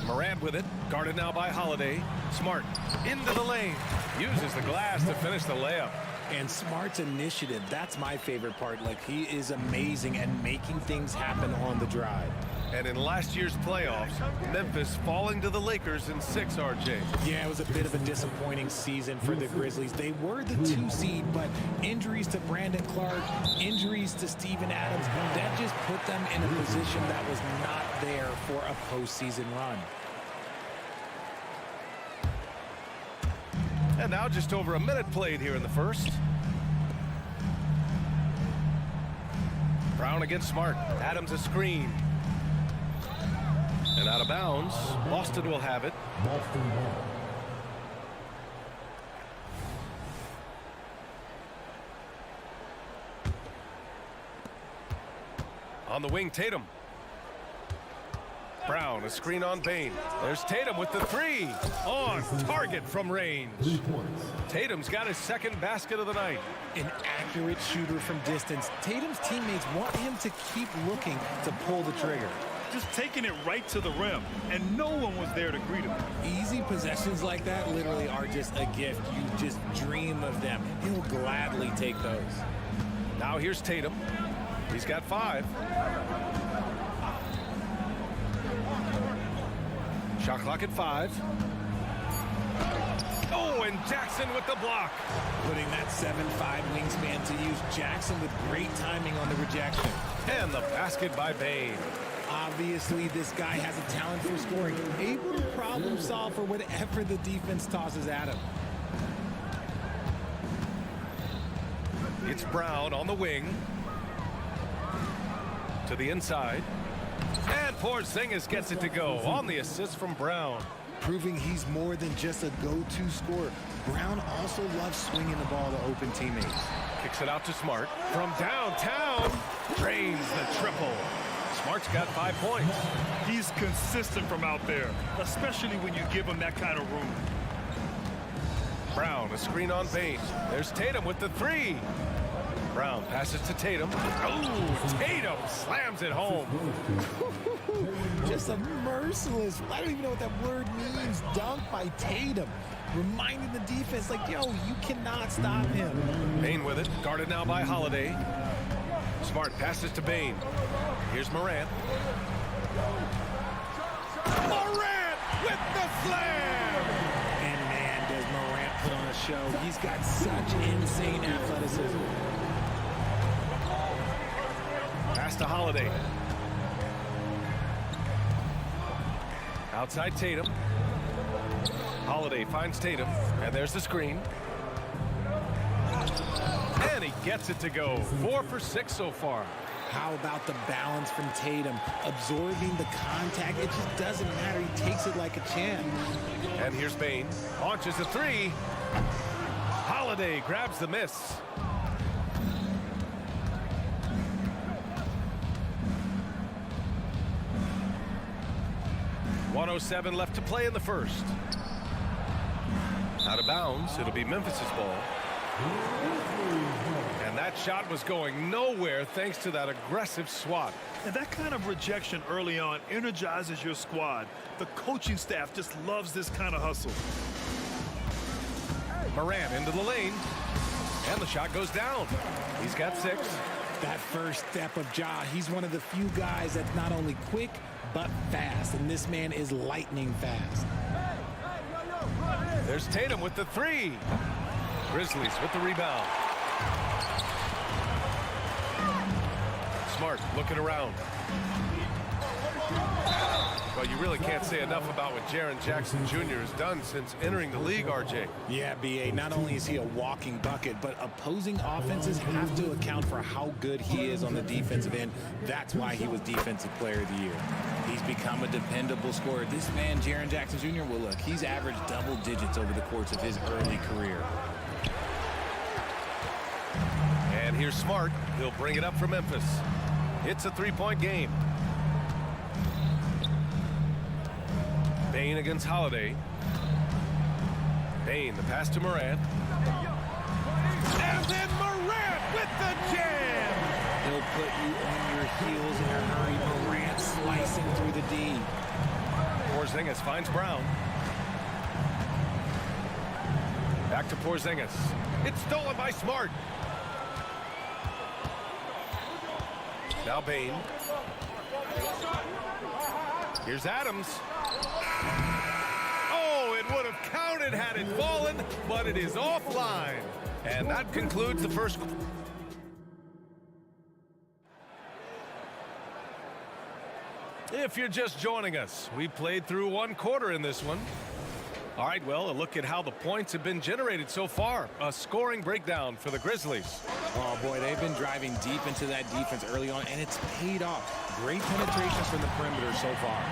Morant with it, guarded now by Holiday. Smart into the lane, uses the glass to finish the layup. And Smart's initiative, that's my favorite part. Like, he is amazing at making things happen on the drive. And in last year's playoffs, Memphis falling to the Lakers in 6, RJ. Yeah, it was a bit of a disappointing season for the Grizzlies. They were the 2 seed, but injuries to Brandon Clark, injuries to Steven Adams, that just put them in a position that was not there for a postseason run. And now just over a minute played here in the first. Brown against Smart. Adams a screen. And out of bounds. Boston will have it. On the wing, Tatum. Brown, a screen on Bane. There's Tatum with the 3. On target from range. Tatum's got his second basket of the night. An accurate shooter from distance. Tatum's teammates want him to keep looking to pull the trigger. Just taking it right to the rim, and no one was there to greet him. Easy possessions like that literally are just a gift. You just dream of them. He'll gladly take those. Now here's Tatum. He's got 5. Shot clock at 5. Oh, and Jackson with the block. Putting that 7'5" wingspan to use. Jackson with great timing on the rejection. And the basket by Bane. Obviously, this guy has a talent for scoring. Able to problem solve for whatever the defense tosses at him. It's Brown on the wing. To the inside. And Porzingis gets it to go on the assist from Brown. Proving he's more than just a go-to scorer. Brown also loves swinging the ball to open teammates. Kicks it out to Smart. From downtown, drains the triple. Smart's got 5 points. He's consistent from out there, especially when you give him that kind of room. Brown, a screen on Bane. There's Tatum with the 3. Brown passes to Tatum. Oh, Tatum slams it home. Just a merciless, I don't even know what that word means, dunk by Tatum. Reminding the defense, like, yo, you cannot stop him. Bane with it, guarded now by Holiday. Smart passes to Bane. Here's Morant. Morant with the slam! And man, does Morant put on a show. He's got such insane athleticism. Pass to Holiday. Outside Tatum. Holiday finds Tatum, and there's the screen. And he gets it to go. 4 for 6 so far. How about the balance from Tatum? Absorbing the contact, it just doesn't matter. He takes it like a champ. And here's Bane. Launches a 3. Holiday grabs the miss. .107 left to play in the first. Out of bounds. It'll be Memphis's ball. And that shot was going nowhere thanks to that aggressive swat. And that kind of rejection early on energizes your squad. The coaching staff just loves this kind of hustle. Morant into the lane. And the shot goes down. He's got 6. That first step of Ja, he's one of the few guys that's not only quick, but fast. And this man is lightning fast. There's Tatum with the 3. Grizzlies with the rebound. Smart looking around. Well, you really can't say enough about what Jaren Jackson Jr. has done since entering the league, RJ. Yeah, B.A., not only is he a walking bucket, but opposing offenses have to account for how good he is on the defensive end. That's why he was Defensive Player of the Year. He's become a dependable scorer. This man, Jaren Jackson Jr., well, look, he's averaged double digits over the course of his early career. And here's Smart. He'll bring it up for Memphis. It's a 3-point game. Bane against Holiday. Bane, the pass to Morant. And then Morant with the jam! He'll put you on your heels in a hurry. Morant slicing through the D. Porzingis finds Brown. Back to Porzingis. It's stolen by Smart. Now Bane. Here's Adams. Oh, it would have counted had it fallen, but it is offline. And that concludes the first. If you're just joining us, we played through 1 quarter in this one. All right, well, a look at how the points have been generated so far. A scoring breakdown for the Grizzlies. Oh, boy, they've been driving deep into that defense early on, and it's paid off. Great penetration from the perimeter so far.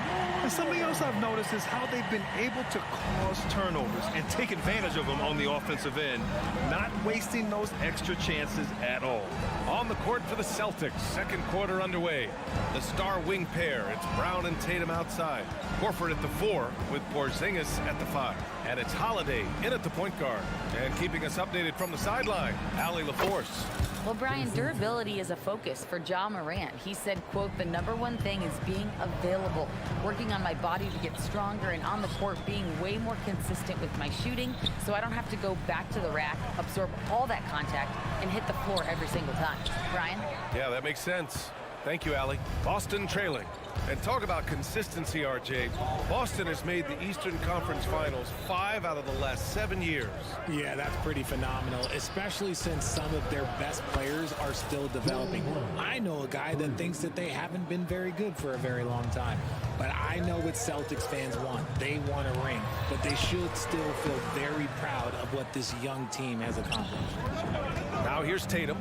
And something else I've noticed is how they've been able to cause turnovers and take advantage of them on the offensive end, not wasting those extra chances at all. On the court for the Celtics, second quarter underway. The star wing pair, it's Brown and Tatum outside. Horford at the 4 with Porzingis at the 5. And it's Holiday in at the point guard. And keeping us updated from the sideline, Allie LaForce. Well, Brian, durability is a focus for Ja Morant. He said, quote, "The #1 thing is being available, working on my body to get stronger, and on the court being way more consistent with my shooting so I don't have to go back to the rack, absorb all that contact, and hit the floor every single time." Brian? Yeah, that makes sense. Thank you, Allie. Boston trailing. And talk about consistency, RJ. Boston has made the Eastern Conference Finals 5 out of the last 7 years. Yeah, that's pretty phenomenal, especially since some of their best players are still developing. I know a guy that thinks that they haven't been very good for a very long time. But I know what Celtics fans want. They want a ring. But they should still feel very proud of what this young team has accomplished. Now here's Tatum.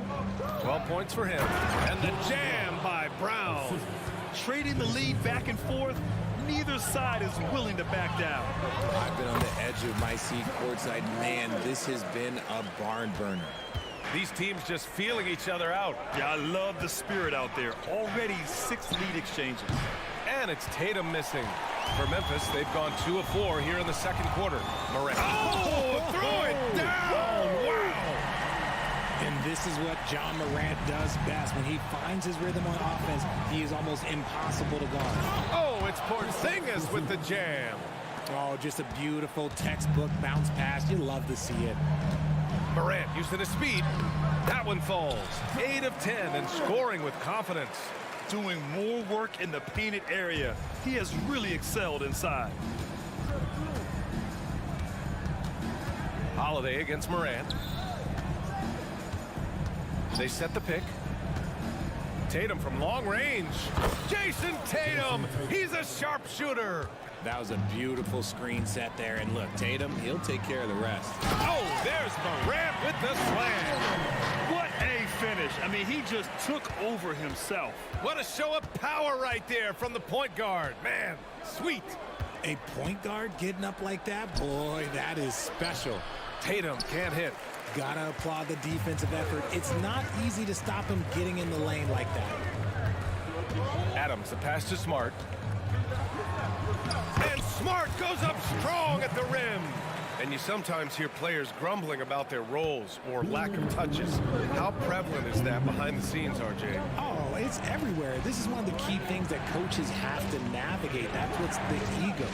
12 points for him. And the jam by Brown. Trading the lead back and forth, neither side is willing to back down. I've been on the edge of my seat courtside. Man, this has been a barn burner. These teams just feeling each other out. Yeah, I love the spirit out there. Already 6 lead exchanges. And it's Tatum missing. For Memphis, they've gone 2 of 4 here in the second quarter. Morant. Oh, throw it down! Wow! And this is what Ja Morant does best. When he finds his rhythm on offense, he is almost impossible to guard. Oh, it's Porzingis with the jam. Oh, just a beautiful textbook bounce pass. You love to see it. Morant using his speed. That one falls. 8 of 10 and scoring with confidence. Doing more work in the painted area. He has really excelled inside. Holiday against Morant. They set the pick. Tatum from long range. Jason Tatum, he's a sharpshooter. That was a beautiful screen set there. And look, Tatum, he'll take care of the rest. Oh, there's Morant with the slam. What a finish. I mean, he just took over himself. What a show of power right there from the point guard. Man, sweet. A point guard getting up like that? Boy, that is special. Tatum can't hit. Gotta applaud the defensive effort. It's not easy to stop him getting in the lane like that. Adams, the pass to Smart. And Smart goes up strong at the rim. And you sometimes hear players grumbling about their roles or lack of touches. How prevalent is that behind the scenes, RJ? Oh, it's everywhere. This is one of the key things that coaches have to navigate. That's what's the ego.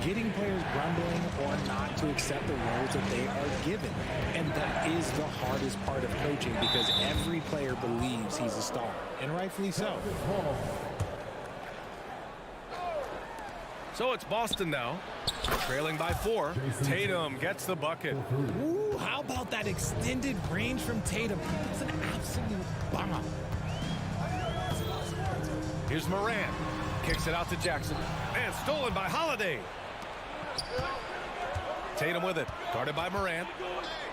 Getting players grumbling or not to accept the roles that they are given. And that is the hardest part of coaching because every player believes he's a star. And rightfully so. So it's Boston now, trailing by 4. Tatum gets the bucket. Ooh, how about that extended range from Tatum? It's an absolute bomb. Here's Morant. Kicks it out to Jackson. And stolen by Holiday. Tatum with it. Guarded by Morant.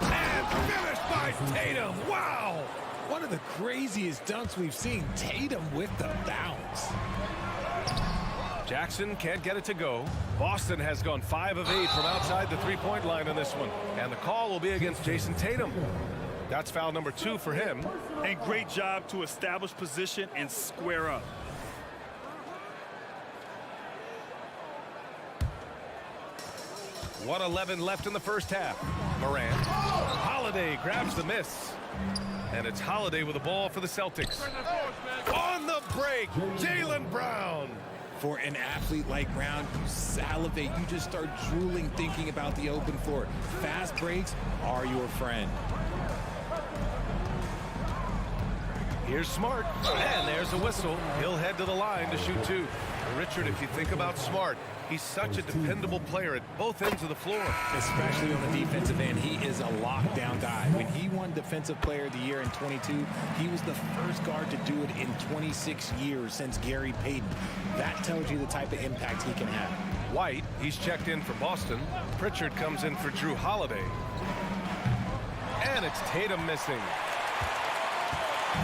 And finished by Tatum. Wow! One of the craziest dunks we've seen. Tatum with the bounce. Jackson can't get it to go. Boston has gone 5 of 8 from outside the three-point line on this one. And the call will be against Jason Tatum. That's foul number 2 for him. And great job to establish position and square up. .11 left in the first half. Morant. Holiday grabs the miss. And it's Holiday with the ball for the Celtics. On the break, Jaylen Brown. For an athlete like Brown, you salivate. You just start drooling thinking about the open floor. Fast breaks are your friend. Here's Smart. And there's a whistle. He'll head to the line to shoot 2. Richard, if you think about Smart, he's such a dependable player at both ends of the floor. Especially on the defensive end, he is a lockdown guy. When he won Defensive Player of the Year in 22, he was the first guard to do it in 26 years since Gary Payton. That tells you the type of impact he can have. White, he's checked in for Boston. Pritchard comes in for Drew Holiday. And it's Tatum missing.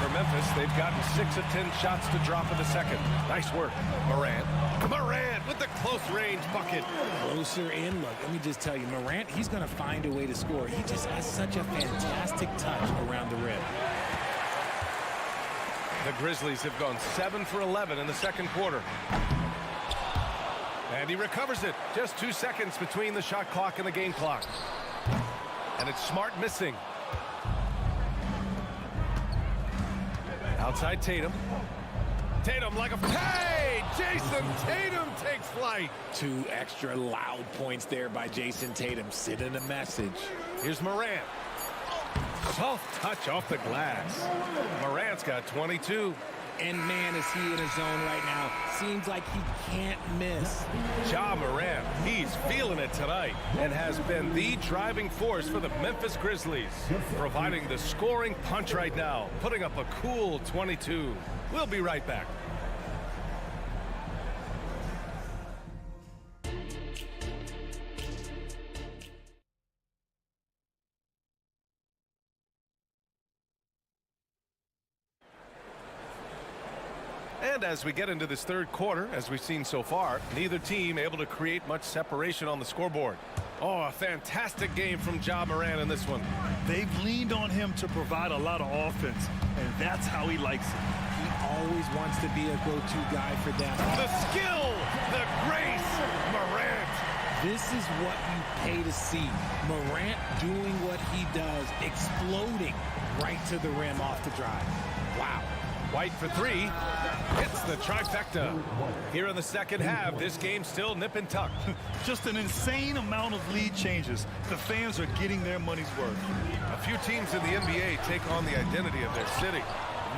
For Memphis, they've gotten 6 of 10 shots to drop in the second. Nice work. Morant with the close range bucket. Closer in look. Let me just tell you, Morant, he's going to find a way to score. He just has such a fantastic touch around the rim. The Grizzlies have gone 7 for 11 in the second quarter. And he recovers it. Just 2 seconds between the shot clock and the game clock. And it's Smart missing. Outside Tatum. Tatum like a... Hey! Jason Tatum takes flight. 2 extra loud points there by Jason Tatum. Sending a message. Here's Morant. Soft touch off the glass. Morant's got 22. And man, is he in a zone right now. Seems like he can't miss. Ja Morant, he's feeling it tonight and has been the driving force for the Memphis Grizzlies, providing the scoring punch right now, putting up a cool 22. We'll be right back. And as we get into this third quarter, as we've seen so far, neither team able to create much separation on the scoreboard. Oh, a fantastic game from Ja Morant in this one. They've leaned on him to provide a lot of offense, and that's how he likes it. He always wants to be a go-to guy for them. The skill, the grace, Morant. This is what you pay to see. Morant doing what he does, exploding right to the rim off the drive. Wow. White for 3. Hits the trifecta. Here in the second half, this game's still nip and tuck. Just an insane amount of lead changes. The fans are getting their money's worth. A few teams in the NBA take on the identity of their city.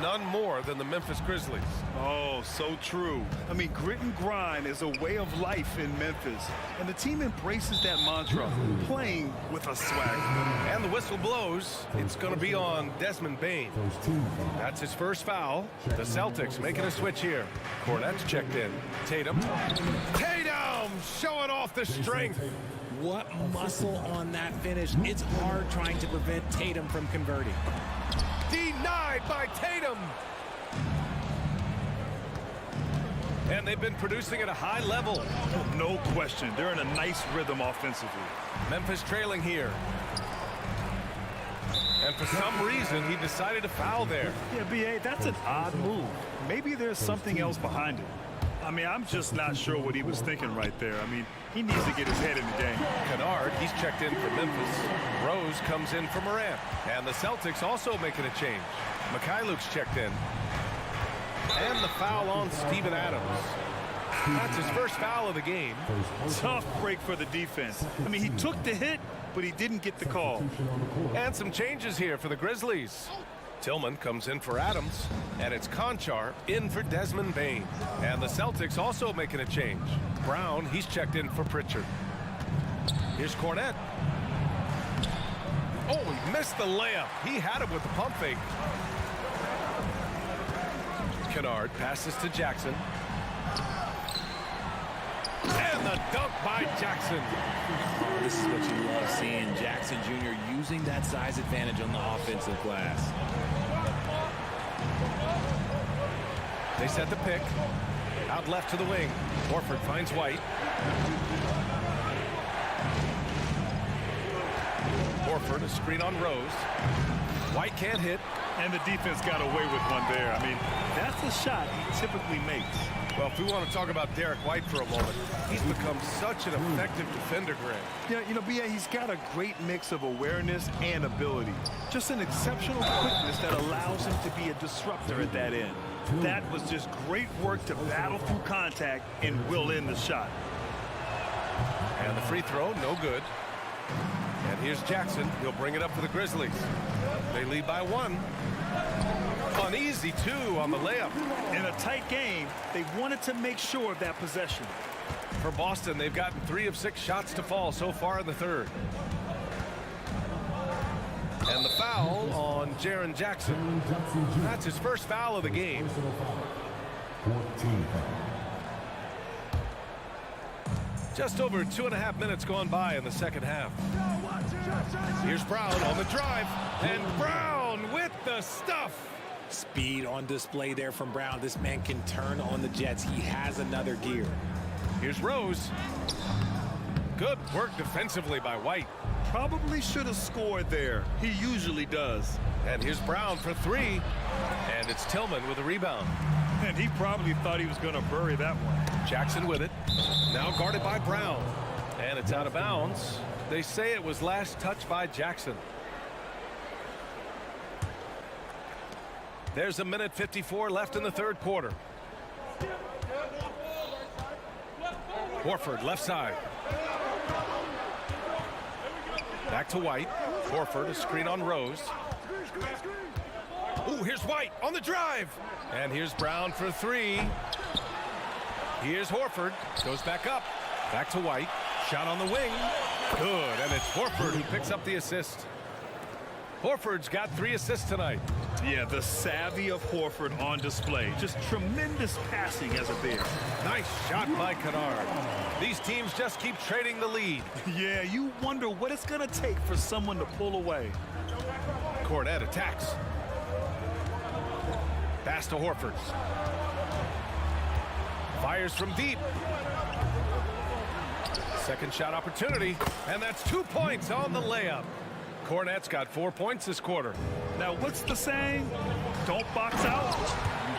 None more than the Memphis Grizzlies. Oh, so true. I mean, grit and grind is a way of life in Memphis. And the team embraces that mantra, playing with a swagger. And the whistle blows. It's going to be on Desmond Bane. That's his first foul. The Celtics making a switch here. Cornette's checked in. Tatum. Tatum showing off the strength. What muscle on that finish. It's hard trying to prevent Tatum from converting. Denied by Tatum. And they've been producing at a high level. No question. They're in a nice rhythm offensively. Memphis trailing here. And for some reason, he decided to foul there. Yeah, B.A., that's an odd move. Maybe there's something else behind it. I mean, I'm just not sure what he was thinking right there. I mean, he needs to get his head in the game. Kennard, he's checked in for Memphis. Rose comes in for Morant. And the Celtics also making a change. Mikhailuk's checked in. And the foul on Steven Adams. That's his first foul of the game. Tough break for the defense. I mean, he took the hit, but he didn't get the call. And some changes here for the Grizzlies. Tillman comes in for Adams, and it's Conchar in for Desmond Bane. And the Celtics also making a change. Brown, he's checked in for Pritchard. Here's Cornette. Oh, he missed the layup. He had it with the pump fake. Kennard passes to Jackson. And the dunk by Jackson. Oh, this is what you love seeing. Jackson Jr. using that size advantage on the offensive glass. They set the pick. Out left to the wing. Horford finds White. Horford, a screen on Rose. White can't hit. And the defense got away with one there. I mean, that's a shot he typically makes. Well, if we want to talk about Derek White for a moment, he's become such an effective defender, Greg. Yeah, you know, B.A., he's got a great mix of awareness and ability. Just an exceptional quickness that allows him to be a disruptor at that end. That was just great work to battle through contact and will in the shot. And the free throw, no good. And here's Jackson. He'll bring it up for the Grizzlies. They lead by 1. An easy 2 on the layup. In a tight game, they wanted to make sure of that possession. For Boston, they've gotten 3 of 6 shots to fall so far in the third. And the foul on Jaren Jackson. That's his first foul of the game. 14. Just over 2.5 minutes gone by in the second half. Here's Brown on the drive. And Brown with the stuff. Speed on display there from Brown. This man can turn on the Jets. He has another gear. Here's Rose. Good work defensively by White. Probably should have scored there. He usually does. And here's Brown for 3. And it's Tillman with a rebound. And he probably thought he was going to bury that one. Jackson with it. Now guarded by Brown. And it's out of bounds. They say it was last touched by Jackson. There's 1:54 left in the third quarter. Horford left side. Back to White. Horford, a screen on Rose. Ooh, here's White on the drive. And here's Brown for 3. Here's Horford. Goes back up. Back to White. Shot on the wing. Good. And it's Horford who picks up the assist. Horford's got 3 assists tonight. Yeah, the savvy of Horford on display. Just tremendous passing as a big. Nice shot by Kennard. These teams just keep trading the lead. Yeah, you wonder what it's going to take for someone to pull away. Cornette attacks. Pass to Horford. Fires from deep. Second shot opportunity. And that's 2 points on the layup. Cornette's got 4 points this quarter. Now, what's the saying? Don't box out.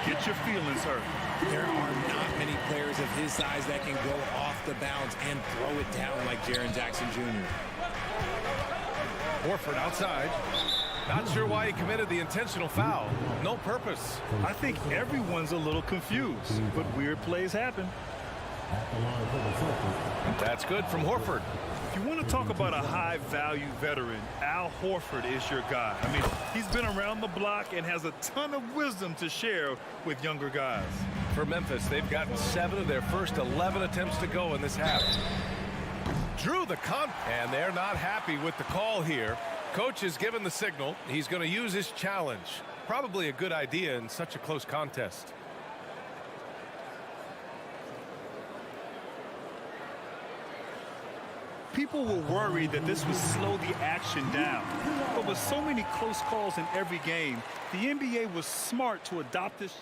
You get your feelings hurt. There are not many players of his size that can go off the bounce and throw it down like Jaren Jackson Jr. Horford outside. Not sure why he committed the intentional foul. No purpose. I think everyone's a little confused, but weird plays happen. That's good from Horford. If you want to talk about a high-value veteran, Al Horford is your guy. I mean, he's been around the block and has a ton of wisdom to share with younger guys. For Memphis, they've gotten 7 of their first 11 attempts to go in this half. Drew the and they're not happy with the call here. Coach has given the signal. He's going to use his challenge. Probably a good idea in such a close contest. People were worried that this would slow the action down. But with so many close calls in every game, the NBA was smart to adopt this.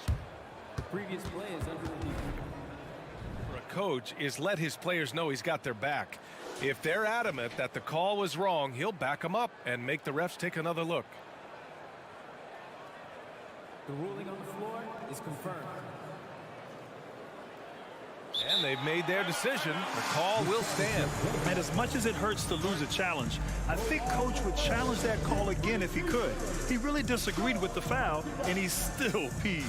The previous play is under review. For a coach is let his players know he's got their back. If they're adamant that the call was wrong, he'll back them up and make the refs take another look. The ruling on the floor is confirmed. And they've made their decision. The call will stand. And as much as it hurts to lose a challenge, I think Coach would challenge that call again if he could. He really disagreed with the foul, and he's still peeved.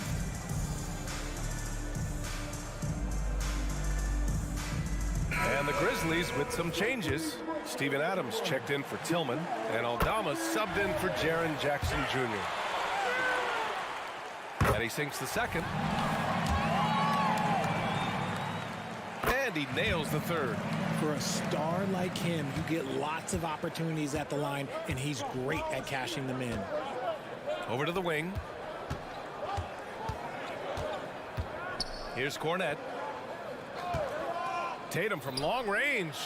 And the Grizzlies with some changes. Steven Adams checked in for Tillman, and Aldama subbed in for Jaren Jackson Jr. And he sinks the second. And he nails the third. For a star like him, you get lots of opportunities at the line, and he's great at cashing them in. Over to the wing. Here's Cornette. Tatum from long range.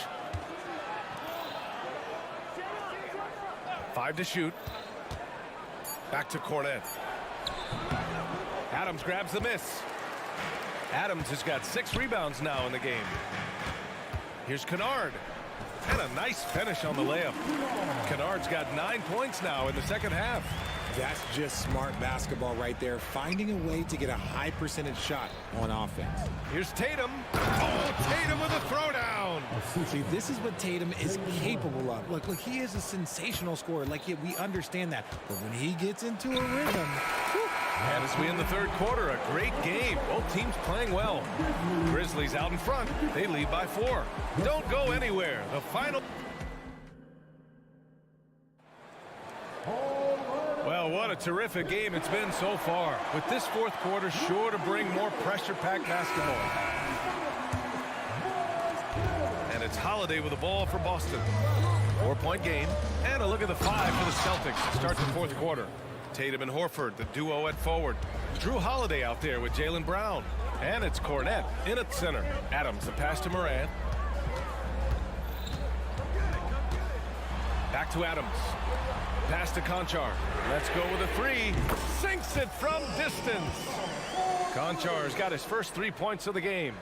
5 to shoot. Back to Cornette. Adams grabs the miss. Adams has got 6 rebounds now in the game. Here's Kennard. And a nice finish on the layup. Kennard's got 9 points now in the second half. That's just smart basketball right there, finding a way to get a high percentage shot on offense. Here's Tatum. Oh, Tatum with a throwdown. See, this is what Tatum is capable of. Look, he is a sensational scorer. We understand that. But when he gets into a rhythm... And as we end the third quarter, a great game. Both teams playing well. Grizzlies out in front. They lead by 4. Don't go anywhere. The final... Well, what a terrific game it's been so far. With this fourth quarter sure to bring more pressure-packed basketball. And it's Holiday with the ball for Boston. 4-point game. And a look at the 5 for the Celtics to start the fourth quarter. Tatum and Horford, the duo at forward. Drew Holiday out there with Jaylen Brown. And it's Cornette in at center. Adams, the pass to Morant. Back to Adams. Pass to Conchar. Let's go with a 3. Sinks it from distance. Conchar's got his first 3 points of the game.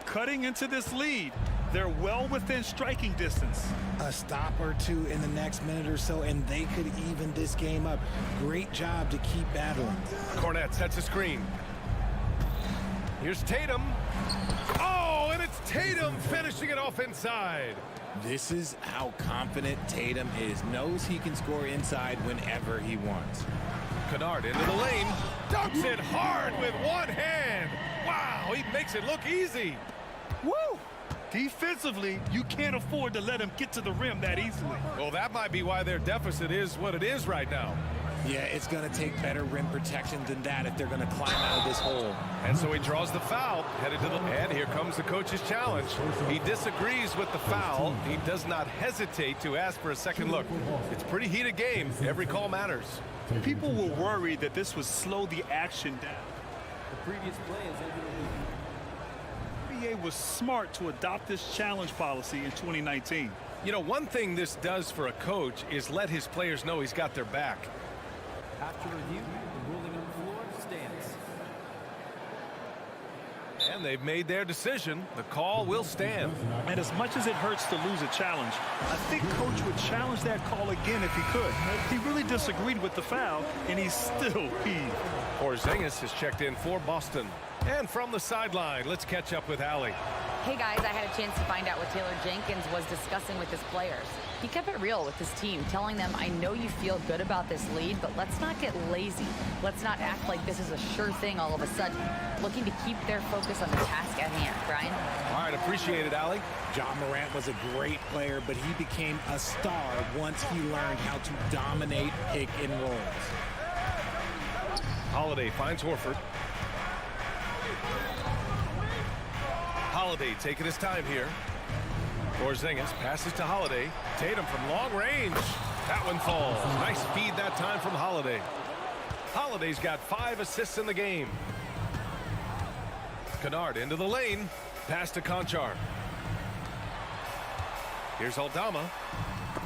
Cutting into this lead. They're well within striking distance. A stop or two in the next minute or so, and they could even this game up. Great job to keep battling. Cornette sets a screen. Here's Tatum. Oh, and it's Tatum finishing it off inside. This is how confident Tatum is. Knows he can score inside whenever he wants. Kennard into the lane. Dunks it hard with one hand. Wow, he makes it look easy. Woo! Defensively, you can't afford to let him get to the rim that easily. Well, that might be why their deficit is what it is right now. Yeah, it's going to take better rim protection than that if they're going to climb out of this hole. And so he draws the foul, headed to the... And here comes the coach's challenge. He disagrees with the foul. He does not hesitate to ask for a second look. It's a pretty heated game. Every call matters. People were worried that this would slow the action down. The previous play is ended. NBA was smart to adopt this challenge policy in 2019. You know, one thing this does for a coach is let his players know he's got their back. After review, the ruling on the floor stands. And they've made their decision. The call will stand. And as much as it hurts to lose a challenge, I think Coach would challenge that call again if he could. He really disagreed with the foul, and he's still peeved. Porzingis has checked in for Boston. And from the sideline, let's catch up with Allie. Hey guys, I had a chance to find out what Taylor Jenkins was discussing with his players. He kept it real with his team, telling them, I know you feel good about this lead, but let's not get lazy. Let's not act like this is a sure thing all of a sudden. Looking to keep their focus on the task at hand. Brian? All right, appreciate it, Allie. John Morant was a great player, but he became a star once he learned how to dominate pick and rolls. Holiday finds Horford. Holiday taking his time here. Porzingis passes to Holiday. Tatum from long range. That one falls. Nice feed that time from Holiday. Holiday's got 5 assists in the game. Kennard into the lane. Pass to Conchar. Here's Aldama.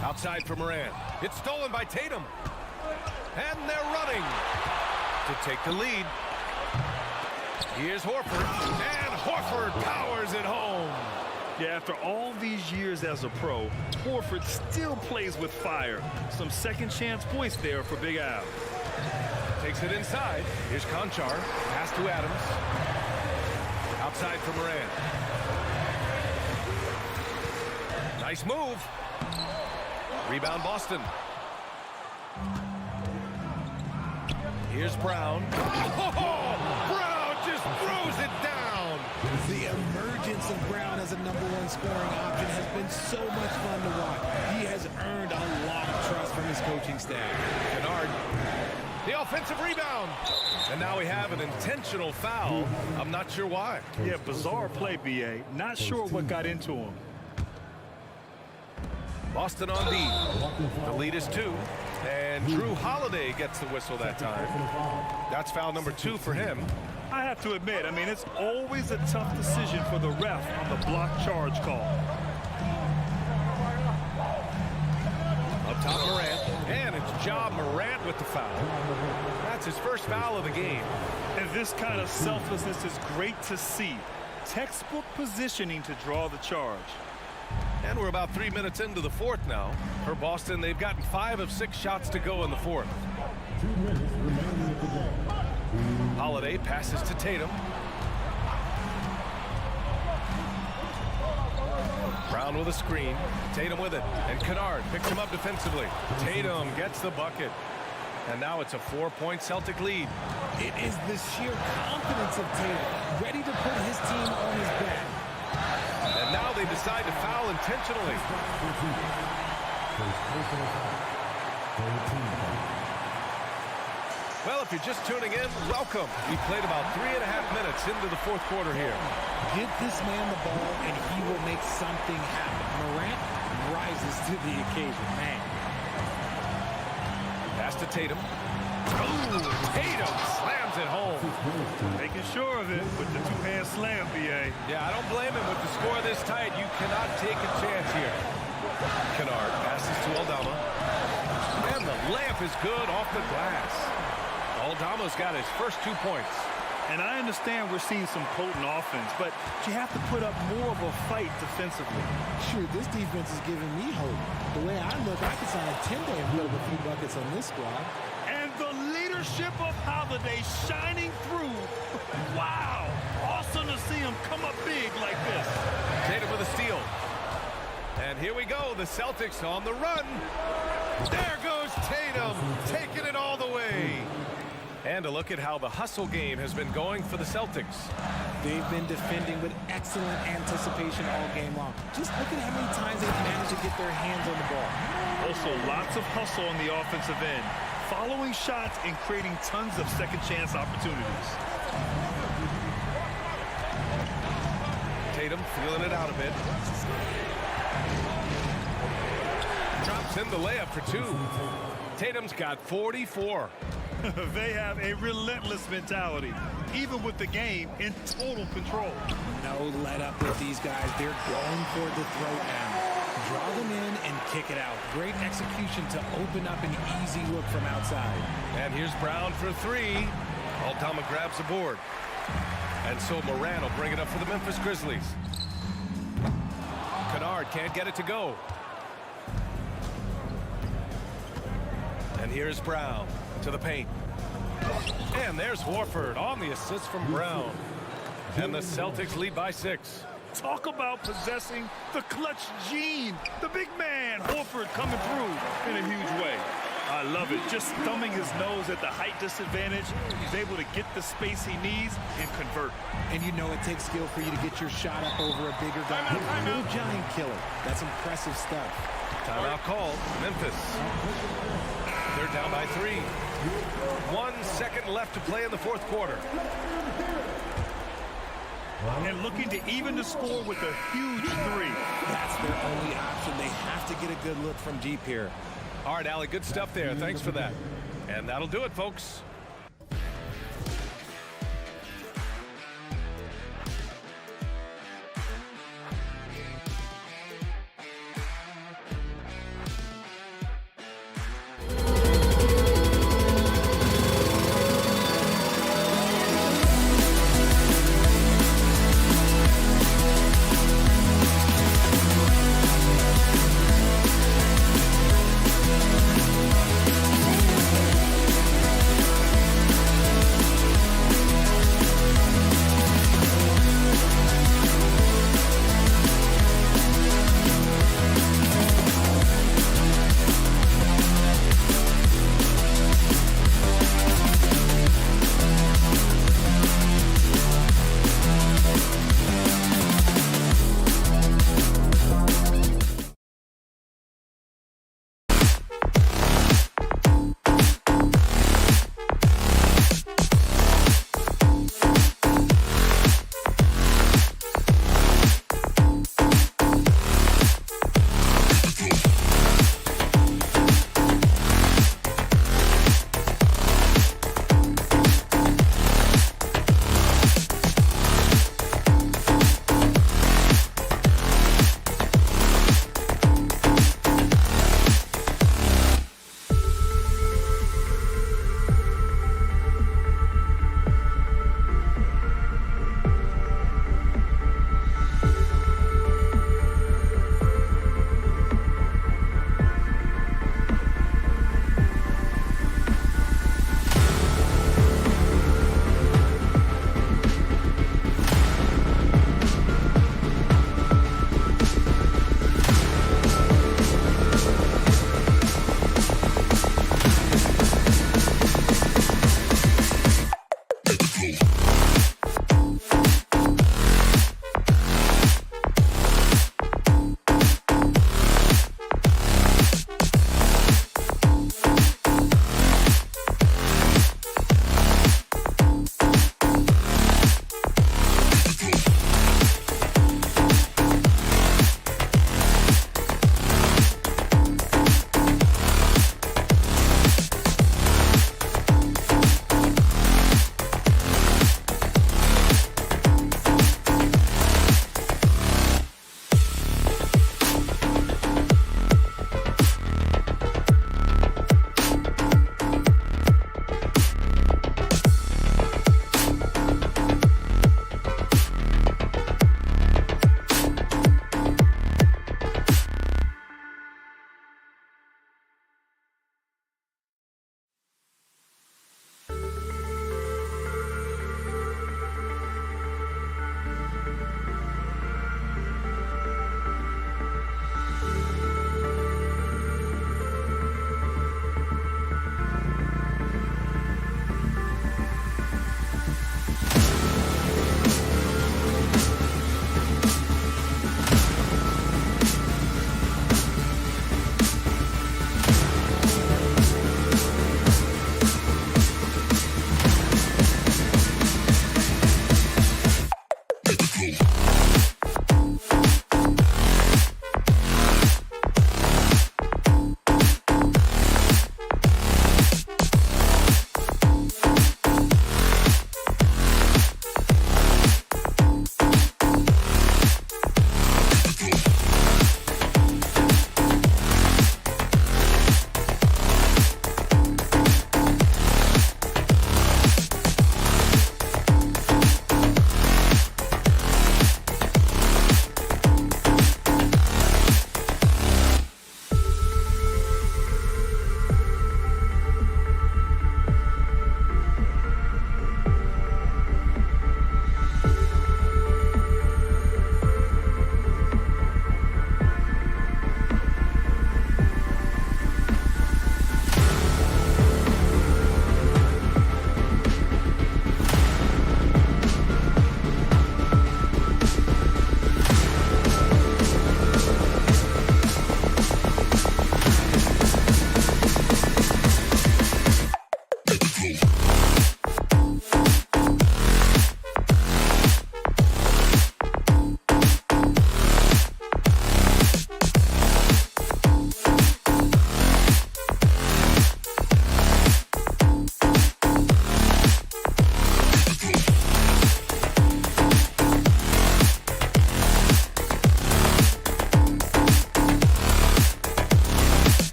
Outside for Morant. It's stolen by Tatum. And they're running to take the lead. Here's Horford. And Horford powers it home. Yeah, after all these years as a pro, Horford still plays with fire. Some second chance points there for Big Al. Takes it inside. Here's Conchar. Pass to Adams. Outside for Morant. Nice move. Rebound Boston. Here's Brown. Oh, Brown just throws it down. The emergence of Brown as a #1 scoring option has been so much fun to watch. He has earned a lot of trust from his coaching staff. Kennard, the offensive rebound. And now we have an intentional foul. I'm not sure why. Yeah, bizarre play, B.A. Not sure what got into him. Boston on D. The lead is 2. And Drew Holiday gets the whistle that time. That's foul number 2 for him. I have to admit, I mean, it's always a tough decision for the ref on the block charge call. Up top, Morant. And it's Ja Morant with the foul. That's his first foul of the game. And this kind of selflessness is great to see. Textbook positioning to draw the charge. And we're about 3 minutes into the fourth now. For Boston, they've gotten 5 of 6 shots to go in the fourth. 2 minutes remaining at the game. Holiday passes to Tatum. Brown with a screen. Tatum with it. And Kennard picks him up defensively. Tatum gets the bucket. And now it's a 4-point Celtic lead. It is the sheer confidence of Tatum, ready to put his team on his back. And now they decide to foul intentionally. Well, if you're just tuning in, welcome. We played about 3.5 minutes into the fourth quarter here. Give this man the ball, and he will make something happen. Morant rises to the occasion, man. Pass to Tatum. Ooh, Tatum slams it home. Making sure of it with the two-hand slam, B.A. Yeah, I don't blame him. With the score this tight, you cannot take a chance here. Kennard passes to Aldama. And the layup is good off the glass. Aldama's got his first 2 points. And I understand we're seeing some potent offense, but you have to put up more of a fight defensively. Sure, this defense is giving me hope. The way I look, I could sign a 10-day and put up a few buckets on this squad. And the leadership of Holiday shining through. Wow! Awesome to see him come up big like this. Tatum with a steal. And here we go, the Celtics on the run. There goes Tatum, taking it all the way. And a look at how the hustle game has been going for the Celtics. They've been defending with excellent anticipation all game long. Just look at how many times they've managed to get their hands on the ball. Also, lots of hustle on the offensive end. Following shots and creating tons of second chance opportunities. Tatum feeling it out a bit. Drops in the layup for 2. Tatum's got 44. They have a relentless mentality, even with the game in total control. No let up with these guys. They're going for the throw now. Draw them in and kick it out. Great execution to open up an easy look from outside. And here's Brown for 3. Aldama grabs the board. And so Morant will bring it up for the Memphis Grizzlies. Kennard can't get it to go. And here's Brown to the paint. And there's Horford on the assist from Brown. And the Celtics lead by 6. Talk about possessing the clutch gene. The big man, Horford, coming through in a huge way. I love it. Just thumbing his nose at the height disadvantage. He's able to get the space he needs and convert. And you know it takes skill for you to get your shot up over a bigger guy. No giant killer. That's impressive stuff. Timeout called. Memphis. They're down by 3. 1 second left to play in the fourth quarter. And looking to even the score with a huge 3. That's their only option. They have to get a good look from deep here. All right, Allie, good stuff there. Thanks for that. And that'll do it, folks.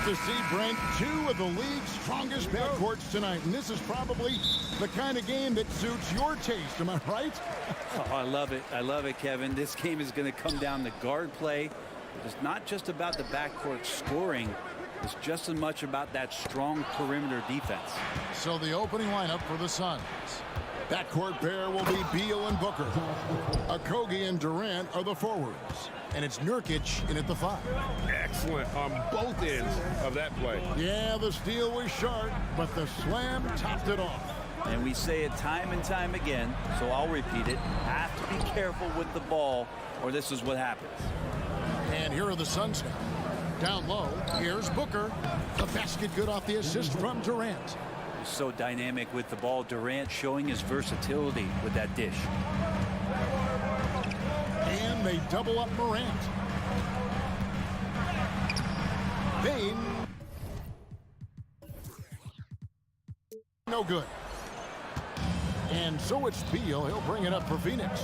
to see, Brent, two of the league's strongest backcourts tonight. And this is probably the kind of game that suits your taste. Am I right? Oh, I love it. I love it, Kevin. This game is going to come down to guard play. It's not just about the backcourt scoring. It's just as much about that strong perimeter defense. So the opening lineup for the Suns. Backcourt pair will be Beal and Booker. Okogie and Durant are the forwards. And it's Nurkic in at the 5. Excellent on both ends of that play. Yeah, the steal was sharp, but the slam topped it off. And we say it time and time again, so I'll repeat it. Have to be careful with the ball, or this is what happens. And here are the Suns now. Down low, here's Booker. The basket good off the assist from Durant. So dynamic with the ball. Durant showing his versatility with that dish. And they double up Morant. Bain. No good. And so it's Beal. He'll bring it up for Phoenix.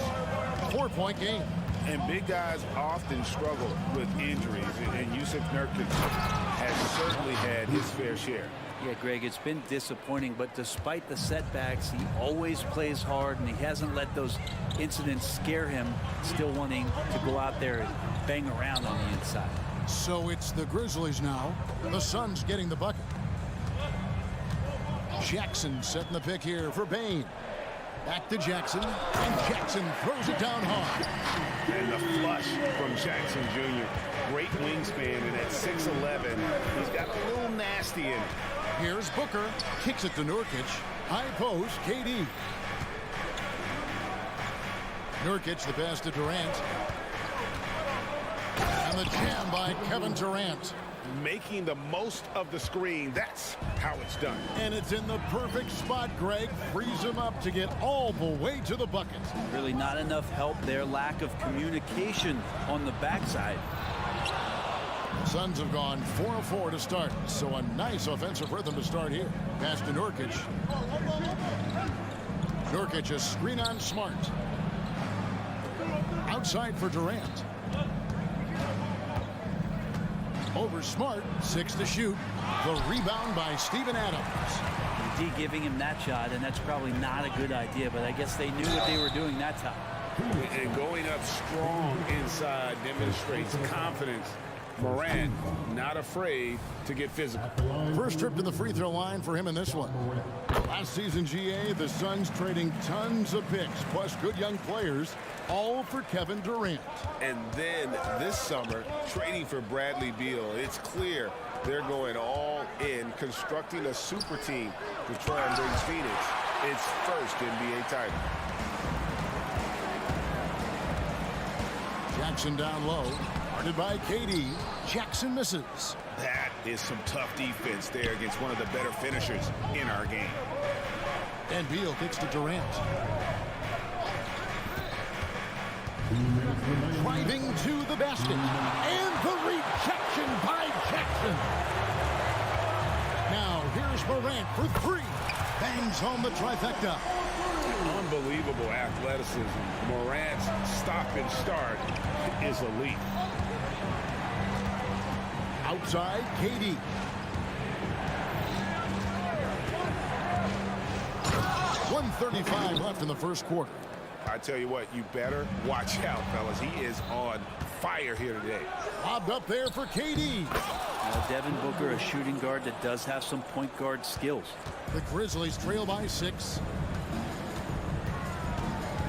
4-point game. And big guys often struggle with injuries, and Yusuf Nurkic has certainly had his fair share. Yeah, Greg, it's been disappointing, but despite the setbacks, he always plays hard, and he hasn't let those incidents scare him, still wanting to go out there and bang around on the inside. So it's the Grizzlies now. The Suns getting the bucket. Jackson setting the pick here for Bain. Back to Jackson, and Jackson throws it down hard. And the flush from Jackson Jr. Great wingspan, and at 6'11", he's got a little nasty in it. Here's Booker, kicks it to Nurkic. High post, KD. Nurkic the pass to Durant. And the jam by Kevin Durant. Making the most of the screen. That's how it's done. And it's in the perfect spot, Greg. Frees him up to get all the way to the bucket. Really not enough help there. Lack of communication on the backside. Suns have gone 4 of 4 to start. So a nice offensive rhythm to start here. Pass to Nurkic. Nurkic a screen on Smart. Outside for Durant. Over Smart, 6 to shoot. The rebound by Steven Adams. D giving him that shot, and that's probably not a good idea, but I guess they knew what they were doing that time. And going up strong inside demonstrates confidence. Morant not afraid to get physical. First trip to the free throw line for him in this one. Last season, GA, the Suns trading tons of picks, plus good young players, all for Kevin Durant. And then this summer, trading for Bradley Beal. It's clear they're going all in, constructing a super team to try and bring Phoenix its first NBA title. Jackson down low. Guarded by KD. Jackson misses. That is some tough defense there against one of the better finishers in our game. And Beal kicks to Durant. Driving to the basket. And the rejection by Jackson. Now here's Morant for 3. Bangs home the trifecta. Unbelievable athleticism. Morant's stop and start is elite. Outside, KD. .135 left in the first quarter. I tell you what, you better watch out, fellas. He is on fire here today. Lobbed up there for KD. Now Devin Booker, a shooting guard that does have some point guard skills. The Grizzlies trail by 6.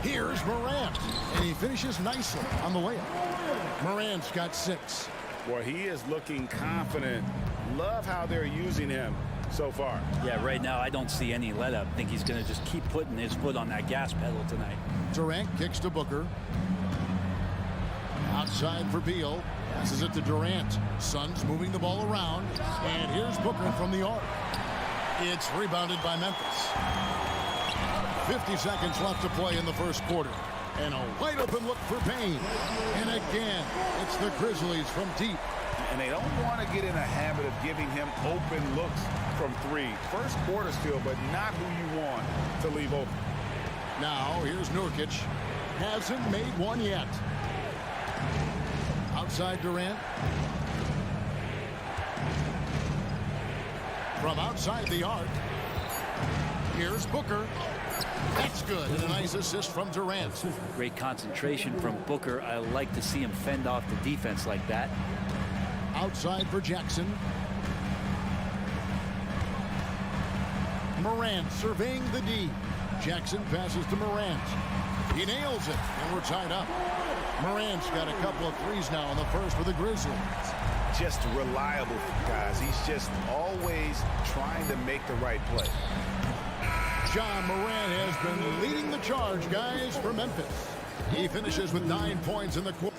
Here's Morant, and he finishes nicely on the layup. Morant's got 6. Well, he is looking confident. Love how they're using him so far. Yeah, right now I don't see any let up. I think he's going to just keep putting his foot on that gas pedal tonight. Durant kicks to Booker. Outside for Beal. Passes it to Durant. Suns moving the ball around. And here's Booker from the arc. It's rebounded by Memphis. 50 seconds left to play in the first quarter. And a wide open look for Payne. And again, it's the Grizzlies from deep. And they don't want to get in a habit of giving him open looks from 3. First quarter still, but not who you want to leave open. Now, here's Nurkic. Hasn't made one yet. Outside Durant. from outside the arc. Here's Booker. That's good. And a nice assist from Durant. Great concentration from Booker. I like to see him fend off the defense like that. Outside for Jackson. Morant surveying the D. Jackson passes to Morant. He nails it, and we're tied up. Morant's got a couple of threes now in the first for the Grizzlies. Just reliable, guys. He's just always trying to make the right play. John Morant has been leading the charge, guys, for Memphis. He finishes with 9 points in the quarter.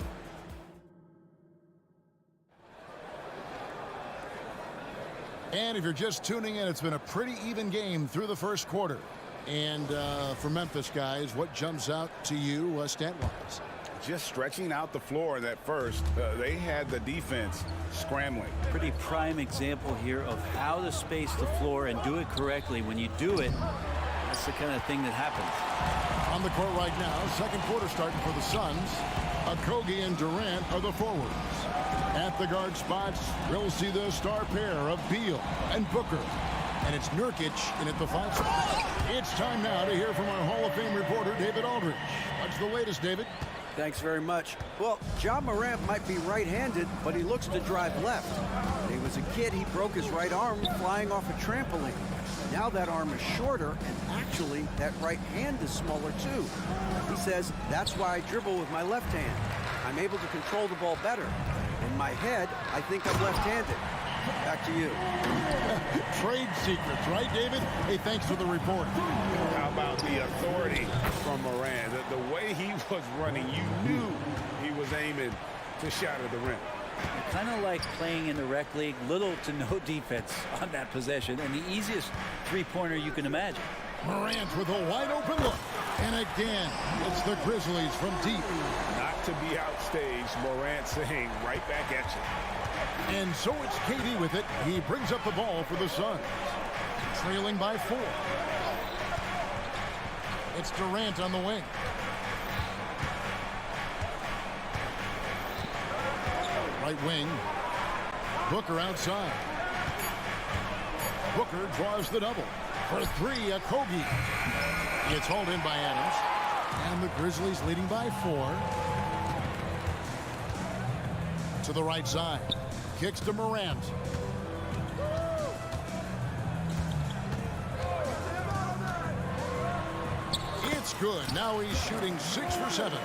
And if you're just tuning in, it's been a pretty even game through the first quarter. And for Memphis, guys, what jumps out to you stat-wise? Just stretching out the floor in that first. They had the defense scrambling. Pretty prime example here of how to space the floor and do it correctly. When you do it, that's the kind of thing that happens. On the court right now, second quarter starting for the Suns. Okogie and Durant are the forwards. At the guard spots, we'll see the star pair of Beal and Booker. And it's Nurkic in at the 5 spot. It's time now to hear from our Hall of Fame reporter, David Aldridge. What's the latest, David? Thanks very much. Well, John Morant might be right-handed, but he looks to drive left. When he was a kid, he broke his right arm flying off a trampoline. Now that arm is shorter, and actually, that right hand is smaller too. He says, that's why I dribble with my left hand. I'm able to control the ball better. In my head, I think I'm left-handed. Back to you. Trade secrets, right, David? Hey, thanks for the report. How about the authority from Morant? The way he was running, you knew he was aiming to shatter the rim. Kind of like playing in the rec league, little to no defense on that possession, and the easiest three-pointer you can imagine. Morant with a wide-open look. And again, it's the Grizzlies from deep. Not to be outstaged, Morant saying right back at you. And so it's KD with it. He brings up the ball for the Suns. Trailing by 4. It's Durant on the wing. Right wing. Booker outside. Booker draws the double. For 3, Okogie. It's hauled in by Adams. And the Grizzlies leading by 4. To the right side. Kicks to Morant. It's good. Now he's shooting 6 for 7.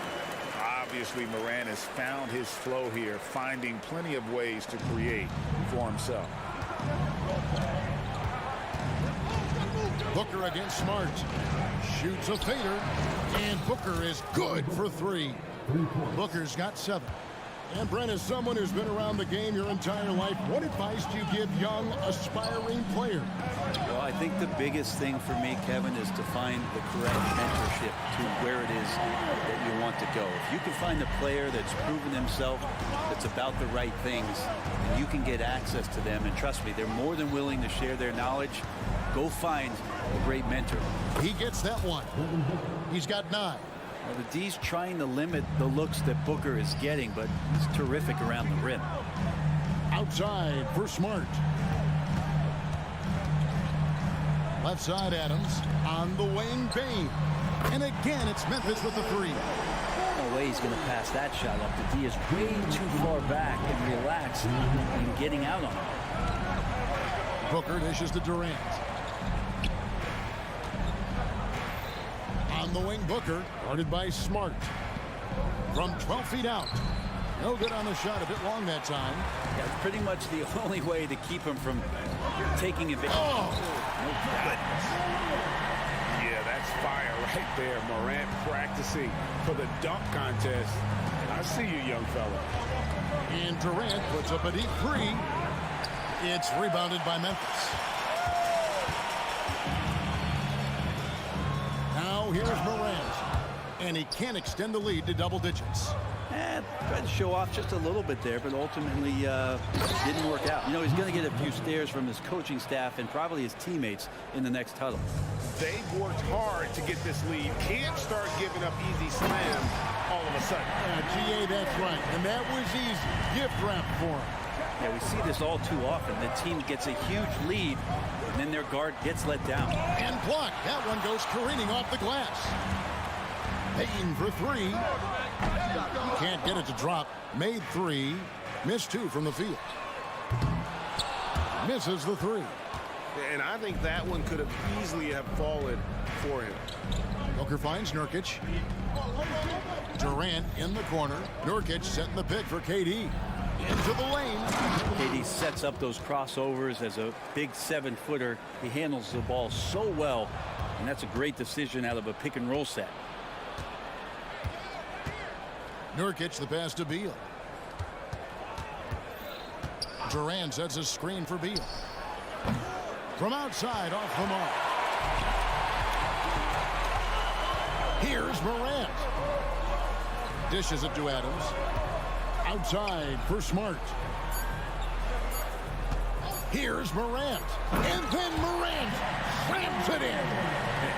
Obviously, Morant has found his flow here, finding plenty of ways to create for himself. Booker against Smart. Shoots a fader. And Booker is good for 3. Booker's got 7. And Brent, as someone who's been around the game your entire life, what advice do you give young, aspiring players? Well, I think the biggest thing for me, Kevin, is to find the correct mentorship to where it is that you want to go. If you can find a player that's proven himself, that's about the right things, and you can get access to them, and trust me, they're more than willing to share their knowledge. Go find a great mentor. He gets that one. He's got 9. Well, the D's trying to limit the looks that Booker is getting, but he's terrific around the rim. Outside for Smart. Left side, Adams. On the wing, Bain. And again, it's Memphis with the 3. No way he's going to pass that shot up. The D is way too far back and relaxed and getting out on him. Booker dishes to Durant. On the wing, Booker, guarded by Smart. From 12 feet out. No good on the shot, a bit long that time. Yeah, it's pretty much the only way to keep him from taking advantage. Oh! No goodness. Yeah, that's fire right there. Morant practicing for the dunk contest. I see you, young fella. And Durant puts up a deep 3. It's rebounded by Memphis. Now here's Morant. And he can't extend the lead to double digits. Tried to show off just a little bit there, but ultimately didn't work out. You know, he's going to get a few stares from his coaching staff and probably his teammates in the next huddle. They've worked hard to get this lead. Can't start giving up easy slams all of a sudden. GA, that's right. And that was easy. Gift wrap for him. Yeah, we see this all too often. The team gets a huge lead, and then their guard gets let down. And blocked. That one goes careening off the glass. Payton for three. Can't get it to drop. Made three. Missed two from the field. Misses the three. And I think that one could have easily have fallen for him. Booker finds Nurkic. Durant in the corner. Nurkic setting the pick for KD. Into the lane. KD sets up those crossovers as a big 7-footer. He handles the ball so well, and that's a great decision out of a pick and roll set. Nurkic the pass to Beal. Durant sets a screen for Beal. From outside off the mark. Here's Morant. Dishes it to Adams. Outside for Smart. Here's Morant. And then Morant slams it in.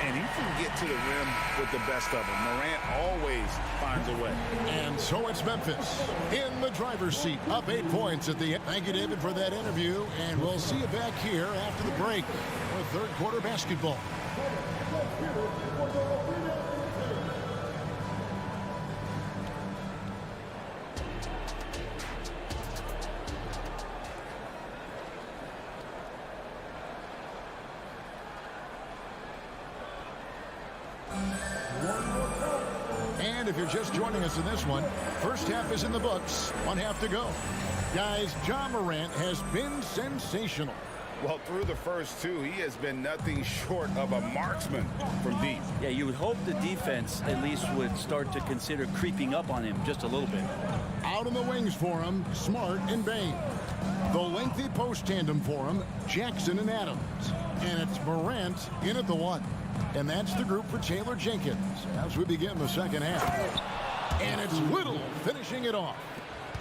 And he can get to the rim with the best of them. Morant always finds a way. And so it's Memphis in the driver's seat, up 8 points at the end. Thank you, David, for that interview. And we'll see you back here after the break for third quarter basketball. And if you're just joining us in this one, first half is in the books, 1 half to go. Guys, Ja Morant has been sensational. Well, through the first two, he has been nothing short of a marksman from deep. Yeah, you would hope the defense at least would start to consider creeping up on him just a little bit. Out on the wings for him, Smart and Bain. The lengthy post tandem for him, Jackson and Adams. And it's Morant in at the one. And that's the group for Taylor Jenkins as we begin the second half. And it's Little finishing it off.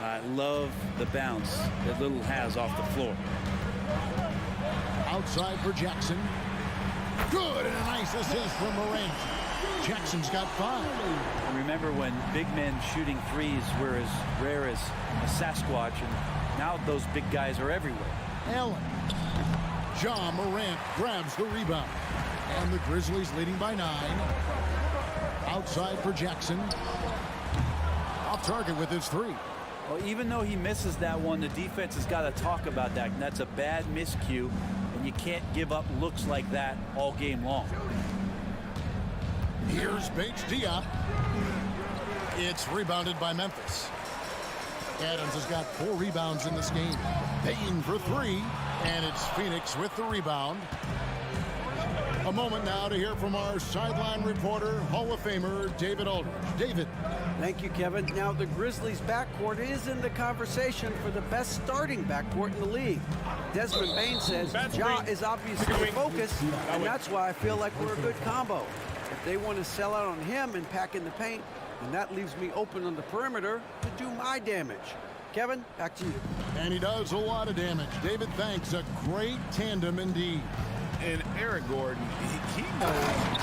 I love the bounce that Little has off the floor. Outside for Jackson. Good, and a nice assist from Morant. Jackson's got 5. And remember when big men shooting threes were as rare as a Sasquatch, and now those big guys are everywhere. Allen. Ja Morant grabs the rebound. And the Grizzlies leading by 9. Outside for Jackson. Off target with his 3. Well, even though he misses that one, the defense has got to talk about that. And that's a bad miscue. And you can't give up looks like that all game long. Here's Bates Diop. It's rebounded by Memphis. Adams has got 4 rebounds in this game. Payton for 3. And it's Phoenix with the rebound. A moment now to hear from our sideline reporter, Hall of Famer David Aldridge. David. Thank you, Kevin. Now, the Grizzlies' backcourt is in the conversation for the best starting backcourt in the league. Desmond Bain says Ja is obviously focused, and that's why I feel like we're a good combo. If they want to sell out on him and pack in the paint, then that leaves me open on the perimeter to do my damage. Kevin, back to you. And he does a lot of damage. David, thanks. A great tandem indeed. And Eric Gordon, he knows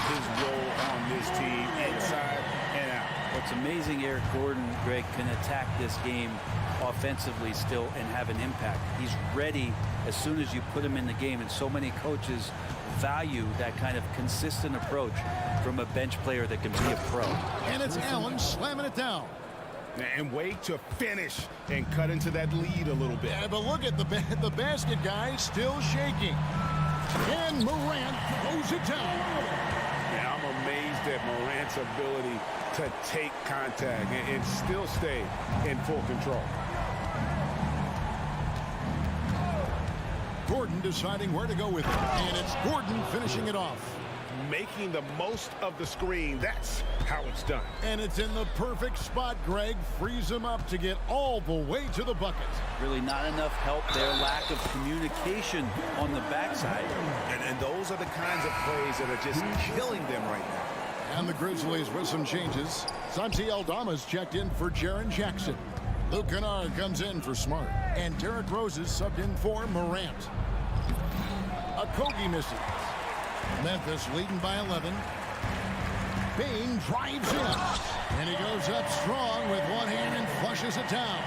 his role on this team inside and out. What's amazing, Eric Gordon, Greg, can attack this game offensively still and have an impact. He's ready as soon as you put him in the game, and so many coaches value that kind of consistent approach from a bench player that can be a pro. And it's Allen slamming it down. And wait to finish and cut into that lead a little bit. Yeah, but look at the basket guy still shaking. And Morant throws it down. Yeah, I'm amazed at Morant's ability to take contact and still stay in full control. Gordon deciding where to go with it. And it's Gordon finishing it off. Making the most of the screen. That's how it's done. And it's in the perfect spot, Greg. Frees him up to get all the way to the bucket. Really not enough help there. Lack of communication on the backside. And those are the kinds of plays that are just killing them right now. And the Grizzlies with some changes. Santi Aldama's checked in for Jaren Jackson. Luke Kennard comes in for Smart. And Derrick Rose is subbed in for Morant. Okogie misses. Memphis leading by 11. Bain drives in. And he goes up strong with one hand and flushes it down.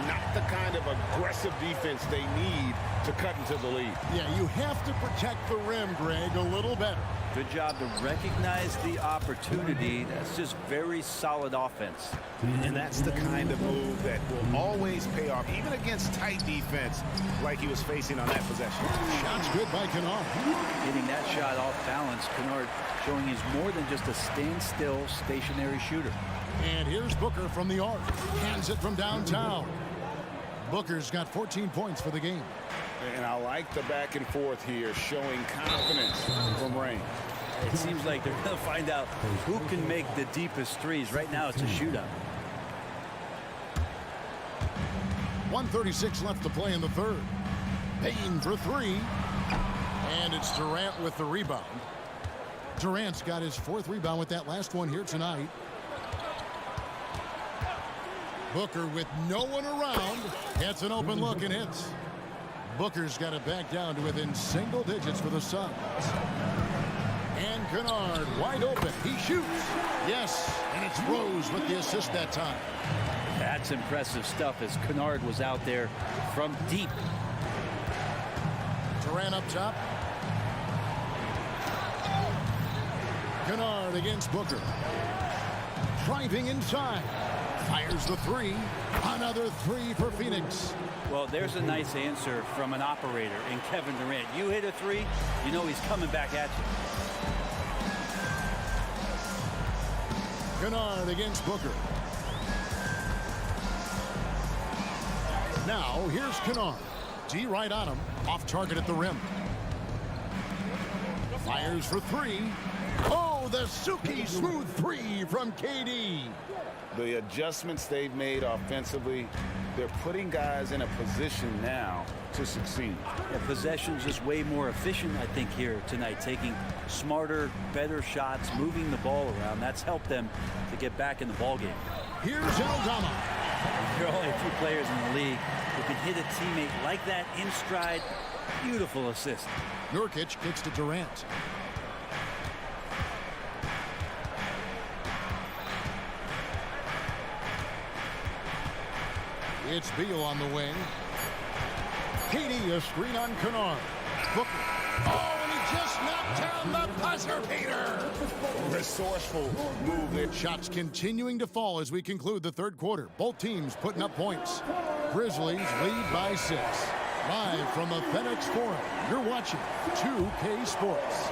not the kind of aggressive defense they need to cut into the lead. Yeah, you have to protect the rim, Greg, a little better. Good job to recognize the opportunity. That's just very solid offense. And that's the kind of move that will always pay off, even against tight defense like he was facing on that possession. Shot's good by Kennard. Getting that shot off balance, Kennard showing he's more than just a standstill, stationary shooter. And here's Booker from the arc. Hands it from downtown. Booker's got 14 points for the game. And I like the back and forth here, showing confidence from Rain. It seems like they're going to find out who can make the deepest threes. Right now, it's a shootout. 1:36 left to play in the third. Payne for three. And it's Durant with the rebound. Durant's got his fourth rebound with that last one here tonight. Booker with no one around. Gets an open look and hits. Booker's got it back down to within single digits for the Suns. And Kennard wide open. He shoots. Yes, and it's Rose with the assist that time. That's impressive stuff as Kennard was out there from deep. Durant up top. Kennard against Booker. Driving inside. Fires the three. Another three for Phoenix. Well, there's a nice answer from an operator in Kevin Durant. You hit a three, you know he's coming back at you. Kennard against Booker. Now, here's Kennard. D right on him. Off target at the rim. Fires for three. Oh, the Suki smooth three from KD. The adjustments they've made offensively, they're putting guys in a position now to succeed. Yeah, possession's just way more efficient, I think, here tonight. Taking smarter, better shots, moving the ball around. That's helped them to get back in the ballgame. Here's Aldama. There are only a few players in the league who can hit a teammate like that in stride. Beautiful assist. Nurkic kicks to Durant. It's Beal on the wing. KD a screen on Kennard. Booker. Oh, and he just knocked down the buzzer beater. Resourceful move there. Shots continuing to fall as we conclude the third quarter. Both teams putting up points. Grizzlies lead by 6. Live from the FedEx Forum, you're watching 2K Sports.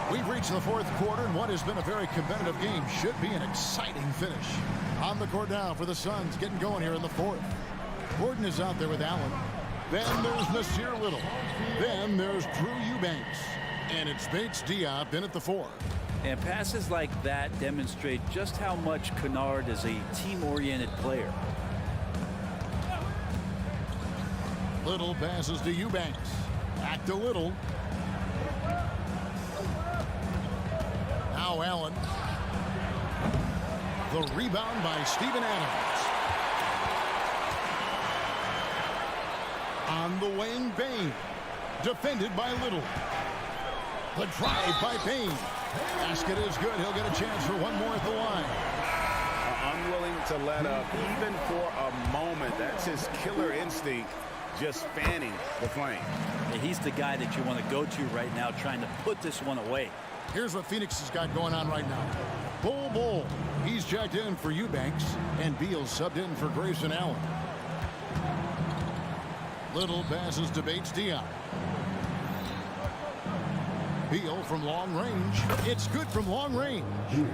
We've reached the fourth quarter, and what has been a very competitive game should be an exciting finish. On the court now for the Suns, getting going here in the fourth. Gordon is out there with Allen. Then there's Nasir Little. Then there's Drew Eubanks. And it's Bates Diop in at the 4. And passes like that demonstrate just how much Kennard is a team-oriented player. Little passes to Eubanks. Back to Little. Now Allen. The rebound by Steven Adams. On the wing, Payne. Defended by Little. The drive by Payne. Basket is good. He'll get a chance for one more at the line. Unwilling to let up, even for a moment. That's his killer instinct, just fanning the flame. And he's the guy that you want to go to right now, trying to put this one away. Here's what Phoenix has got going on right now. Bull. He's checked in for Eubanks, and Beal subbed in for Grayson Allen. Little passes to Bates Diop. Beal from long range. It's good from long range. You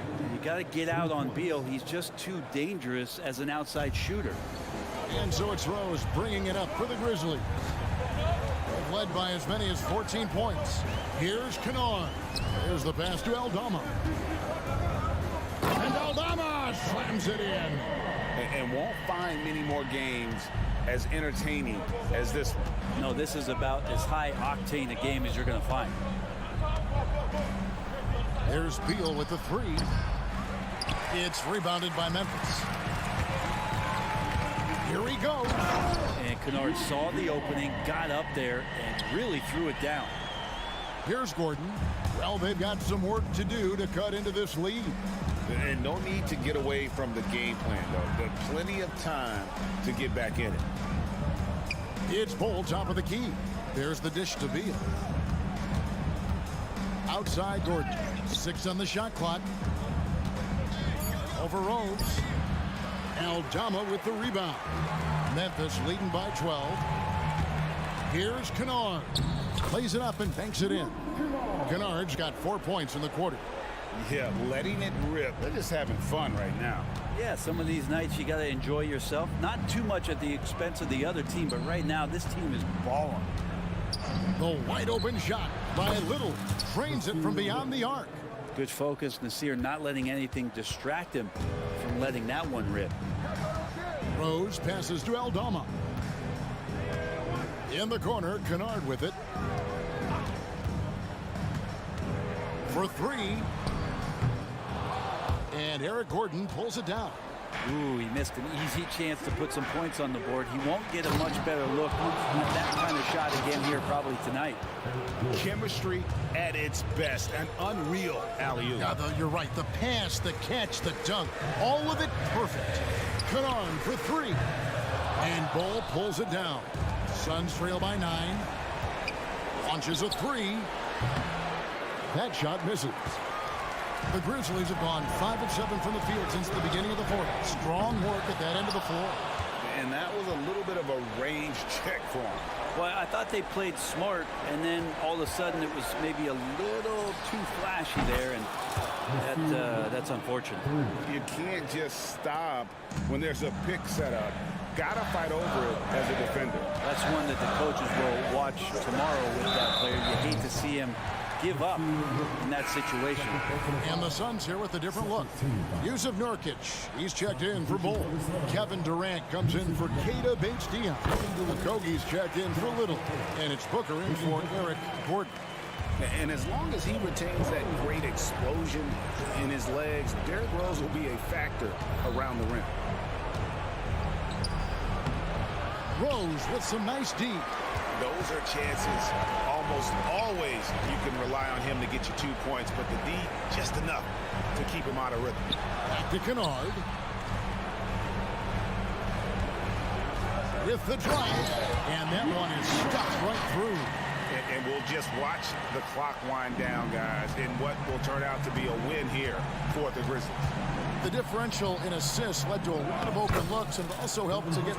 got to get out on Beal. He's just too dangerous as an outside shooter. And so it's Rose bringing it up for the Grizzlies. They've led by as many as 14 points. Here's Kennard. Here's the pass to Aldama. And Aldama slams it in. And won't find many more games as entertaining as this one. No, this is about as high octane a game as you're going to find. There's Beal with the 3. It's rebounded by Memphis. Here he goes. And Kennard saw the opening, got up there, and really threw it down. Here's Gordon. Well, they've got some work to do to cut into this lead. And no need to get away from the game plan, though. There's plenty of time to get back in it. It's Bull top of the key. There's the dish to Beal. Outside Gordon. 6 on the shot clock. Over Rose. Aldama with the rebound. Memphis leading by 12. Here's Kennard. Plays it up and banks it in. Kennard's got 4 points in the quarter. Yeah, letting it rip. They're just having fun right now. Yeah, some of these nights you got to enjoy yourself. Not too much at the expense of the other team, but right now this team is balling. The wide open shot by Little. Trains it from beyond the arc. Good focus. Nasir not letting anything distract him from letting that one rip. Rose passes to Aldama. In the corner, Kennard with it. For 3. And Eric Gordon pulls it down. Ooh, he missed an easy chance to put some points on the board. He won't get a much better look at that kind of shot again here probably tonight. Chemistry at its best. An unreal alley-oop. Yeah, you're right. The pass, the catch, the dunk. All of it perfect. Kennard for 3. And Bull pulls it down. Suns trail by 9. Launches a 3. That shot misses. The Grizzlies have gone 5 of 7 from the field since the beginning of the fourth. Strong work at that end of the floor. And that was a little bit of a range check for them. Well, I thought they played smart, and then all of a sudden it was maybe a little too flashy there, and that's unfortunate. You can't just stop when there's a pick set up. Gotta fight over it as a defender. That's one that the coaches will watch tomorrow with that player. You hate to see him give up in that situation. And the Suns here with a different look. Yusuf Nurkic, he's checked in for Bull. Kevin Durant comes in for Keita Bates-Diop. The Kogi's checked in for Little. And it's Booker in for Eric Gordon. And as long as he retains that great explosion in his legs, Derrick Rose will be a factor around the rim. Rose with some nice D. Those are chances. Almost always you can rely on him to get you 2 points, but the D, just enough to keep him out of rhythm. Back to Kennard. With the drive, and that one is stuck right through. And we'll just watch the clock wind down, guys, in what will turn out to be a win here for the Grizzlies. The differential in assists led to a lot of open looks and also helped to get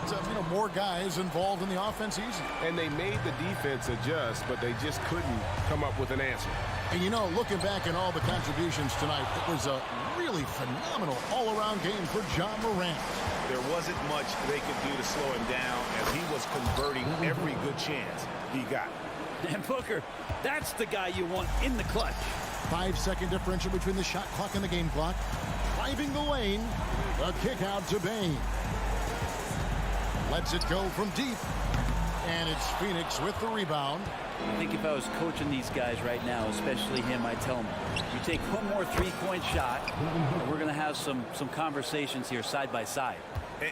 more guys involved in the offense easy. And they made the defense adjust, but they just couldn't come up with an answer. And looking back at all the contributions tonight, it was a really phenomenal all-around game for John Morant. There wasn't much they could do to slow him down as he was converting every good chance he got. And Booker, that's the guy you want in the clutch. 5-second differential between the shot clock and the game clock. Driving the lane, a kick out to Bain. Lets it go from deep. And it's Phoenix with the rebound. I think if I was coaching these guys right now, especially him, I'd tell him, you take one more three-point shot, and we're going to have some conversations here side by side.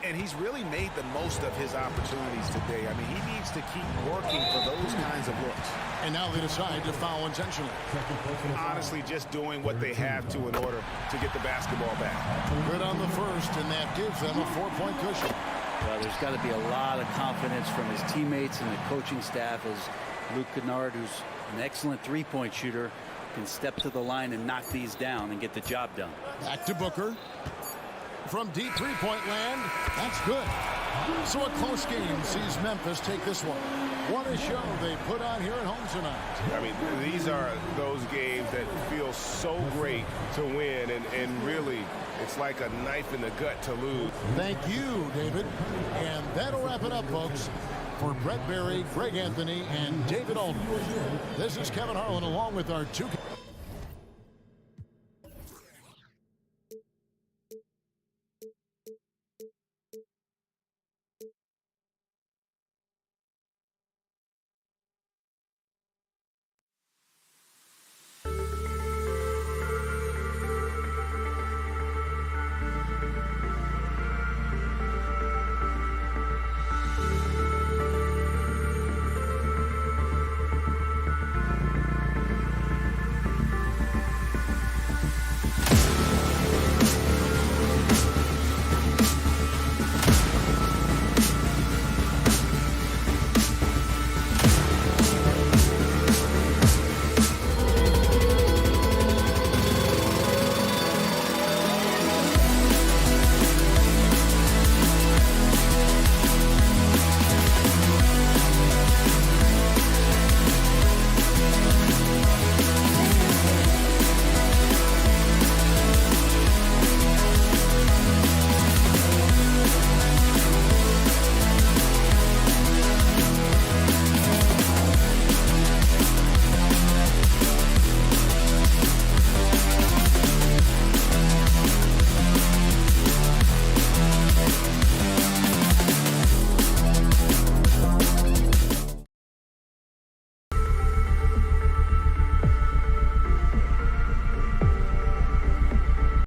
And he's really made the most of his opportunities today. I mean, he needs to keep working for those kinds of looks. And now they decide to foul intentionally. Honestly, just doing what they have to in order to get the basketball back. Good on the first, and that gives them a 4-point cushion. Well, there's got to be a lot of confidence from his teammates and the coaching staff as Luke Kennard, who's an excellent three-point shooter, can step to the line and knock these down and get the job done. Back to Booker. From deep three-point land, that's good. So a close game sees Memphis take this one. What a show they put on here at home tonight. I mean, these are those games that feel so great to win, and really, it's like a knife in the gut to lose. Thank you, David. And that'll wrap it up, folks. For Brett Berry, Greg Anthony, and David Aldridge, this is Kevin Harlan along with our two...